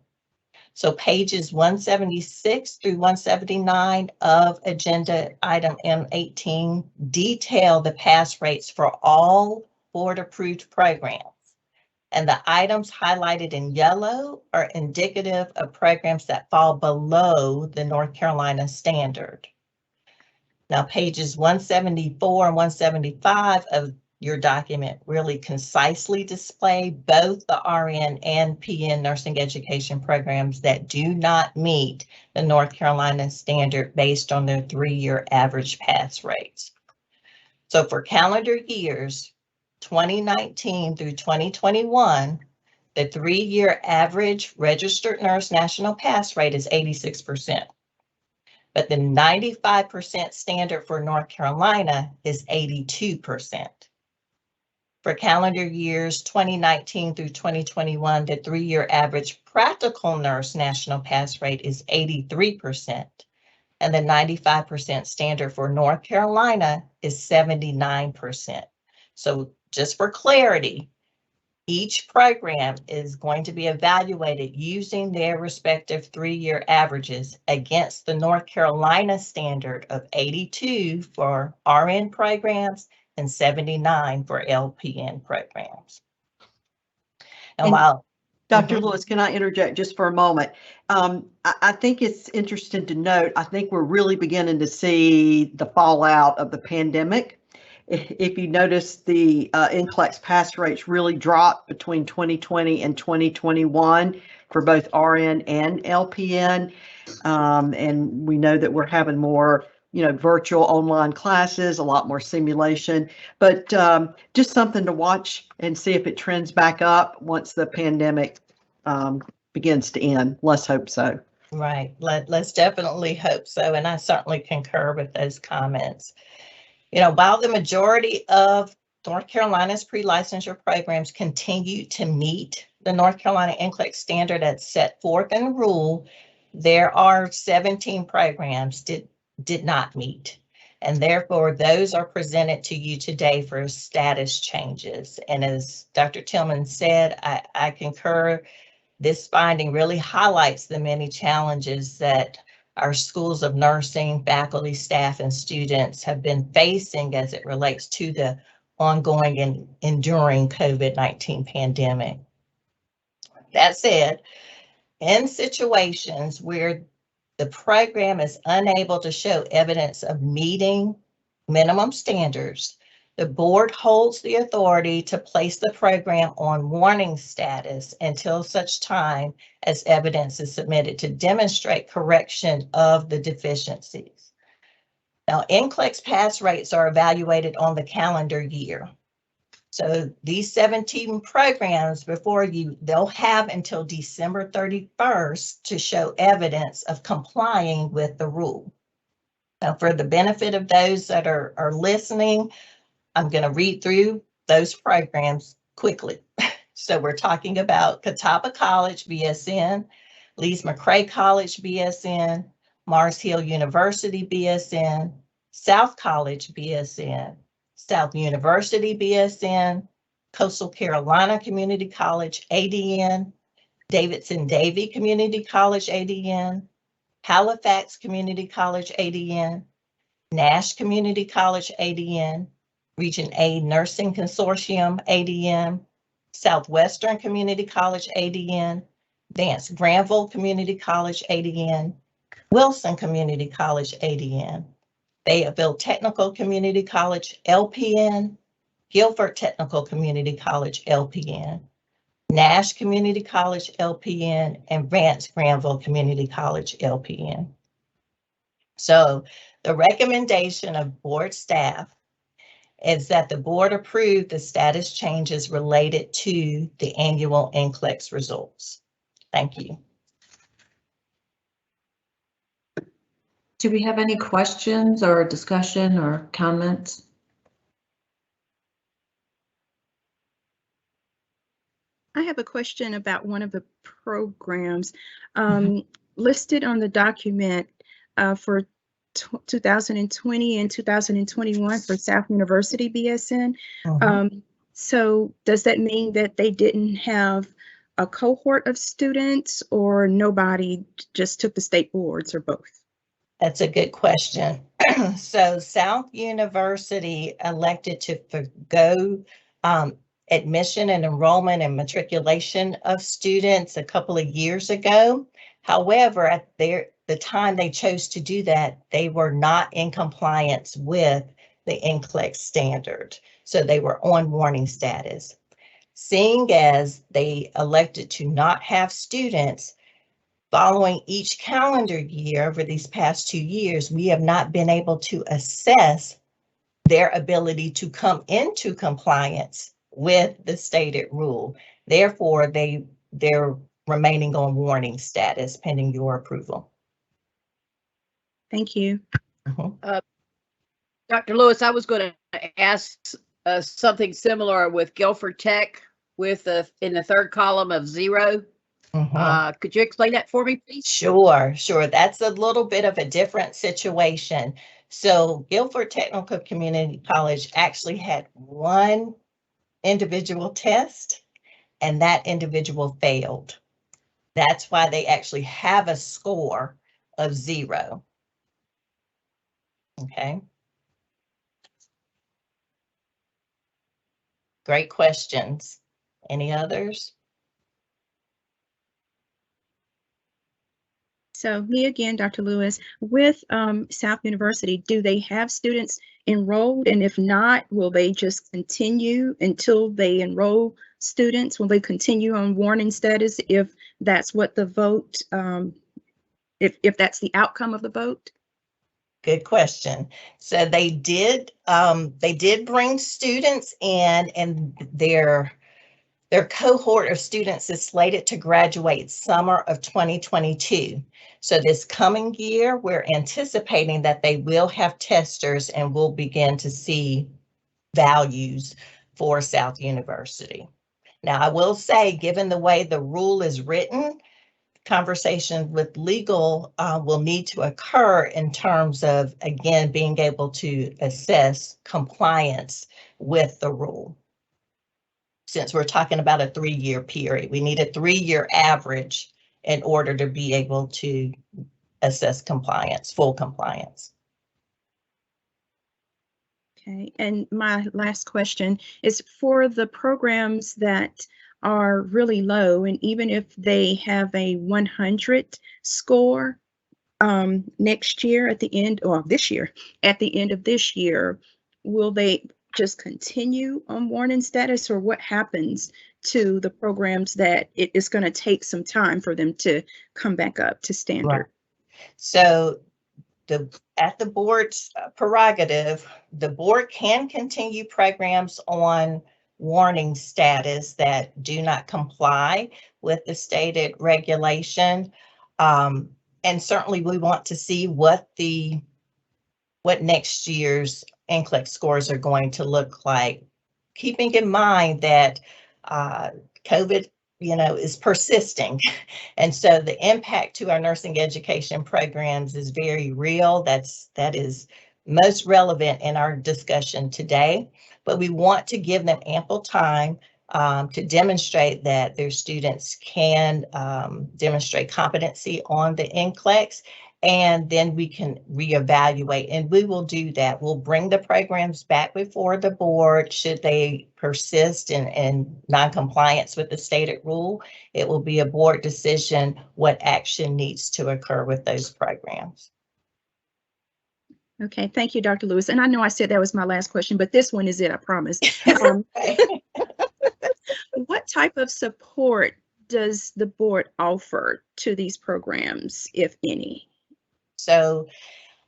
So pages 176 through 179 of agenda item M18 detail the pass rates for all board-approved programs. And the items highlighted in yellow are indicative of programs that fall below the North Carolina standard. Now, pages 174 and 175 of your document really concisely display both the RN and PN nursing education programs that do not meet the North Carolina standard based on their 3-year average pass rates. So for calendar years 2019 through 2021, the 3-year average registered nurse national pass rate is 86%. But the 95% standard for North Carolina is 82%. For calendar years 2019 through 2021, the 3-year average practical nurse national pass rate is 83%, and the 95% standard for North Carolina is 79%. So just for clarity, each program is going to be evaluated using their respective 3-year averages against the North Carolina standard of 82 for RN programs and 79 for LPN programs. And while Dr. Lewis, can I interject just for a moment? I think it's interesting to note, I think we're really beginning to see the fallout of the pandemic. If you notice, the NCLEX pass rates really dropped between 2020 and 2021 for both RN and LPN. And we know that we're having more virtual online classes, a lot more simulation, but just something to watch and see if it trends back up once the pandemic begins to end. Let's hope so. Right. Let's definitely hope so. And I certainly concur with those comments. While the majority of North Carolina's pre-licensure programs continue to meet the North Carolina NCLEX standard as set forth in the rule, there are 17 programs did not meet. And therefore, those are presented to you today for status changes. And as Dr. Tillman said, I concur, this finding really highlights the many challenges that our schools of nursing, faculty, staff, and students have been facing as it relates to the ongoing and enduring COVID-19 pandemic. That said, in situations where the program is unable to show evidence of meeting minimum standards, the board holds the authority to place the program on warning status until such time as evidence is submitted to demonstrate correction of the deficiencies. Now, NCLEX pass rates are evaluated on the calendar year. So these 17 programs before you, they'll have until December 31st to show evidence of complying with the rule. Now, for the benefit of those that are listening, I'm going to read through those programs quickly. So we're talking about Catawba College BSN, Lees-McRae College BSN, Mars Hill University BSN, South College BSN, South University BSN, Coastal Carolina Community College ADN, Davidson-Davie Community College ADN, Halifax Community College ADN, Nash Community College ADN, Region A Nursing Consortium ADN, Southwestern Community College ADN, Vance Granville Community College ADN, Wilson Community College ADN, Fayetteville Technical Community College LPN, Guilford Technical Community College LPN, Nash Community College LPN, and Vance Granville Community College LPN. So the recommendation of board staff is that the board approve the status changes related to the annual NCLEX results. Thank you. Do we have any questions or discussion or comments? I have a question about one of the programs listed on the document for 2020 and 2021 for South University BSN. So does that mean that they didn't have a cohort of students, or nobody just took the state boards, or both? That's a good question. So South University elected to forgo admission and enrollment and matriculation of students a couple of years ago. However, at the time they chose to do that, they were not in compliance with the NCLEX standard. So they were on warning status. Seeing as they elected to not have students following each calendar year over these past 2 years, we have not been able to assess their ability to come into compliance with the stated rule. Therefore, they're remaining on warning status pending your approval. Thank you. Dr. Lewis, I was going to ask something similar with Guilford Tech with in the third column of 0. Could you explain that for me, please? Sure. That's a little bit of a different situation. So Guilford Technical Community College actually had one individual test, and that individual failed. That's why they actually have a score of 0. Okay. Great questions. Any others? So me again, Dr. Lewis, with South University, do they have students enrolled? And if not, will they just continue until they enroll students? Will they continue on warning status if that's what the vote, if that's the outcome of the vote? Good question. So they did bring students in, and their cohort of students is slated to graduate summer of 2022. So this coming year, we're anticipating that they will have testers and we'll begin to see values for South University. Now, I will say, given the way the rule is written, conversation with legal will need to occur in terms of, again, being able to assess compliance with the rule. Since we're talking about a 3-year period, we need a 3-year average in order to be able to assess compliance, full compliance. Okay, and my last question is for the programs that are really low, and even if they have a 100 score next year at the end, or this year, at the end of this year, will they just continue on warning status, or what happens to the programs that it is going to take some time for them to come back up to standard? Right. So at the board's prerogative, the board can continue programs on warning status that do not comply with the stated regulation. And certainly we want to see what next year's NCLEX scores are going to look like, keeping in mind that COVID, is persisting. And so the impact to our nursing education programs is very real. That is most relevant in our discussion today, but we want to give them ample time to demonstrate that their students can demonstrate competency on the NCLEX, and then we can reevaluate, and we will do that. We'll bring the programs back before the board should they persist in non-compliance with the stated rule. It will be a board decision what action needs to occur with those programs. Okay, thank you, Dr. Lewis. And I know I said that was my last question, but this one is it, I promise. What type of support does the board offer to these programs, if any? So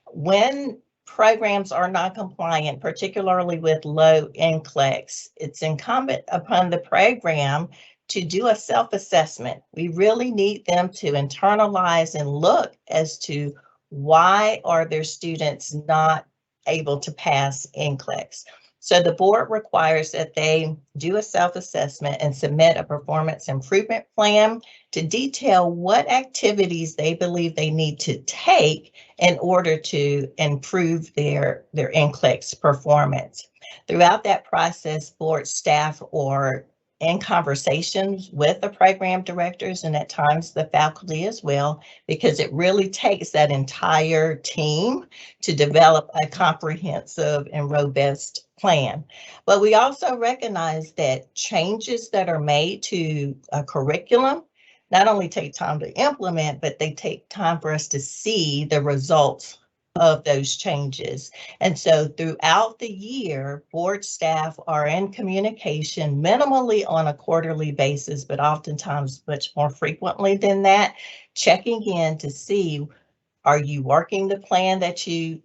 when programs are non-compliant, particularly with low NCLEX, it's incumbent upon the program to do a self-assessment. We really need them to internalize and look as to why are their students not able to pass NCLEX. So the board requires that they do a self-assessment and submit a performance improvement plan to detail what activities they believe they need to take in order to improve their NCLEX performance. Throughout that process, board staff are in conversations with the program directors and at times the faculty as well, because it really takes that entire team to develop a comprehensive and robust plan. But we also recognize that changes that are made to a curriculum not only take time to implement, but they take time for us to see the results of those changes. And so throughout the year, board staff are in communication minimally on a quarterly basis, but oftentimes much more frequently than that, checking in to see, are you working the plan that you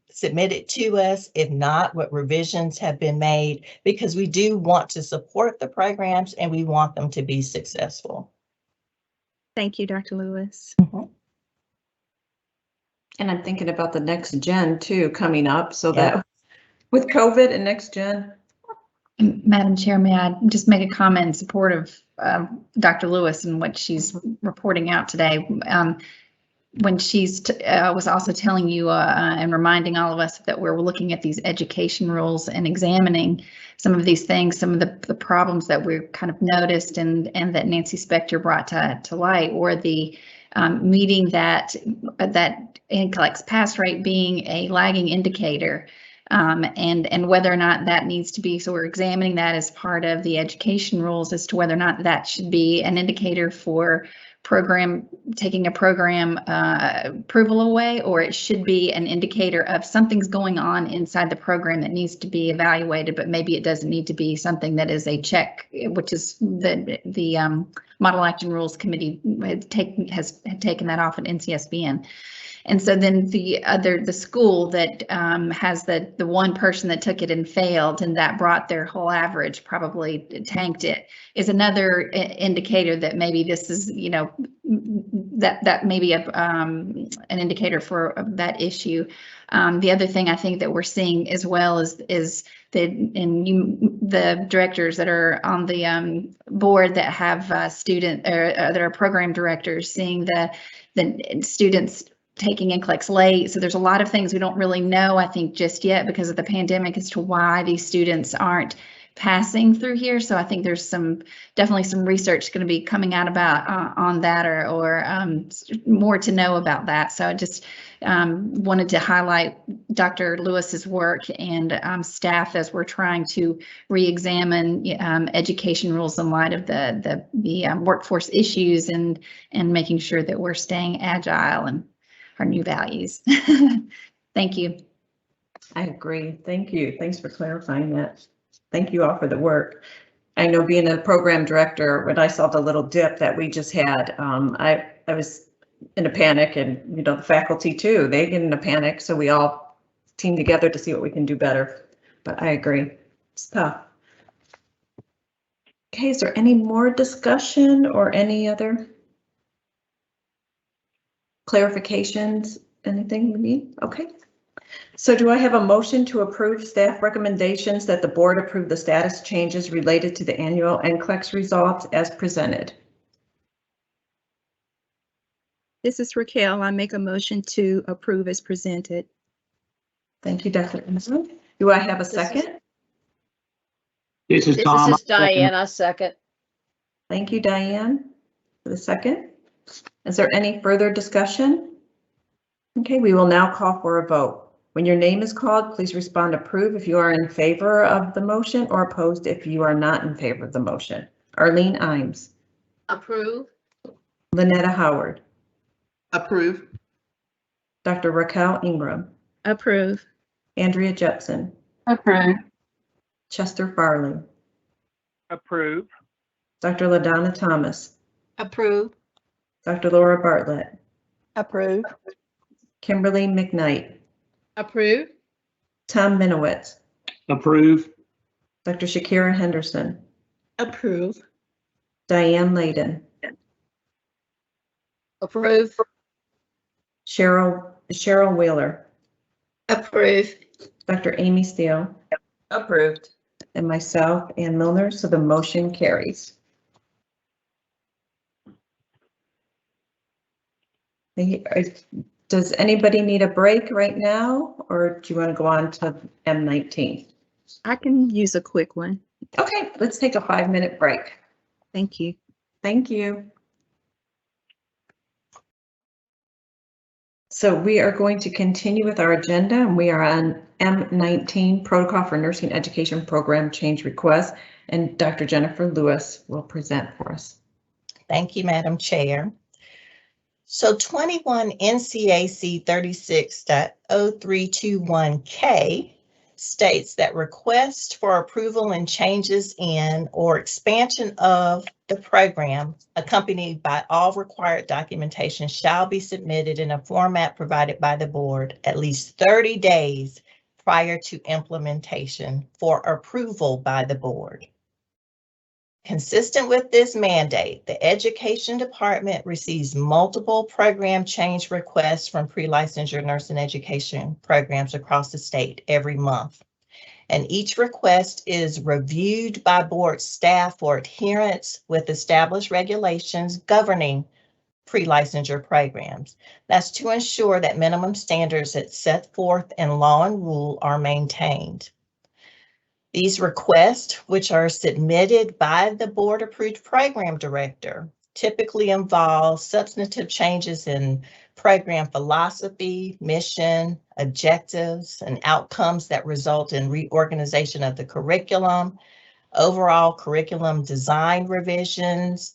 submitted to us? If not, what revisions have been made? Because we do want to support the programs and we want them to be successful. Thank you, Dr. Lewis. And I'm thinking about the next gen too coming up, so that with COVID and next gen. Madam Chair, may I just make a comment in support of Dr. Lewis and what she's reporting out today? When she's was also telling you and reminding all of us that we're looking at these education rules and examining some of these things, some of the problems that we've kind of noticed and that Nancy Spector brought to light, or the meeting that NCLEX pass rate being a lagging indicator, and whether or not that needs to be. So we're examining that as part of the education rules as to whether or not that should be an indicator for taking a program approval away, or it should be an indicator of something's going on inside the program that needs to be evaluated, but maybe it doesn't need to be something that is a check, which is the Model Action Rules Committee had taken that off at NCSBN. And so then the school that has the one person that took it and failed, and that brought their whole average, probably tanked it, is another indicator that maybe this is, that may be an indicator for that issue. The other thing I think that we're seeing as well is the directors that are on the board that have that are program directors, seeing the students taking NCLEX late. So there's a lot of things we don't really know, I think, just yet because of the pandemic as to why these students aren't passing through here. So I think there's definitely some research going to be coming out about on that, or more to know about that. So I just wanted to highlight Dr. Lewis's work and staff as we're trying to re-examine education rules in light of the workforce issues and making sure that we're staying agile and our new values. Thank you. I agree. Thank you. Thanks for clarifying that. Thank you all for the work. I know, being a program director, when I saw the little dip that we just had, I was in a panic, and the faculty too, they get in a panic. So we all team together to see what we can do better. But I agree, it's tough. Okay, is there any more discussion or any other clarifications? Anything we need? Okay. So do I have a motion to approve staff recommendations that the board approve the status changes related to the annual NCLEX results as presented? This is Raquel. I make a motion to approve as presented. Thank you, Dr. Ensign. Do I have a second? This is Tom. This is Diane. I second. Thank you, Diane, for the second. Is there any further discussion? Okay, we will now call for a vote. When your name is called, please respond approve if you are in favor of the motion, or opposed if you are not in favor of the motion. Arlene Imes. Approve. Lynetta Howard. Approve. Dr. Raquel Ingram. Approve. Andrea Jepson. Approve. Chester Farley. Approve. Dr. LaDonna Thomas. Approve. Dr. Laura Bartlett. Approve. Kimberly McKnight. Approve. Tom Minowitz. Approve. Dr. Shakira Henderson. Approve. Diane Layden. Approve. Cheryl Wheeler. Approve. Dr. Amy Steele. Approved. And myself, Ann Milner, so the motion carries. Does anybody need a break right now, or do you want to go on to M19? I can use a quick one. Okay, let's take a 5-minute break. Thank you. Thank you. So we are going to continue with our agenda, and we are on M19, Protocol for Nursing Education Program Change Request, and Dr. Jennifer Lewis will present for us. Thank you, Madam Chair. So 21 NCAC 36.0321K states that requests for approval and changes in or expansion of the program accompanied by all required documentation shall be submitted in a format provided by the board at least 30 days prior to implementation for approval by the board. Consistent with this mandate, the Education Department receives multiple program change requests from pre-licensure nursing education programs across the state every month. And each request is reviewed by board staff for adherence with established regulations governing pre-licensure programs. That's to ensure that minimum standards that set forth in law and rule are maintained. These requests, which are submitted by the board-approved program director, typically involve substantive changes in program philosophy, mission, objectives, and outcomes that result in reorganization of the curriculum, overall curriculum design revisions,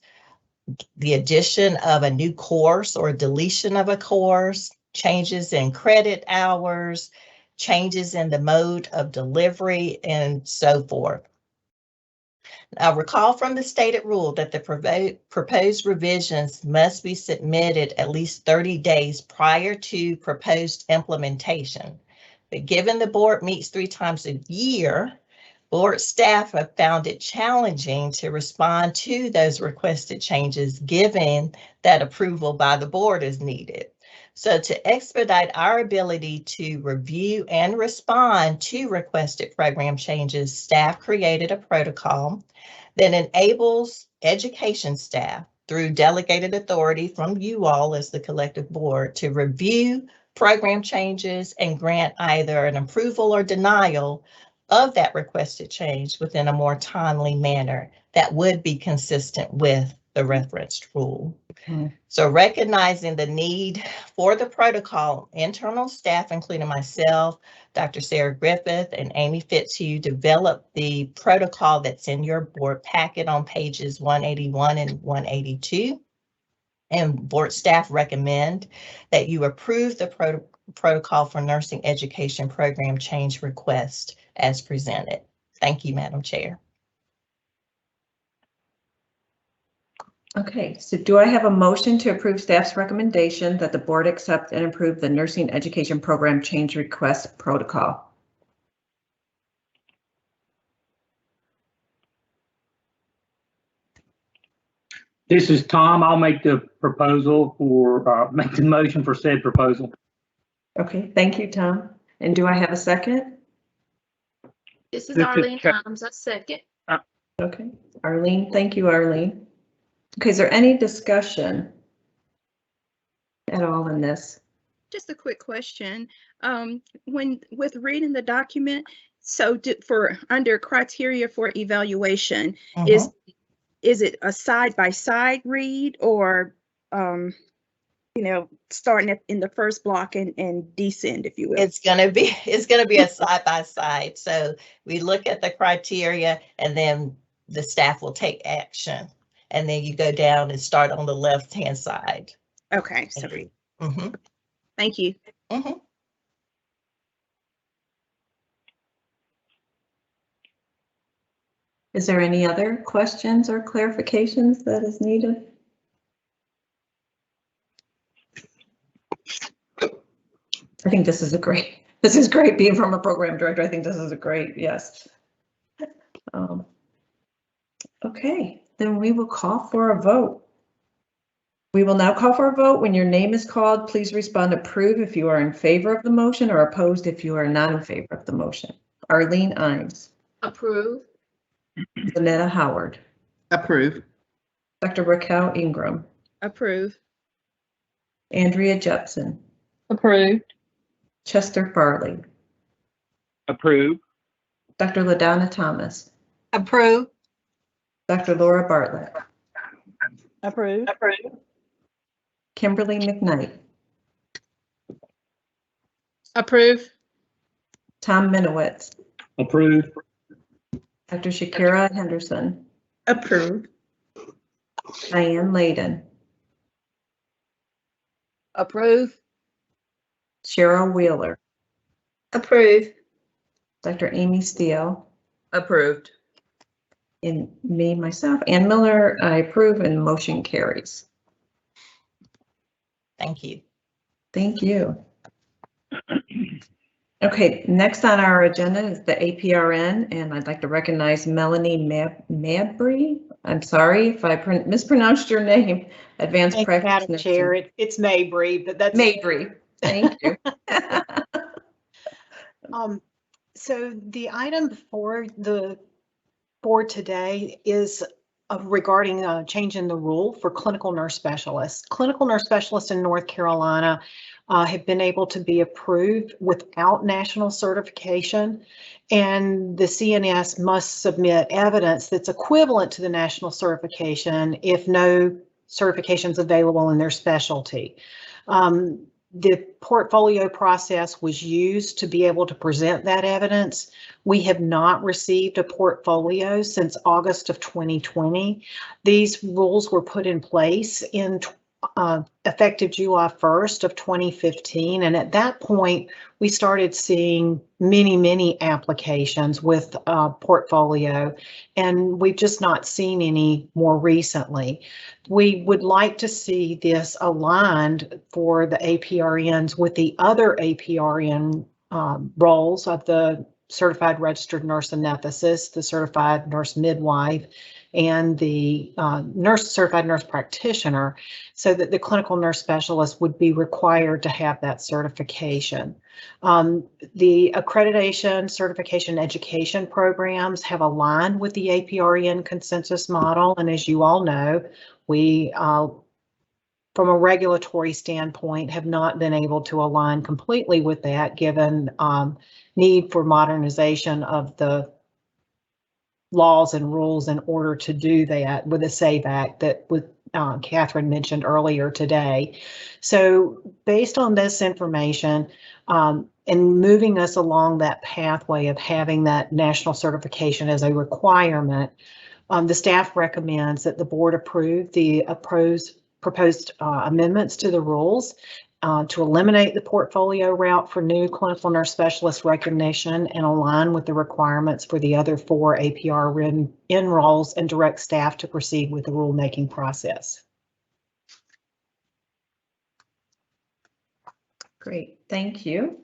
the addition of a new course or deletion of a course, changes in credit hours, changes in the mode of delivery, and so forth. Now, recall from the stated rule that the proposed revisions must be submitted at least 30 days prior to proposed implementation. But given the board meets 3 times a year, board staff have found it challenging to respond to those requested changes, given that approval by the board is needed. So to expedite our ability to review and respond to requested program changes, staff created a protocol that enables education staff through delegated authority from you all as the collective board to review program changes and grant either an approval or denial of that requested change within a more timely manner that would be consistent with the referenced rule. So recognizing the need for the protocol, internal staff, including myself, Dr. Sarah Griffith, and Amy Fitzhugh, developed the protocol that's in your board packet on pages 181 and 182. And board staff recommend that you approve the protocol for nursing education program change request as presented. Thank you, Madam Chair. Okay, so do I have a motion to approve staff's recommendation that the board accept and approve the nursing education program change request protocol? This is Tom. I'll make the proposal for, make the motion for said proposal. Okay, thank you, Tom. And do I have a second? This is Arlene Thoms, a second. Okay, Arlene, thank you, Arlene. Okay, is there any discussion at all in this? Just a quick question. With reading the document, so for under criteria for evaluation, is it a side-by-side read or, starting in the first block and descend, if you will? It's gonna be a side-by-side. So we look at the criteria and then the staff will take action. And then you go down and start on the left-hand side. Okay, so thank you. Is there any other questions or clarifications that is needed? I think this is great being from a program director. I think this is a great, yes. Okay. Then we will call for a vote. We will now call for a vote. When your name is called, please respond approve if you are in favor of the motion or opposed if you are not in favor of the motion. Arlene Imes. Approve. Zanetta Howard. Approve. Dr. Raquel Ingram. Approve. Andrea Jepson. Approved. Chester Farley. Approve. Dr. LaDonna Thomas. Approve. Dr. Laura Bartlett. Approve. Kimberly McKnight. Approve. Tom Minowitz. Approved. Dr. Shakira Henderson. Approved. Diane Layden. Approve. Cheryl Wheeler, Approve. Dr. Amy Steele, Approved. and me, myself, Ann Miller, I approve and motion carries. Thank you. Thank you. Okay, next on our agenda is the APRN, and I'd like to recognize Melanie Mabry. I'm sorry if I mispronounced your name. Advanced Thank you, Practice Madam Nursing. Chair. It's Mabry, but that's Mabry. Thank you. So the item before the board today is regarding changing the rule for clinical nurse specialists. Clinical nurse specialists in North Carolina have been able to be approved without national certification, and the CNS must submit evidence that's equivalent to the national certification if no certifications available in their specialty. The portfolio process was used to be able to present that evidence. We have not received a portfolio since August of 2020. These rules were put in place in effective July 1st of 2015. And at that point, we started seeing many applications with portfolio, and we've just not seen any more recently. We would like to see this aligned for the APRNs with the other APRN roles of the Certified Registered Nurse Anesthetist, the Certified Nurse Midwife, and the Certified Nurse Practitioner, so that the clinical nurse specialist would be required to have that certification. The accreditation, certification, education programs have aligned with the APRN consensus model, and as you all know, we, from a regulatory standpoint, have not been able to align completely with that, given need for modernization of the laws and rules in order to do that with the SAVE Act that Catherine mentioned earlier today. So based on this information and moving us along that pathway of having that national certification as a requirement, the staff recommends that the board approve the proposed amendments to the rules to eliminate the portfolio route for new clinical nurse specialist recognition and align with the requirements for the other 4 APRN roles, and direct staff to proceed with the rulemaking process. Great, thank you.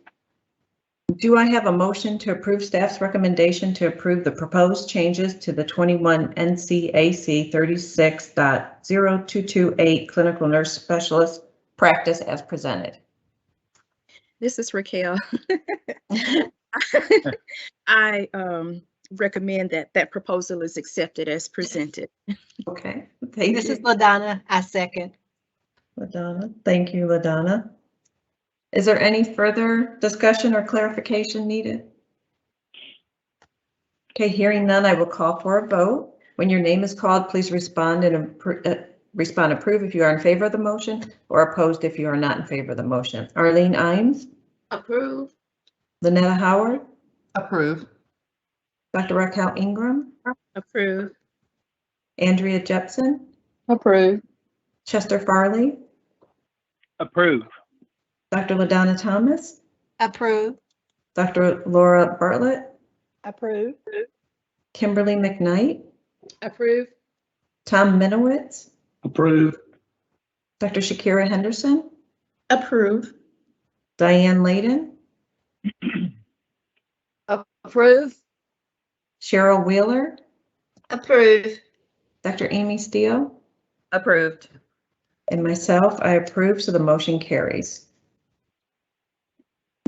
Do I have a motion to approve staff's recommendation to approve the proposed changes to the 21 NCAC 36.0228 clinical nurse specialist practice as presented? This is Raquel. I recommend that that proposal is accepted as presented. Okay, thank you. This is LaDonna. I second. LaDonna, thank you, LaDonna. Is there any further discussion or clarification needed? Okay, hearing none, I will call for a vote. When your name is called, please respond and approve if you are in favor of the motion, or opposed if you are not in favor of the motion. Arlene Imes? Approve. Lynetta Howard? Approve. Dr. Raquel Ingram? Approve. Andrea Jepson? Approve. Chester Farley? Approve. Dr. LaDonna Thomas? Approve. Dr. Laura Bartlett? Approve. Kimberly McKnight? Approve. Tom Minowitz? Approve. Dr. Shakira Henderson? Approve. Diane Layden? Approve. Cheryl Wheeler? Approve. Dr. Amy Steele? Approved. And myself, I approve, so the motion carries.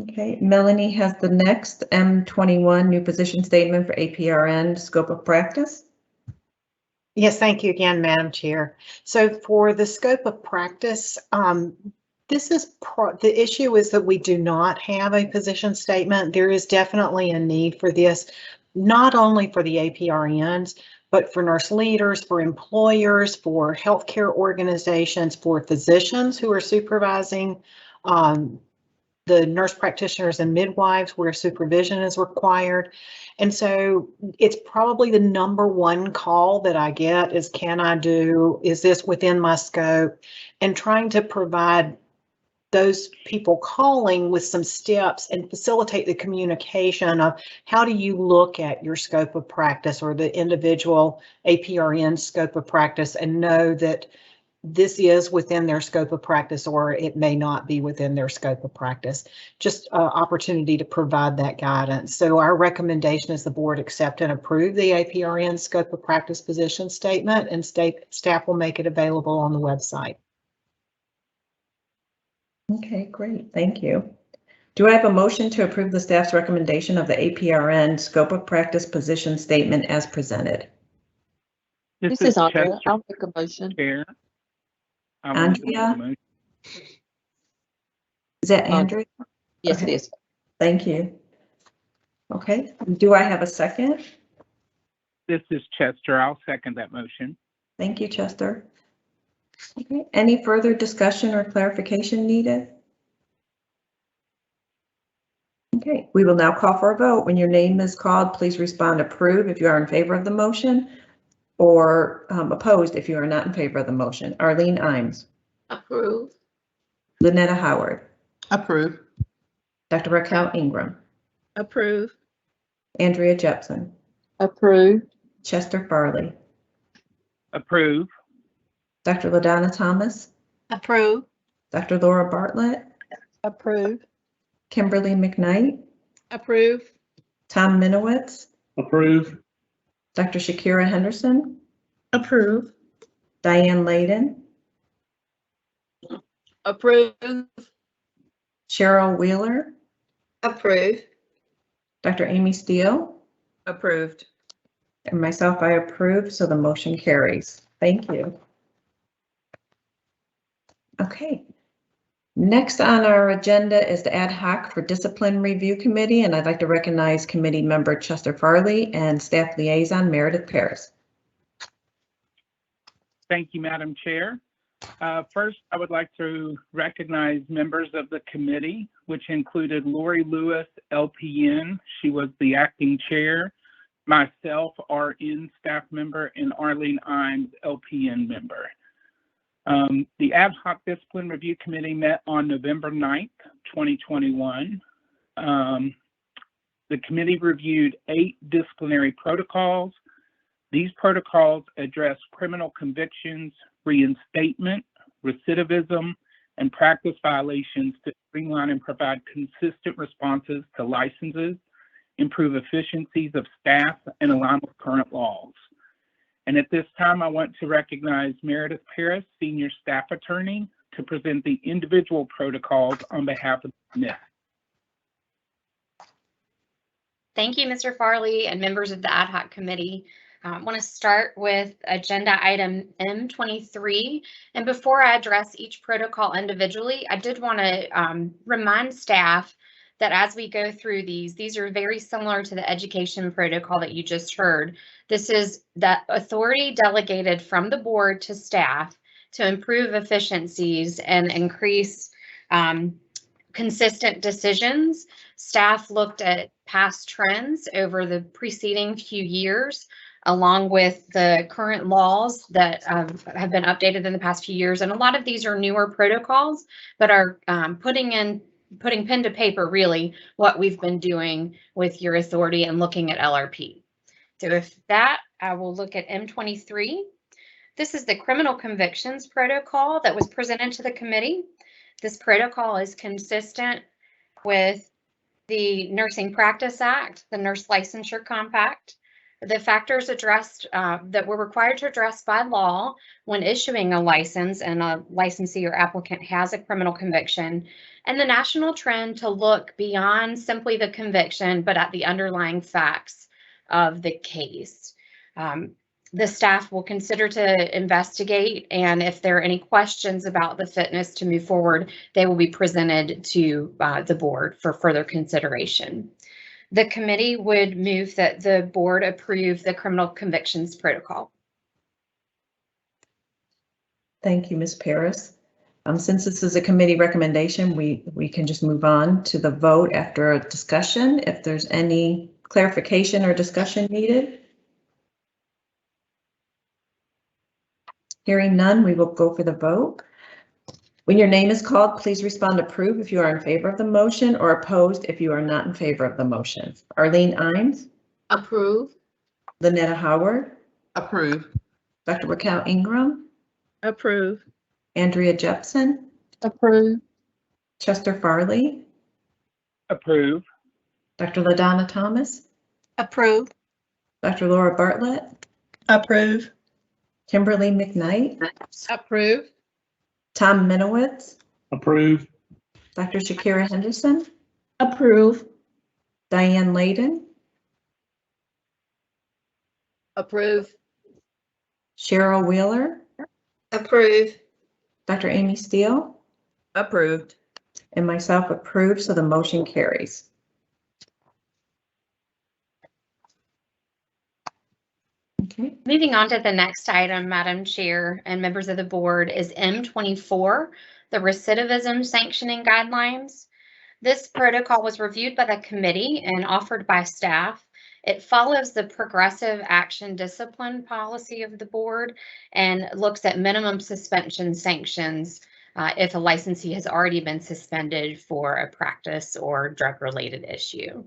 Okay, Melanie has the next M21 new position statement for APRN scope of practice. Yes, thank you again, Madam Chair. So for the scope of practice, this is the issue is that we do not have a position statement. There is definitely a need for this, not only for the APRNs, but for nurse leaders, for employers, for healthcare organizations, for physicians who are supervising the nurse practitioners and midwives where supervision is required. And so it's probably the #1 call that I get is, is this within my scope? And trying to provide those people calling with some steps and facilitate the communication of how do you look at your scope of practice or the individual APRN scope of practice and know that this is within their scope of practice or it may not be within their scope of practice. Just an opportunity to provide that guidance. So our recommendation is the board accept and approve the APRN scope of practice position statement, and staff will make it available on the website. Okay, great. Thank you. Do I have a motion to approve the staff's recommendation of the APRN scope of practice position statement as presented? This is Andrea. Chester, I'll make a motion. Chair. I will Andrea? make Is that Andrea? Yes, Okay. it is. Thank you. Okay, do I have a second? This is Chester. I'll second that motion. Thank you, Chester. Okay, any further discussion or clarification needed? Okay, we will now call for a vote. When your name is called, please respond approve if you are in favor of the motion, or opposed if you are not in favor of the motion. Arlene Imes. Approve. Lynetta Howard. Approve. Dr. Raquel Ingram. Approve. Andrea Jepson. Approve. Chester Farley. Approve. Dr. LaDonna Thomas. Approve. Dr. Laura Bartlett. Approve. Kimberly McKnight. Approve. Tom Minowitz. Approve. Dr. Shakira Henderson. Approve. Diane Layden. Approve. Cheryl Wheeler. Approve. Dr. Amy Steele. Approved. And myself, I approve, so the motion carries. Thank you. Okay. Next on our agenda is the ad hoc for discipline review committee, and I'd like to recognize committee member Chester Farley and staff liaison Meredith Paris. Thank you, Madam Chair. First, I would like to recognize members of the committee, which included Lori Lewis, LPN. She was the acting chair. Myself, RN staff member, and Arlene Imes, LPN member. The Ad Hoc Discipline Review Committee met on November 9th, 2021. The committee reviewed 8 disciplinary protocols. These protocols address criminal convictions, reinstatement, recidivism, and practice violations to streamline and provide consistent responses to licenses, improve efficiencies of staff, and align with current laws. And at this time, I want to recognize Meredith Paris, Senior Staff Attorney, to present the individual protocols on behalf of the committee. Thank you, Mr. Farley and members of the Ad Hoc Committee. I want to start with agenda item M23. And before I address each protocol individually, I did want to remind staff that as we go through these are very similar to the education protocol that you just heard. This is the authority delegated from the board to staff to improve efficiencies and increase consistent decisions. Staff looked at past trends over the preceding few years, along with the current laws that have been updated in the past few years. And a lot of these are newer protocols, but are putting pen to paper, really, what we've been doing with your authority and looking at LRP. So with that, I will look at M23. This is the criminal convictions protocol that was presented to the committee. This protocol is consistent with the Nursing Practice Act, the Nurse Licensure Compact, the factors addressed that we're required to address by law when issuing a license and a licensee or applicant has a criminal conviction, and the national trend to look beyond simply the conviction, but at the underlying facts of the case. The staff will consider to investigate, and if there are any questions about the fitness to move forward, they will be presented to the board for further consideration. The committee would move that the board approve the criminal convictions protocol. Thank you, Ms. Paris. Since this is a committee recommendation, we can just move on to the vote after a discussion if there's any clarification or discussion needed. Hearing none, we will go for the vote. When your name is called, please respond approve if you are in favor of the motion or opposed if you are not in favor of the motion. Arlene Imes. Approve. Lynetta Howard. Approve. Dr. Raquel Ingram. Approve. Andrea Jepson. Approve. Chester Farley. Approve. Dr. LaDonna Thomas. Approve. Dr. Laura Bartlett. Approve. Kimberly McKnight. Approve. Tom Minowitz. Approve. Dr. Shakira Henderson. Approve. Diane Layden. Approve. Cheryl Wheeler. Approve. Dr. Amy Steele. Approved. And myself approve, so the motion carries. Okay. Moving on to the next item, Madam Chair and members of the board, is M24, the recidivism sanctioning guidelines. This protocol was reviewed by the committee and offered by staff. It follows the progressive action discipline policy of the board and looks at minimum suspension sanctions if a licensee has already been suspended for a practice or drug-related issue.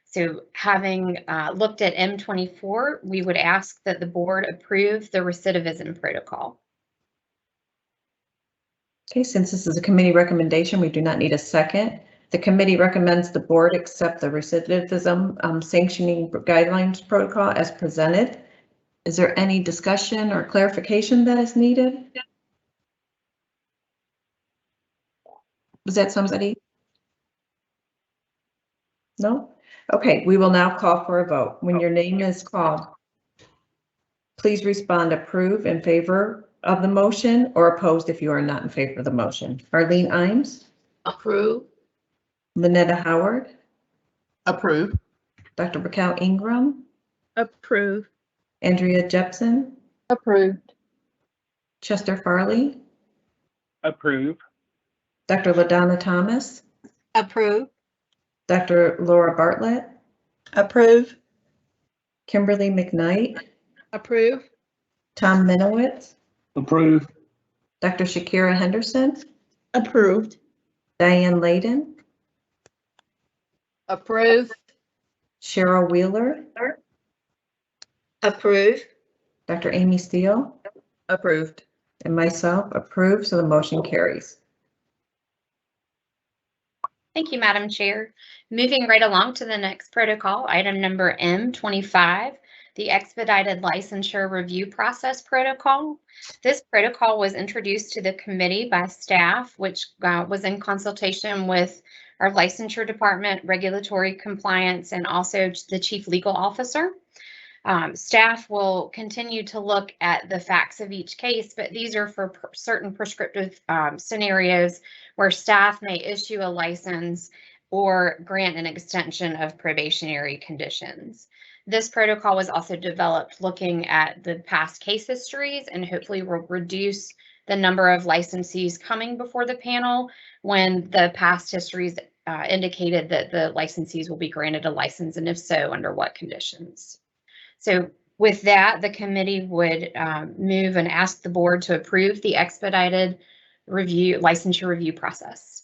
So having looked at M24, we would ask that the board approve the recidivism protocol. Okay, since this is a committee recommendation, we do not need a second. The committee recommends the board accept the recidivism sanctioning guidelines protocol as presented. Is there any discussion or clarification that is needed? Was that somebody? No? Okay, we will now call for a vote. When your name is called, please respond approve in favor of the motion or opposed if you are not in favor of the motion. Arlene Imes. Approve. Lynetta Howard. Approve. Dr. Raquel Ingram. Approve. Andrea Jepson. Approved. Chester Farley. Approve. Dr. LaDonna Thomas. Approve. Dr. Laura Bartlett. Approve. Kimberly McKnight. Approve. Tom Minowitz. Approve. Dr. Shakira Henderson. Approved. Diane Layden. Approve. Cheryl Wheeler. Approve. Dr. Amy Steele. Approved. And myself approve, so the motion carries. Thank you, Madam Chair. Moving right along to the next protocol, item number M25, the Expedited Licensure Review Process Protocol. This protocol was introduced to the committee by staff, which was in consultation with our licensure department, regulatory compliance, and also the chief legal officer. Staff will continue to look at the facts of each case, but these are for certain prescriptive scenarios where staff may issue a license or grant an extension of probationary conditions. This protocol was also developed looking at the past case histories and hopefully will reduce the number of licensees coming before the panel when the past histories indicated that the licensees will be granted a license, and if so, under what conditions. So with that, the committee would move and ask the board to approve the expedited licensure review process.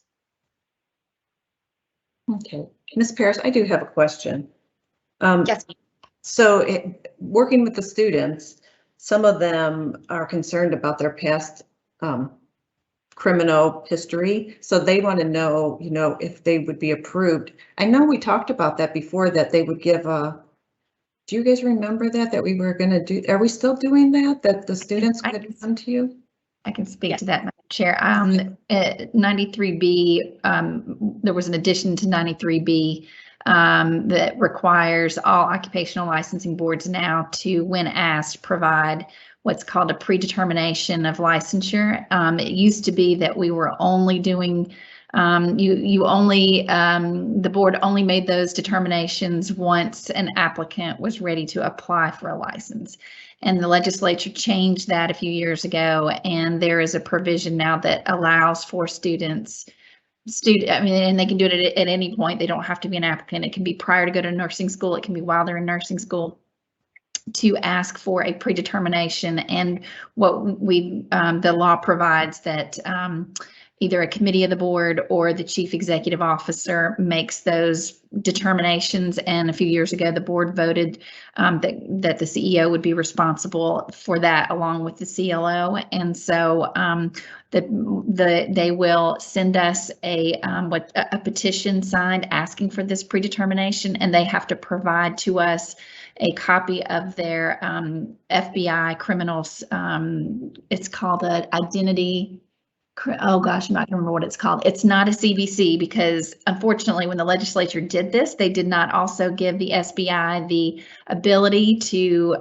Okay, Ms. Paris, I do have a question. Yes. So working with the students, some of them are concerned about their past criminal history. So they want to know, if they would be approved. I know we talked about that before, that they would give a, do you guys remember that we were going to do? Are we still doing that the students could come to you? I can speak to that, Madam Chair. 93B, there was an addition to 93B that requires all occupational licensing boards now to, when asked, provide what's called a predetermination of licensure. It used to be that we were only doing the board only made those determinations once an applicant was ready to apply for a license. And the legislature changed that a few years ago, and there is a provision now that allows for students, and they can do it at any point. They don't have to be an applicant. It can be prior to go to nursing school. It can be while they're in nursing school, to ask for a predetermination. And what the law provides that either a committee of the board or the chief executive officer makes those determinations. And a few years ago, the board voted that the CEO would be responsible for that along with the CLO. And so they will send us a petition signed asking for this predetermination, and they have to provide to us a copy of their FBI criminals. It's called an identity. Oh gosh, I'm not gonna remember what it's called. It's not a CBC because unfortunately when the legislature did this, they did not also give the SBI the ability to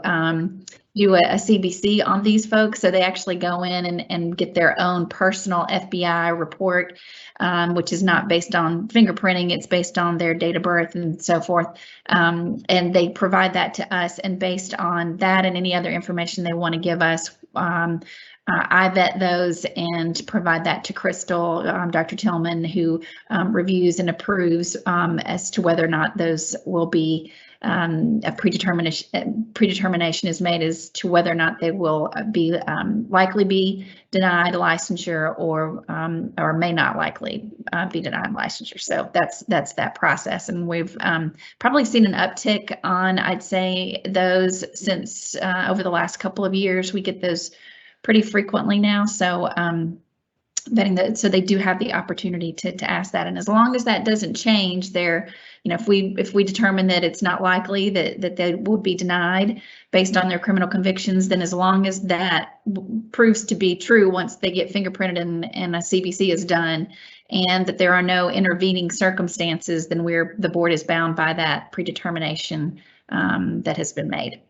do a CBC on these folks. So they actually go in and get their own personal FBI report, which is not based on fingerprinting, it's based on their date of birth and so forth. And they provide that to us, and based on that and any other information they want to give us, I vet those and provide that to Crystal, Dr. Tillman, who reviews and approves as to whether or not those will be a predetermination is made as to whether or not they will be likely be denied licensure or may not likely be denied licensure. So that's that process, and we've probably seen an uptick on, I'd say, those since over the last couple of years. We get those pretty frequently now. So vetting so they do have the opportunity to ask that. And as long as that doesn't change, if we determine that it's not likely that they would be denied based on their criminal convictions, then as long as that proves to be true once they get fingerprinted and a CBC is done, and that there are no intervening circumstances, then the board is bound by that predetermination that has been made.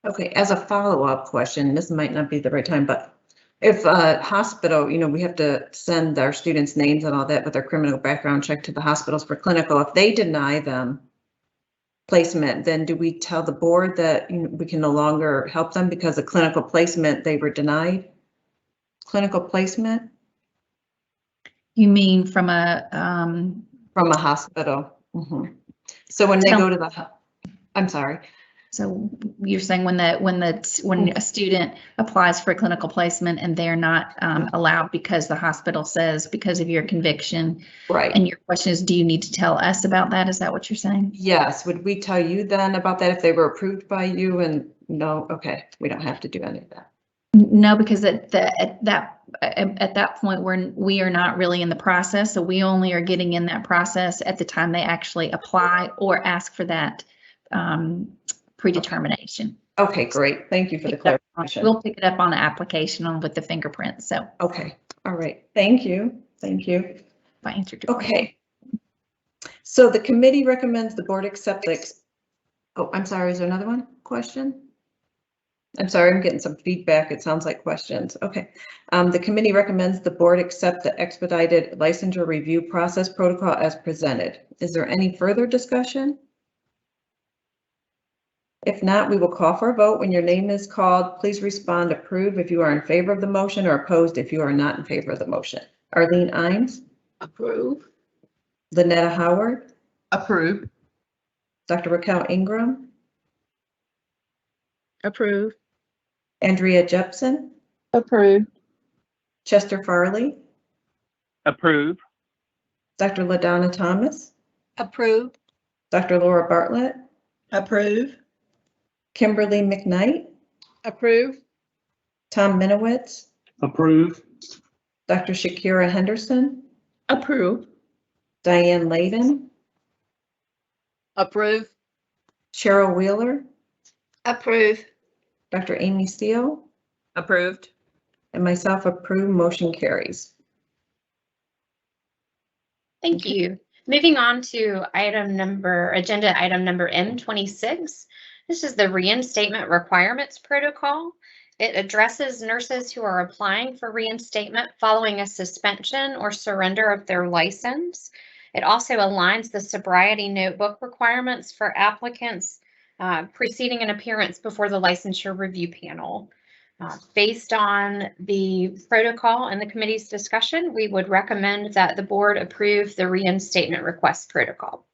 Okay, as a follow-up question, this might not be the right time, but if a hospital, we have to send our students' names and all that with their criminal background check to the hospitals for clinical. If they deny them placement, then do we tell the board that we can no longer help them because of clinical placement, they were denied clinical placement? You mean from a hospital? Mm-hmm. So when they go to I'm sorry. So you're saying when a student applies for a clinical placement and they're not allowed because the hospital says because of your conviction, right? And your question is, do you need to tell us about that? Is that what you're saying? Yes. Would we tell you then about that if they were approved by you? And no, okay, we don't have to do any of that. No, because at that point we are not really in the process, so we only are getting in that process at the time they actually apply or ask for that predetermination. Okay, great. Thank you for the clarification. We'll pick it up on the application with the fingerprint. So okay, all right. Thank you. Thank you. If I answered your question. Okay. So the committee recommends the board accept the. Oh, I'm sorry. Is there another one? Question? I'm sorry. I'm getting some feedback. It sounds like questions. Okay. The committee recommends the board accept the expedited licensure review process protocol as presented. Is there any further discussion? If not, we will call for a vote. When your name is called, please respond approve if you are in favor of the motion or opposed if you are not in favor of the motion. Arlene Imes? Approve. Lynetta Howard? Approve. Dr. Raquel Ingram? Approve. Andrea Jepson? Approve. Chester Farley? Approve. Dr. LaDonna Thomas? Approve. Dr. Laura Bartlett? Approve. Kimberly McKnight? Approve. Tom Minowitz? Approve. Dr. Shakira Henderson? Approve. Diane Layden? Approve. Cheryl Wheeler? Approve. Dr. Amy Steele? Approved. And myself approve, motion carries. Thank you. Moving on to agenda item number M26. This is the reinstatement requirements protocol. It addresses nurses who are applying for reinstatement following a suspension or surrender of their license. It also aligns the sobriety notebook requirements for applicants preceding an appearance before the licensure review panel. Based on the protocol and the committee's discussion, we would recommend that the board approve the reinstatement request protocol.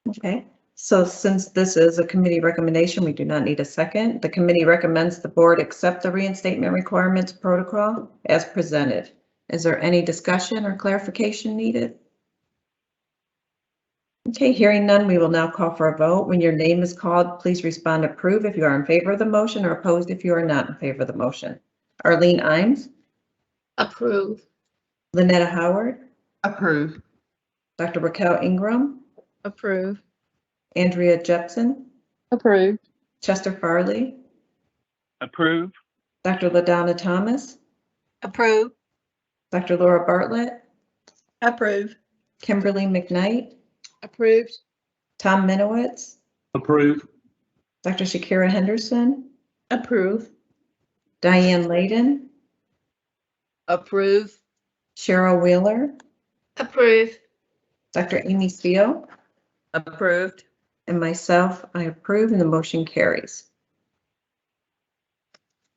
Okay, so since this is a committee recommendation, we do not need a second. The committee recommends the board accept the reinstatement requirements protocol as presented. Is there any discussion or clarification needed? Okay, hearing none, we will now call for a vote. When your name is called, please respond approve if you are in favor of the motion or opposed if you are not in favor of the motion. Arlene Imes? Approve. Lynetta Howard? Approve. Dr. Raquel Ingram? Approve. Andrea Jepson? Approve. Chester Farley? Approve. Dr. LaDonna Thomas? Approve. Dr. Laura Bartlett? Approve. Kimberly McKnight? Approved. Tom Minowitz? Approve. Dr. Shakira Henderson? Approve. Diane Layden? Approve. Cheryl Wheeler? Approve. Dr. Amy Steele? Approved. And myself, I approve, and the motion carries.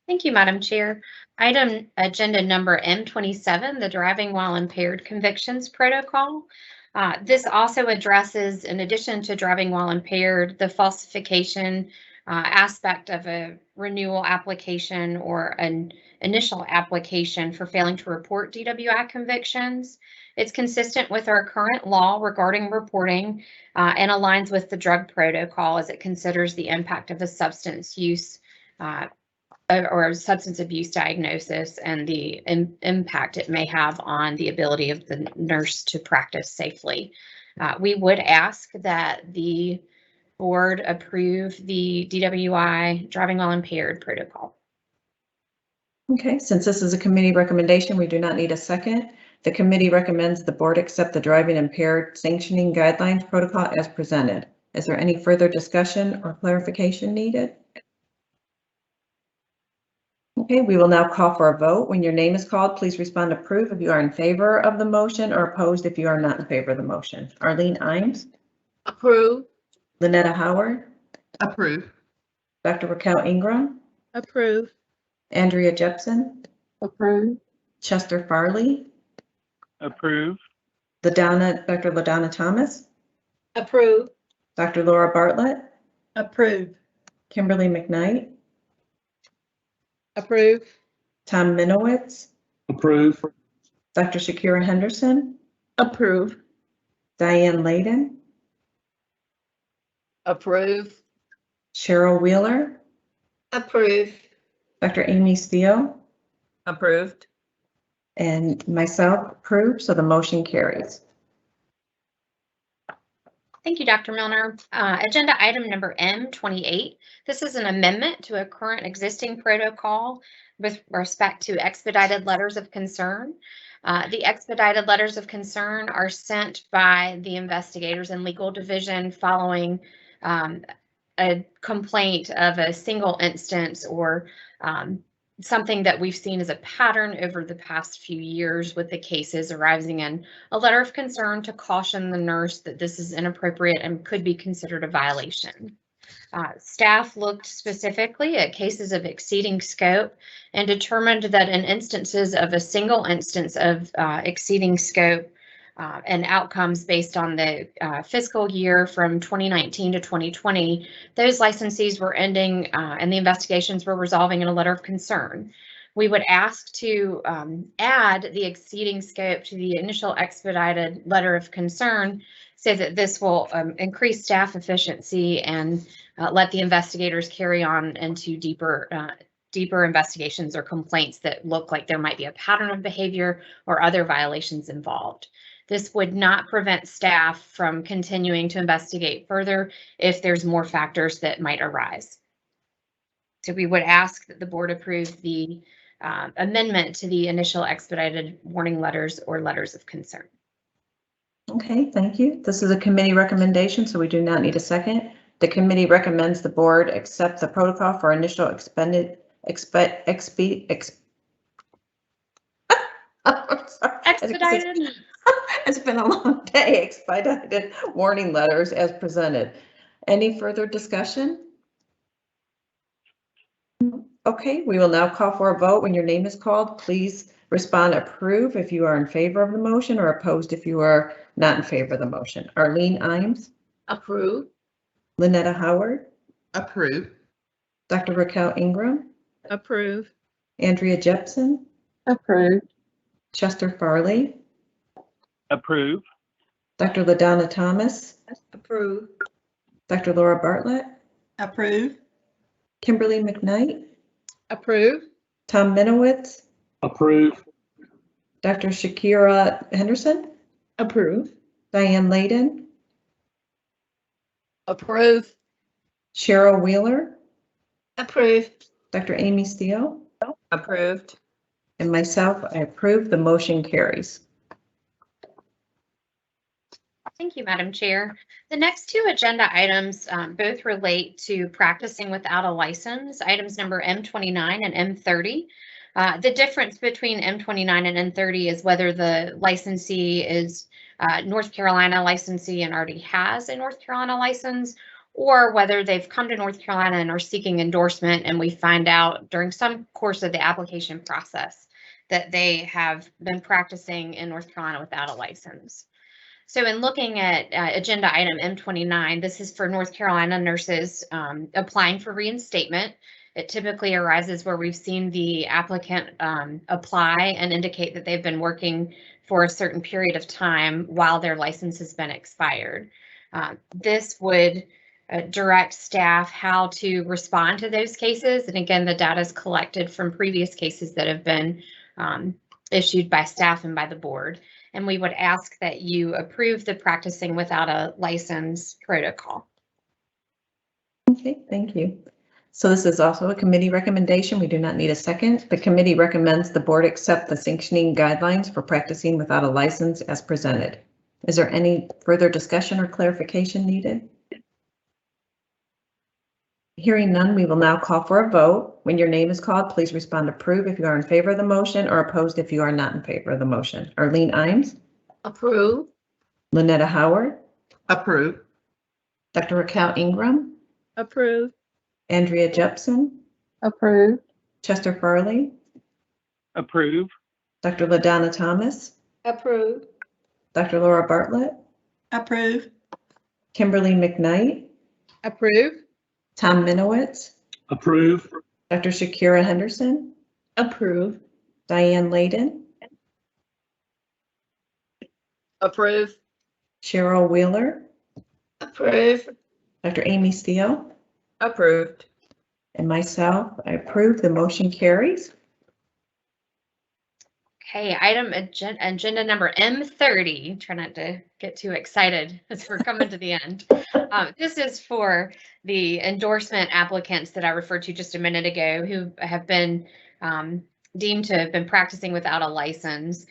Thank you, Madam Chair. Item agenda number M27, the driving while impaired convictions protocol. This also addresses, in addition to driving while impaired, the falsification aspect of a renewal application or an initial application for failing to report DWI convictions. It's consistent with our current law regarding reporting and aligns with the drug protocol as it considers the impact of a substance use or substance abuse diagnosis and the impact it may have on the ability of the nurse to practice safely. We would ask that the board approve the DWI driving while impaired protocol. Okay, since this is a committee recommendation, we do not need a second. The committee recommends the board accept the driving impaired sanctioning guidelines protocol as presented. Is there any further discussion or clarification needed? Okay, we will now call for a vote. When your name is called, please respond approve if you are in favor of the motion or opposed if you are not in favor of the motion. Arlene Imes? Approve. Lynetta Howard? Approve. Dr. Raquel Ingram? Approve. Andrea Jepson? Approve. Chester Farley? Approve. Dr. LaDonna Thomas? Approve. Dr. Laura Bartlett? Approve. Kimberly McKnight? Approve. Tom Minowitz? Approve. Dr. Shakira Henderson? Approve. Diane Layden? Approve. Cheryl Wheeler? Approve. Dr. Amy Steele? Approved. And myself approve, so the motion carries. Thank you, Dr. Milner. Agenda item number M28. This is an amendment to a current existing protocol with respect to expedited letters of concern. The expedited letters of concern are sent by the investigators and legal division following a complaint of a single instance or something that we've seen as a pattern over the past few years with the cases arising in a letter of concern to caution the nurse that this is inappropriate and could be considered a violation. Staff looked specifically at cases of exceeding scope and determined that in instances of a single instance of exceeding scope and outcomes based on the fiscal year from 2019 to 2020, those licensees were ending and the investigations were resolving in a letter of concern. We would ask to add the exceeding scope to the initial expedited letter of concern so that this will increase staff efficiency and let the investigators carry on into deeper investigations or complaints that look like there might be a pattern of behavior or other violations involved. This would not prevent staff from continuing to investigate further if there's more factors that might arise. So we would ask that the board approve the amendment to the initial expedited warning letters or letters of concern. Okay, thank you. This is a committee recommendation, so we do not need a second. The committee recommends the board accept the protocol for initial expedited It's been a long day. Expedited warning letters as presented. Any further discussion? Okay, we will now call for a vote. When your name is called, please respond approve if you are in favor of the motion or opposed if you are not in favor of the motion. Arlene Imes? Approve. Lynetta Howard? Approve. Dr. Raquel Ingram? Approve. Andrea Jepson? Approve. Chester Farley, Approve. Dr. LaDonna Thomas, Approve. Dr. Laura Bartlett, Approve. Kimberly McKnight, Approve. Tom Minowitz, Approve. Dr. Shakira Henderson, Approve. Diane Layden, Approve. Cheryl Wheeler, Approve. Dr. Amy Steele, Approved. and myself, I approve. The motion carries. Thank you, Madam Chair. The next two agenda items both relate to practicing without a license, items number M29 and M30. The difference between M29 and M30 is whether the licensee is North Carolina licensee and already has a North Carolina license, or whether they've come to North Carolina and are seeking endorsement, and we find out during some course of the application process that they have been practicing in North Carolina without a license. So in looking at agenda item M29, this is for North Carolina nurses applying for reinstatement. It typically arises where we've seen the applicant apply and indicate that they've been working for a certain period of time while their license has been expired. This would direct staff how to respond to those cases. And again, the data is collected from previous cases that have been issued by staff and by the board. And we would ask that you approve the practicing without a license protocol. Okay, thank you. So this is also a committee recommendation. We do not need a second. The committee recommends the board accept the sanctioning guidelines for practicing without a license as presented. Is there any further discussion or clarification needed? Hearing none, we will now call for a vote. When your name is called, please respond approve if you are in favor of the motion or opposed if you are not in favor of the motion. Arlene Imes? Approve. Lynetta Howard? Approve. Dr. Raquel Ingram? Approve. Andrea Jepson? Approve. Chester Farley? Approve. Dr. LaDonna Thomas? Approve. Dr. Laura Bartlett? Approve. Kimberly McKnight? Approve. Tom Minowitz? Approve. Dr. Shakira Henderson? Approve. Diane Layden? Approve. Cheryl Wheeler? Approve. Dr. Amy Steele? Approved. And myself, I approve. The motion carries. Okay, item agenda number M30. Try not to get too excited as we're coming to the end. This is for the endorsement applicants that I referred to just a minute ago who have been deemed to have been practicing without a license.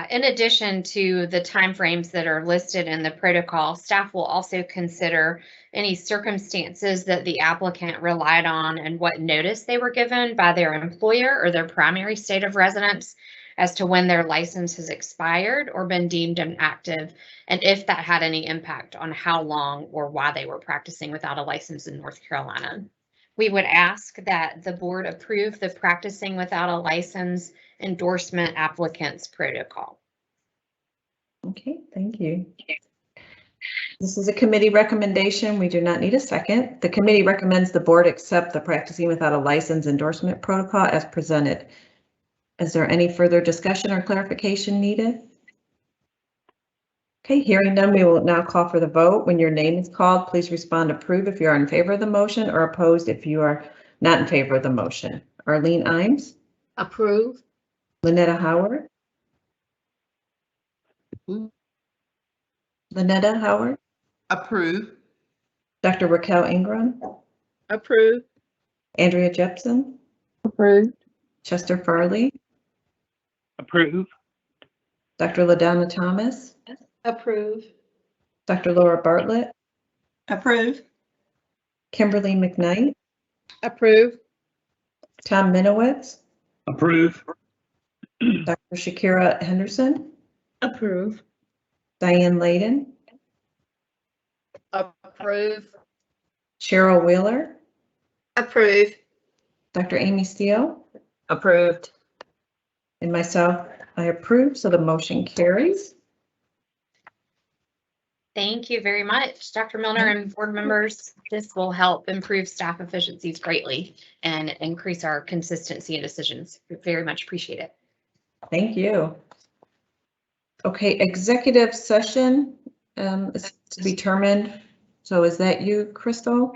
In addition to the timeframes that are listed in the protocol, staff will also consider any circumstances that the applicant relied on and what notice they were given by their employer or their primary state of residence as to when their license has expired or been deemed inactive, and if that had any impact on how long or why they were practicing without a license in North Carolina. We would ask that the board approve the practicing without a license endorsement applicants protocol. Okay, thank you. This is a committee recommendation. We do not need a second. The committee recommends the board accept the practicing without a license endorsement protocol as presented. Is there any further discussion or clarification needed? Okay, hearing none, we will now call for the vote. When your name is called, please respond approve if you are in favor of the motion or opposed if you are not in favor of the motion. Arlene Imes? Approve. Lynetta Howard? Lynetta Howard? Approve. Dr. Raquel Ingram? Approve. Andrea Jepson? Approved. Chester Farley? Approve. Dr. LaDonna Thomas? Approve. Dr. Laura Bartlett? Approve. Kimberly McKnight? Approve. Tom Minowitz? Approve. Dr. Shakira Henderson? Approve. Diane Layden? Approve. Cheryl Wheeler? Approve. Dr. Amy Steele? Approved. And myself, I approve, so the motion carries. Thank you very much, Dr. Milner and board members. This will help improve staff efficiencies greatly and increase our consistency in decisions. Very much appreciate it. Thank you. Okay, executive session is to be determined. So is that you, Crystal?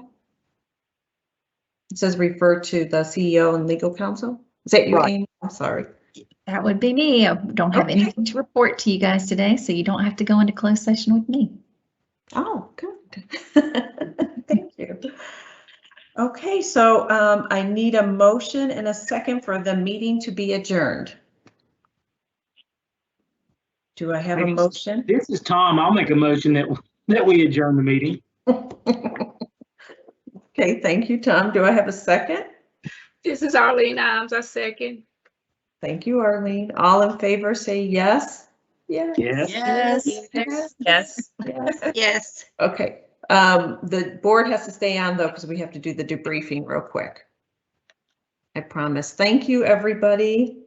It says refer to the CEO and legal counsel. Is that you, Right. Amy? I'm sorry. That would be me. I don't have anything to report to you guys today, so you don't have to go into closed session with me. Oh, good. Thank you. Okay, so I need a motion and a second for the meeting to be adjourned. Do I have a motion? This is Tom. I'll make a motion that we adjourn the meeting. Okay, thank you, Tom. Do I have a second? This is Arlene Imes, I second. Thank you, Arlene. All in favor, say yes. Yes. Yes. Yes. Yes. Yes. Yes. Yes. Okay, the board has to stay on though, because we have to do the debriefing real quick. I promise. Thank you, everybody.